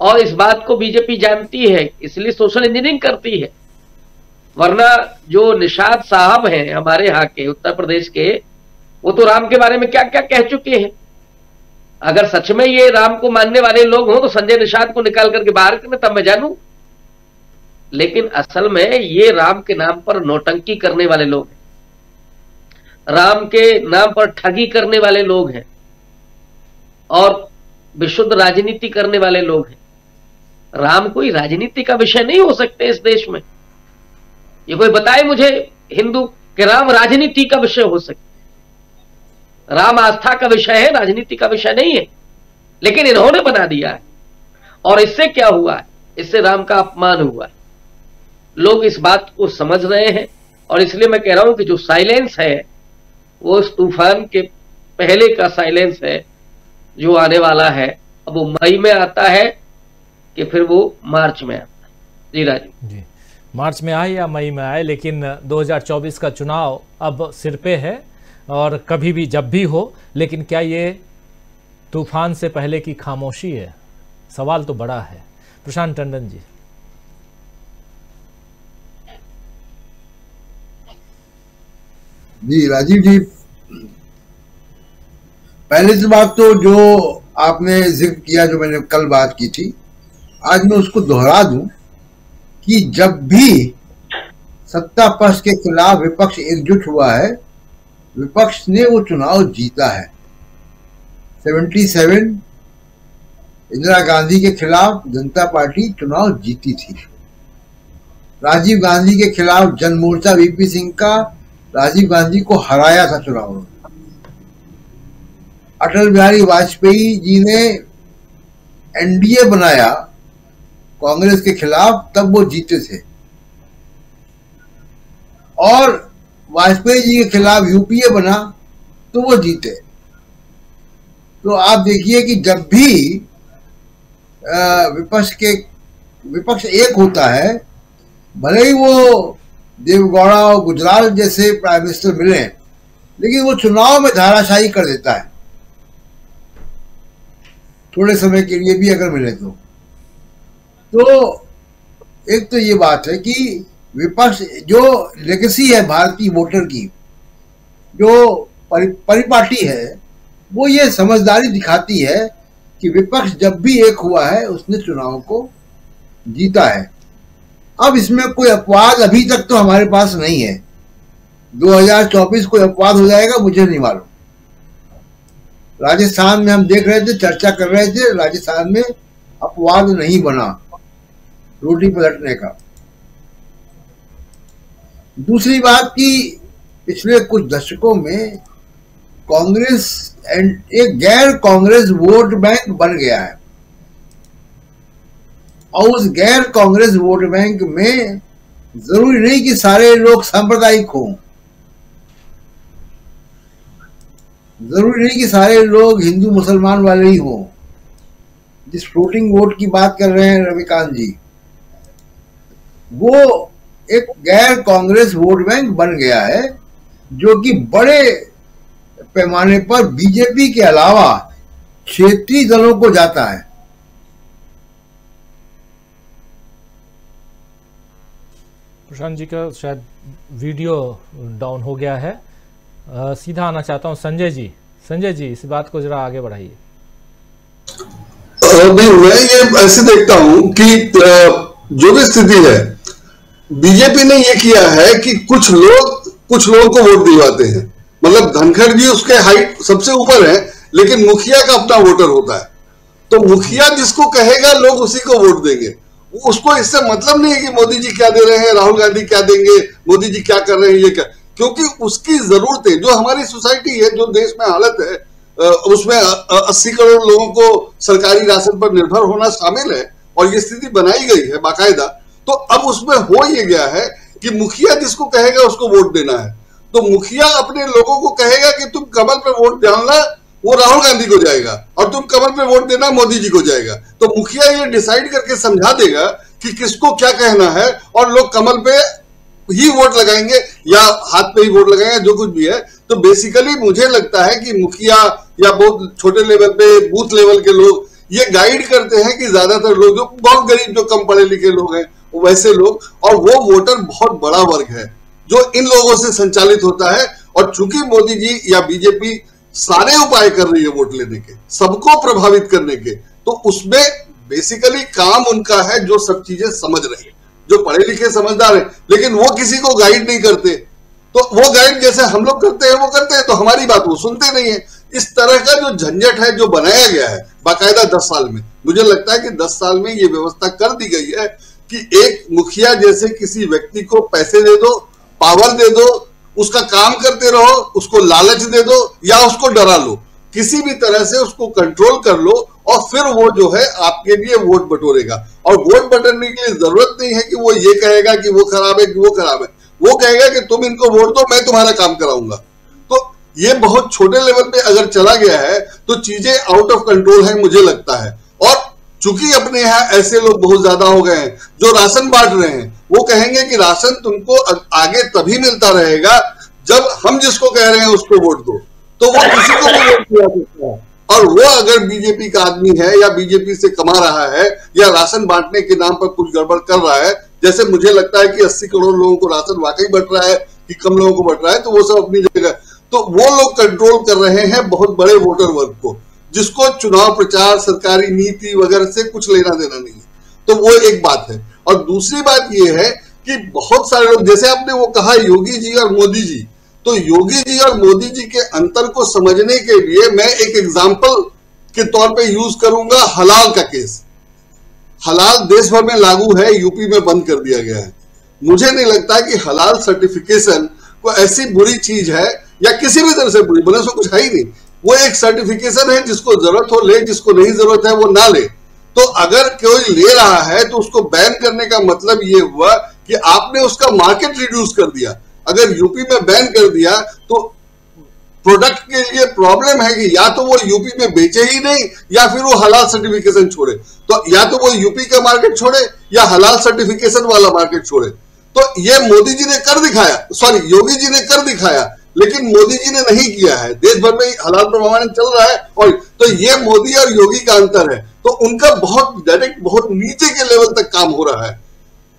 और इस बात को बीजेपी जानती है, इसलिए सोशल इंजीनियरिंग करती है। वरना जो निषाद साहब हैं हमारे यहाँ के उत्तर प्रदेश के, वो तो राम के बारे में क्या क्या कह चुके हैं। अगर सच में ये राम को मानने वाले लोग हों तो संजय निषाद को निकाल करके बाहर करें, तब मैं जानूं। लेकिन असल में ये राम के नाम पर नौटंकी करने वाले लोग हैं, राम के नाम पर ठगी करने वाले लोग हैं, और विशुद्ध राजनीति करने वाले लोग हैं। राम कोई राजनीति का विषय नहीं हो सकते इस देश में। ये कोई बताए मुझे हिंदू कि राम राजनीति का विषय हो सकता? राम आस्था का विषय है, राजनीति का विषय नहीं है, लेकिन इन्होंने बना दिया है। और इससे क्या हुआ है? इससे राम का अपमान हुआ है। लोग इस बात को समझ रहे हैं, और इसलिए मैं कह रहा हूं कि जो साइलेंस है वो इस तूफान के पहले का साइलेंस है जो आने वाला है। अब वो मई में आता है कि फिर वो मार्च में आता है। जी राजीव जी, मार्च में आए या मई में आए, लेकिन 2024 का चुनाव अब सिर पे है, और कभी भी जब भी हो। लेकिन क्या ये तूफान से पहले की खामोशी है? सवाल तो बड़ा है। प्रशांत टंडन जी। जी राजीव जी, पहले से बात तो जो आपने जिक्र किया, जो मैंने कल बात की थी, आज मैं उसको दोहरा दूं कि जब भी सत्ता पक्ष के खिलाफ विपक्ष एकजुट हुआ है, विपक्ष ने वो चुनाव जीता है। 77 इंदिरा गांधी के खिलाफ जनता पार्टी चुनाव जीती थी। राजीव गांधी के खिलाफ जनमोर्चा वीपी सिंह का राजीव गांधी को हराया था चुनाव में। अटल बिहारी वाजपेयी जी ने एनडीए बनाया कांग्रेस के खिलाफ, तब वो जीते थे। और वाजपेयी जी के खिलाफ यूपीए बना तो वो जीते। तो आप देखिए कि जब भी विपक्ष एक होता है, भले ही वो देवगौड़ा और गुजराल जैसे प्राइम मिनिस्टर मिले, लेकिन वो चुनाव में धाराशाही कर देता है, थोड़े समय के लिए भी अगर मिले तो। एक तो ये बात है कि विपक्ष जो लेगेसी है भारतीय वोटर की, जो परिपाटी है, वो ये समझदारी दिखाती है कि विपक्ष जब भी एक हुआ है उसने चुनाव को जीता है। अब इसमें कोई अपवाद अभी तक तो हमारे पास नहीं है। 2024 कोई अपवाद हो जाएगा मुझे नहीं मालूम। राजस्थान में हम देख रहे थे, चर्चा कर रहे थे, राजस्थान में अपवाद नहीं बना रोटी पलटने का। दूसरी बात कि पिछले कुछ दशकों में कांग्रेस एक गैर कांग्रेस वोट बैंक बन गया है, और उस गैर कांग्रेस वोट बैंक में जरूरी नहीं कि सारे लोग सांप्रदायिक हों, जरूरी नहीं कि सारे लोग हिंदू मुसलमान वाले ही हों। जिस फ्लोटिंग वोट की बात कर रहे हैं रविकांत जी, वो एक गैर कांग्रेस वोट बैंक बन गया है, जो कि बड़े पैमाने पर बीजेपी के अलावा क्षेत्रीय दलों को जाता है। प्रशांत जी का शायद वीडियो डाउन हो गया है। सीधा आना चाहता हूं संजय जी। संजय जी, इस बात को जरा आगे बढ़ाइए। नहीं, मैं ये ऐसे देखता हूं कि जो भी स्थिति है, बीजेपी ने ये किया है कि कुछ लोगों को वोट दिलवाते हैं। मतलब धनखड़ जी उसके हाइट सबसे ऊपर है, लेकिन मुखिया का अपना वोटर होता है। तो मुखिया जिसको कहेगा लोग उसी को वोट देंगे। उसको इससे मतलब नहीं है कि मोदी जी क्या दे रहे हैं, राहुल गांधी क्या देंगे, मोदी जी क्या कर रहे हैं, ये क्या, क्योंकि उसकी जरूरतें, जो हमारी सोसाइटी है, जो देश में हालत है, उसमें 80 करोड़ लोगों को सरकारी राशन पर निर्भर होना शामिल है और ये स्थिति बनाई गई है बाकायदा। तो अब उसमें हो ये गया है कि मुखिया जिसको कहेगा उसको वोट देना है। तो मुखिया अपने लोगों को कहेगा कि तुम कमल पे वोट डालना, वो राहुल गांधी को जाएगा, और तुम कमल पे वोट देना मोदी जी को जाएगा। तो मुखिया ये डिसाइड करके समझा देगा कि किसको क्या कहना है, और लोग कमल पे ही वोट लगाएंगे या हाथ पे ही वोट लगाएंगे, जो कुछ भी है। तो बेसिकली मुझे लगता है कि मुखिया या बहुत छोटे लेवल पे बूथ लेवल के लोग ये गाइड करते हैं कि ज्यादातर लोग, जो बहुत गरीब, जो कम पढ़े लिखे लोग हैं, वैसे लोग, और वो वोटर बहुत बड़ा वर्ग है जो इन लोगों से संचालित होता है। और चूंकि मोदी जी या बीजेपी सारे उपाय कर रही है वोट लेने के, सबको प्रभावित करने के, तो उसमें बेसिकली काम उनका है जो सब चीजें समझ रहे हैं, जो पढ़े लिखे समझदार हैं, लेकिन वो किसी को गाइड नहीं करते। तो वो गाइड जैसे हम लोग करते हैं वो करते हैं, तो हमारी बात वो सुनते नहीं है। इस तरह का जो झंझट है जो बनाया गया है बाकायदा 10 साल में, मुझे लगता है कि 10 साल में ये व्यवस्था कर दी गई है कि एक मुखिया जैसे किसी व्यक्ति को पैसे दे दो, पावर दे दो, उसका काम करते रहो, उसको लालच दे दो या उसको डरा लो, किसी भी तरह से उसको कंट्रोल कर लो, और फिर वो जो है आपके लिए वोट बटोरेगा। और वोट बटोरने के लिए जरूरत नहीं है कि वो ये कहेगा कि वो खराब है कि वो खराब है, वो कहेगा कि तुम इनको वोट दो, मैं तुम्हारा काम कराऊंगा। तो ये बहुत छोटे लेवल पे अगर चला गया है तो चीजें आउट ऑफ कंट्रोल है मुझे लगता है। और चूंकि अपने यहाँ ऐसे लोग बहुत ज्यादा हो गए हैं जो राशन बांट रहे हैं, वो कहेंगे कि राशन तुमको आगे तभी मिलता रहेगा जब हम जिसको कह रहे हैं उसको वोट दो, तो वो किसी को भी वोट दिया सकता है। और वो अगर बीजेपी का आदमी है या बीजेपी से कमा रहा है या राशन बांटने के नाम पर कुछ गड़बड़ कर रहा है, जैसे मुझे लगता है कि 80 करोड़ लोगों को राशन वाकई बट रहा है कि कम लोगों को बट रहा है, तो वो सब अपनी जगह, तो वो लोग कंट्रोल कर रहे हैं बहुत बड़े वोटर वर्ग को, जिसको चुनाव प्रचार, सरकारी नीति वगैरह से कुछ लेना देना नहीं है। तो वो एक बात है। और दूसरी बात ये है कि बहुत सारे लोग, जैसे आपने वो कहा योगी जी और मोदी जी, तो योगी जी और मोदी जी के अंतर को समझने के लिए मैं एक एग्जाम्पल के तौर पे यूज करूंगा हलाल का केस। हलाल देश भर में लागू है, यूपी में बंद कर दिया गया है। मुझे नहीं लगता कि हलाल सर्टिफिकेशन को ऐसी बुरी चीज है या किसी भी तरह से बुरी, बोले उसको कुछ है ही नहीं। वो एक सर्टिफिकेशन है, जिसको जरूरत हो ले, जिसको नहीं जरूरत है वो ना ले। तो अगर कोई ले रहा है तो उसको बैन करने का मतलब ये हुआ कि आपने उसका मार्केट रिड्यूस कर दिया। अगर यूपी में बैन कर दिया तो प्रोडक्ट के लिए प्रॉब्लम है कि या तो वो यूपी में बेचे ही नहीं या फिर वो हलाल सर्टिफिकेशन छोड़े। तो या तो वो यूपी का मार्केट छोड़े या हलाल सर्टिफिकेशन वाला मार्केट छोड़े। तो ये मोदी जी ने कर दिखाया, सॉरी योगी जी ने कर दिखाया, लेकिन मोदी जी ने नहीं किया है। देश भर में हलाल प्रमाणन चल रहा है, और तो ये मोदी और योगी का अंतर है। तो उनका बहुत डायरेक्ट, बहुत नीचे के लेवल तक काम हो रहा है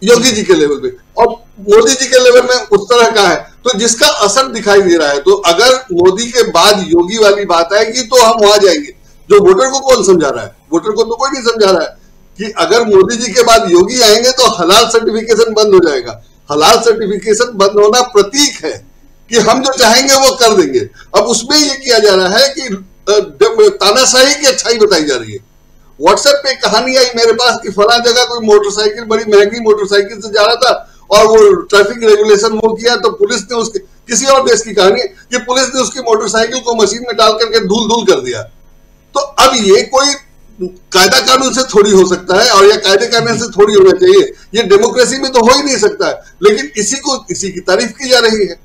योगी जी के लेवल पे, और मोदी जी के लेवल में उस तरह का है, तो जिसका असर दिखाई दे रहा है। तो अगर मोदी के बाद योगी वाली बात आएगी तो हम वहां जाएंगे। जो वोटर को कौन समझा रहा है? वोटर को तो कोई नहीं समझा रहा है कि अगर मोदी जी के बाद योगी आएंगे तो हलाल सर्टिफिकेशन बंद हो जाएगा। हलाल सर्टिफिकेशन बंद होना प्रतीक है कि हम जो चाहेंगे वो कर देंगे। अब उसमें ये किया जा रहा है कि तानाशाही की अच्छाई बताई जा रही है। व्हाट्सएप पे कहानी आई मेरे पास कि फला जगह कोई मोटरसाइकिल, बड़ी महंगी मोटरसाइकिल से जा रहा था और वो ट्रैफिक रेगुलेशन वो किया, तो पुलिस ने उसके, किसी और देश की कहानी कि पुलिस ने उसकी मोटरसाइकिल को मशीन में डाल करके धूल धूल कर दिया। तो अब ये कोई कायदा कानून से थोड़ी हो सकता है, और यह कायदे कानून से थोड़ी होना चाहिए। ये डेमोक्रेसी में तो हो ही नहीं सकता है, लेकिन इसी की तारीफ की जा रही है।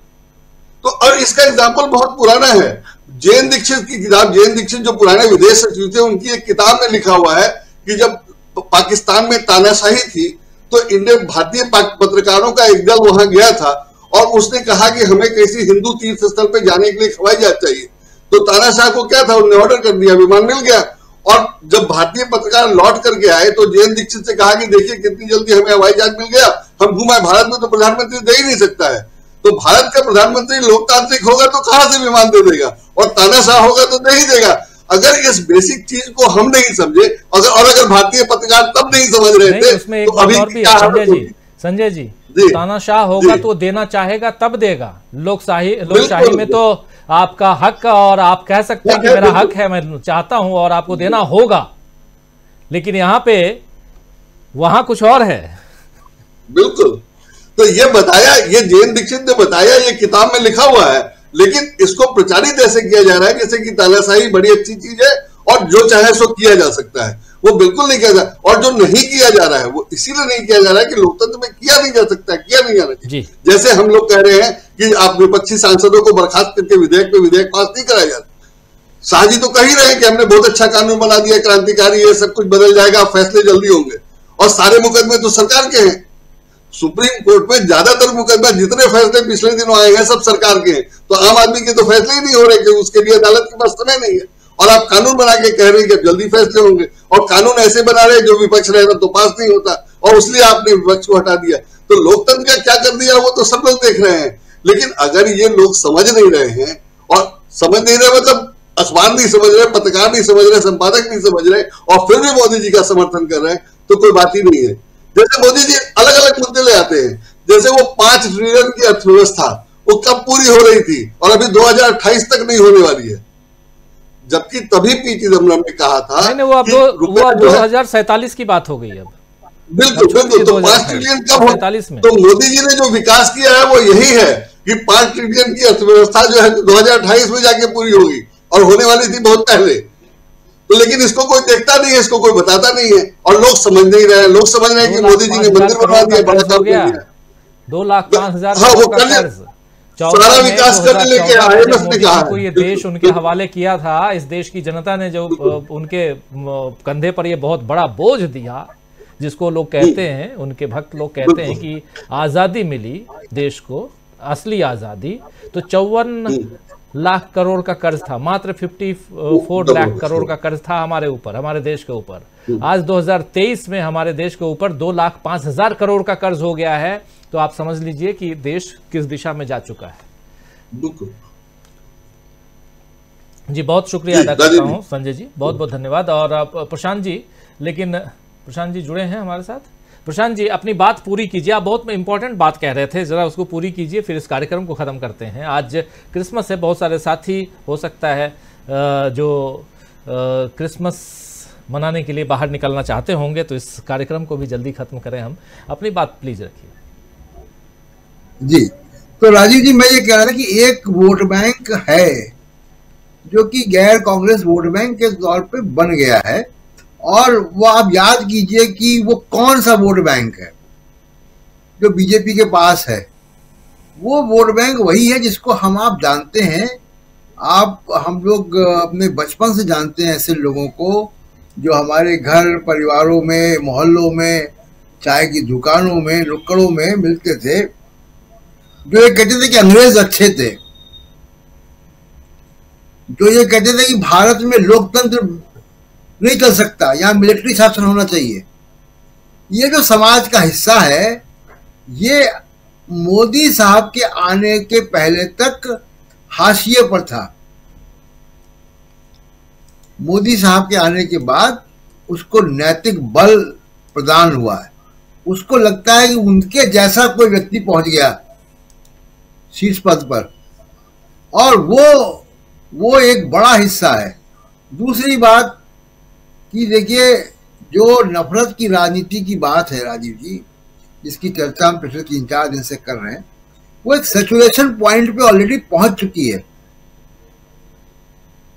तो और इसका एग्जाम्पल बहुत पुराना है, जैन दीक्षित की किताब, जैन दीक्षित जो पुराने विदेश सचिव थे, उनकी एक किताब में लिखा हुआ है कि जब पाकिस्तान में तानाशाही थी तो इंडियन भारतीय पत्रकारों का एक दल वहां गया था और उसने कहा कि हमें किसी हिंदू तीर्थ स्थल पे जाने के लिए हवाई जहाज चाहिए। तो तानाशाह को क्या था, उन्होंने ऑर्डर कर दिया, विमान मिल गया। और जब भारतीय पत्रकार लौट करके आए तो जैन दीक्षित से कहा कि देखिए कितनी जल्दी हमें हवाई जहाज मिल गया, हम घुमाए। भारत में तो प्रधानमंत्री दे ही नहीं सकता है, तो भारत का प्रधानमंत्री लोकतांत्रिक होगा तो कहां से विमान दे देगा, और तानाशाह होगा तो नहीं देगा। अगर इस बेसिक चीज को हम नहीं समझे, अगर भारतीय पत्रकार तब नहीं समझ रहे थे, उसमें तो अभी संजय जी तानाशाह होगा तो देना चाहेगा तब देगा। लोकशाही में तो आपका हक, और आप कह सकते हैं कि मेरा हक है, मैं चाहता हूं और आपको देना होगा, लेकिन यहां पे वहां कुछ और है। बिल्कुल। तो ये बताया, ये जयंत दीक्षित ने बताया, ये किताब में लिखा हुआ है, लेकिन इसको प्रचारित ऐसे किया जा रहा है जैसे कि तानाशाही बड़ी अच्छी चीज है और जो चाहे सो किया जा सकता है। वो बिल्कुल नहीं किया जा, और जो नहीं किया जा रहा है वो इसीलिए नहीं किया जा रहा है कि लोकतंत्र में किया नहीं जा सकता, किया नहीं जाना चाहिए। जैसे हम लोग कह रहे हैं कि आप विपक्षी सांसदों को बर्खास्त करके विधेयक पे विधेयक पास नहीं कराया जाता। शाहजी तो कह ही रहे हैं कि हमने बहुत अच्छा कानून बना दिया, क्रांतिकारी, ये सब कुछ बदल जाएगा, फैसले जल्दी होंगे, और सारे मुकदमे तो सरकार के हैं। सुप्रीम कोर्ट में ज्यादातर मुकदमे, जितने फैसले पिछले दिनों आए हैं सब सरकार के हैं, तो आम आदमी के तो फैसले ही नहीं हो रहे कि उसके लिए अदालत के पास समय नहीं है। और आप कानून बना के कह रहे हैं कि जल्दी फैसले होंगे, और कानून ऐसे बना रहे हैं जो विपक्ष रहेगा तो पास नहीं होता, और इसलिए आपने विपक्ष को हटा दिया। तो लोकतंत्र का क्या कर दिया वो तो सब लोग देख रहे हैं। लेकिन अगर ये लोग समझ नहीं रहे हैं, और समझ नहीं रहे मतलब अखबार नहीं समझ रहे, पत्रकार नहीं समझ रहे, संपादक नहीं समझ रहे, और फिर भी मोदी जी का समर्थन कर रहे हैं, तो कोई बात ही नहीं है। जैसे मोदी जी अलग अलग मुद्दे ले आते हैं, जैसे वो 5 ट्रिलियन की अर्थव्यवस्था वो कब पूरी हो रही थी और अभी 2028 तक नहीं होने वाली है, जबकि तभी पी चिदम्बरम ने कहा था नहीं, वो अब 2047 की बात हो गई। अब बिल्कुल बिल्कुल, तो 5 ट्रिलियन कब हो? तो मोदी जी ने जो विकास किया है वो यही है कि 5 ट्रिलियन की अर्थव्यवस्था जो है 2028 में जाके पूरी होगी, और होने वाली थी बहुत पहले। तो लेकिन इसको कोई देखता नहीं है, इसको कोई बताता नहीं है, और लोग समझ नहीं रहे हैं। लोग समझ रहे हैं कि मोदी जी ने मंदिर बनवा दिया, बड़ा काम किया, 2,05,000 हाँ वो कर सारा विकास करने लेके IMF ने कहा को ये देश उनके हवाले किया था। इस देश की जनता ने जो उनके कंधे पर ये बहुत बड़ा बोझ दिया, जिसको लोग कहते हैं, उनके भक्त लोग कहते हैं कि आजादी मिली देश को, असली आजादी, तो 54 लाख करोड़ का कर्ज था, मात्र 54 लाख करोड़ का कर्ज था हमारे ऊपर, हमारे देश के ऊपर। आज 2023 में हमारे देश के ऊपर 2,05,000 करोड़ का कर्ज हो गया है। तो आप समझ लीजिए कि देश किस दिशा में जा चुका है। जी बहुत शुक्रिया अदा करता हूं संजय जी, बहुत बहुत धन्यवाद। और प्रशांत जी, लेकिन प्रशांत जी जुड़े हैं हमारे साथ। प्रशांत जी अपनी बात पूरी कीजिए, आप बहुत इंपॉर्टेंट बात कह रहे थे, जरा उसको पूरी कीजिए, फिर इस कार्यक्रम को खत्म करते हैं। आज क्रिसमस है, बहुत सारे साथी हो सकता है जो क्रिसमस मनाने के लिए बाहर निकलना चाहते होंगे, तो इस कार्यक्रम को भी जल्दी खत्म करें। हम अपनी बात प्लीज रखिए। जी, तो राजीव जी मैं ये कह रहा था कि एक वोट बैंक है जो कि गैर कांग्रेस वोट बैंक के तौर पे बन गया है, और वो आप याद कीजिए कि वो कौन सा वोट बैंक है जो बीजेपी के पास है। वो वोट बैंक वही है जिसको हम आप जानते हैं, हम लोग अपने बचपन से जानते हैं ऐसे लोगों को जो हमारे घर परिवारों में, मोहल्लों में, चाय की दुकानों में, नुक्कड़ों में मिलते थे, जो ये कहते थे कि अंग्रेज अच्छे थे, जो ये कहते थे कि भारत में लोकतंत्र नहीं चल सकता, यहाँ मिलिट्री शासन होना चाहिए। ये जो समाज का हिस्सा है, ये मोदी साहब के आने के पहले तक हाशिए पर था। मोदी साहब के आने के बाद उसको नैतिक बल प्रदान हुआ है। उसको लगता है कि उनके जैसा कोई व्यक्ति पहुंच गया शीर्ष पद पर, और वो एक बड़ा हिस्सा है। दूसरी बात कि देखिए, जो नफरत की राजनीति की बात है राजीव जी, जिसकी चर्चा हम पिछले 3-4 दिन से कर रहे हैं, वो एक सैचुरेशन पॉइंट पे ऑलरेडी पहुंच चुकी है।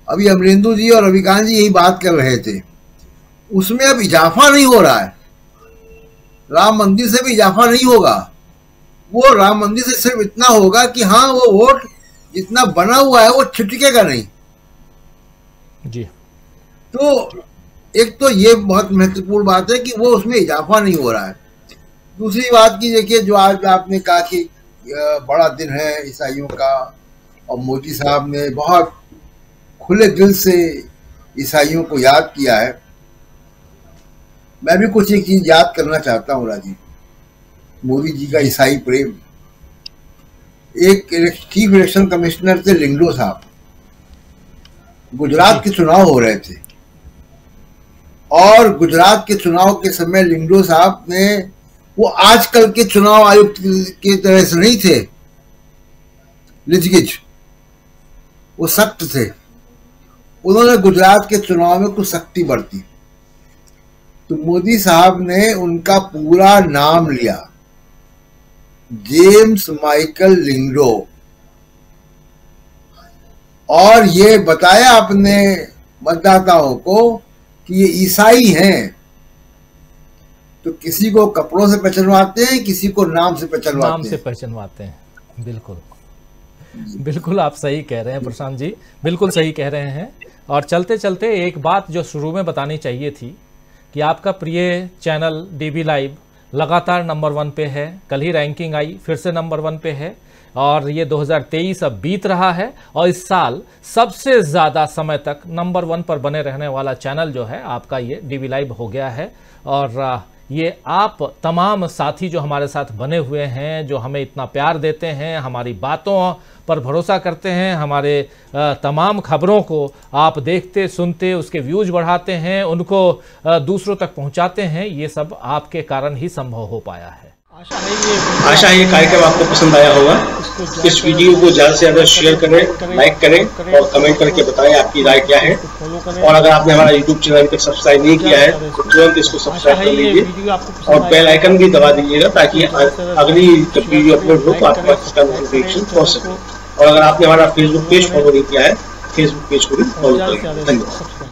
अभी अमरेंदु जी और रविकांत जी यही बात कर रहे थे, उसमें अब इजाफा नहीं हो रहा है। राम मंदिर से भी इजाफा नहीं होगा, वो राम मंदिर से सिर्फ इतना होगा कि हाँ, वो वोट जितना बना हुआ है वो छिटकेगा नहीं जी। तो एक तो ये बहुत महत्वपूर्ण बात है कि वो उसमें इजाफा नहीं हो रहा है। दूसरी बात की देखिए, जो आज आपने कहा कि बड़ा दिन है ईसाइयों का, और मोदी साहब ने बहुत खुले दिल से ईसाइयों को याद किया है। मैं भी कुछ एक चीज याद करना चाहता हूँ राजीव, मोदी जी का ईसाई प्रेम। एक चीफ इलेक्शन कमिश्नर थे लिंगडो साहब, गुजरात के चुनाव हो रहे थे, और गुजरात के चुनाव के समय लिंगडो साहब ने, वो आजकल के चुनाव आयुक्त के तरह से नहीं थे लिचगिच, वो सख्त थे। उन्होंने गुजरात के चुनाव में कुछ सख्ती बरती, तो मोदी साहब ने उनका पूरा नाम लिया, जेम्स माइकल लिंगडो, और ये बताया अपने मतदाताओं को कि ये ईसाई हैं। तो किसी को कपड़ों से पहचानवाते हैं, किसी को नाम से पहचानवाते हैं। बिल्कुल बिल्कुल आप सही कह रहे हैं प्रशांत जी, बिल्कुल सही कह रहे हैं। और चलते चलते एक बात जो शुरू में बतानी चाहिए थी कि आपका प्रिय चैनल डीबी लाइव लगातार नंबर 1 पे है। कल ही रैंकिंग आई, फिर से नंबर 1 पे है, और ये 2023 अब बीत रहा है और इस साल सबसे ज़्यादा समय तक नंबर 1 पर बने रहने वाला चैनल जो है आपका ये डीबी लाइव हो गया है। और ये आप तमाम साथी जो हमारे साथ बने हुए हैं, जो हमें इतना प्यार देते हैं, हमारी बातों पर भरोसा करते हैं, हमारे तमाम खबरों को आप देखते सुनते उसके व्यूज बढ़ाते हैं, उनको दूसरों तक पहुंचाते हैं, ये सब आपके कारण ही संभव हो पाया है। आशा है ये कार्यक्रम आपको पसंद आया होगा। इस वीडियो को ज़्यादा से ज़्यादा शेयर करें, लाइक करें और कमेंट करके बताएं आपकी राय क्या है। और अगर आपने हमारा यूट्यूब चैनल अभी तक सब्सक्राइब नहीं किया है तो तुरंत इसको सब्सक्राइब कर लीजिए और बेल आइकन भी दबा दीजिएगा, ताकि अगली जब वीडियो अपलोड हो तो आपके पास इसका नोटिफिकेशन पहुंच सके। और अगर आपने हमारा फेसबुक पेज फॉलो नहीं किया है, फेसबुक पेज को भी फॉलो करें। धन्यवाद।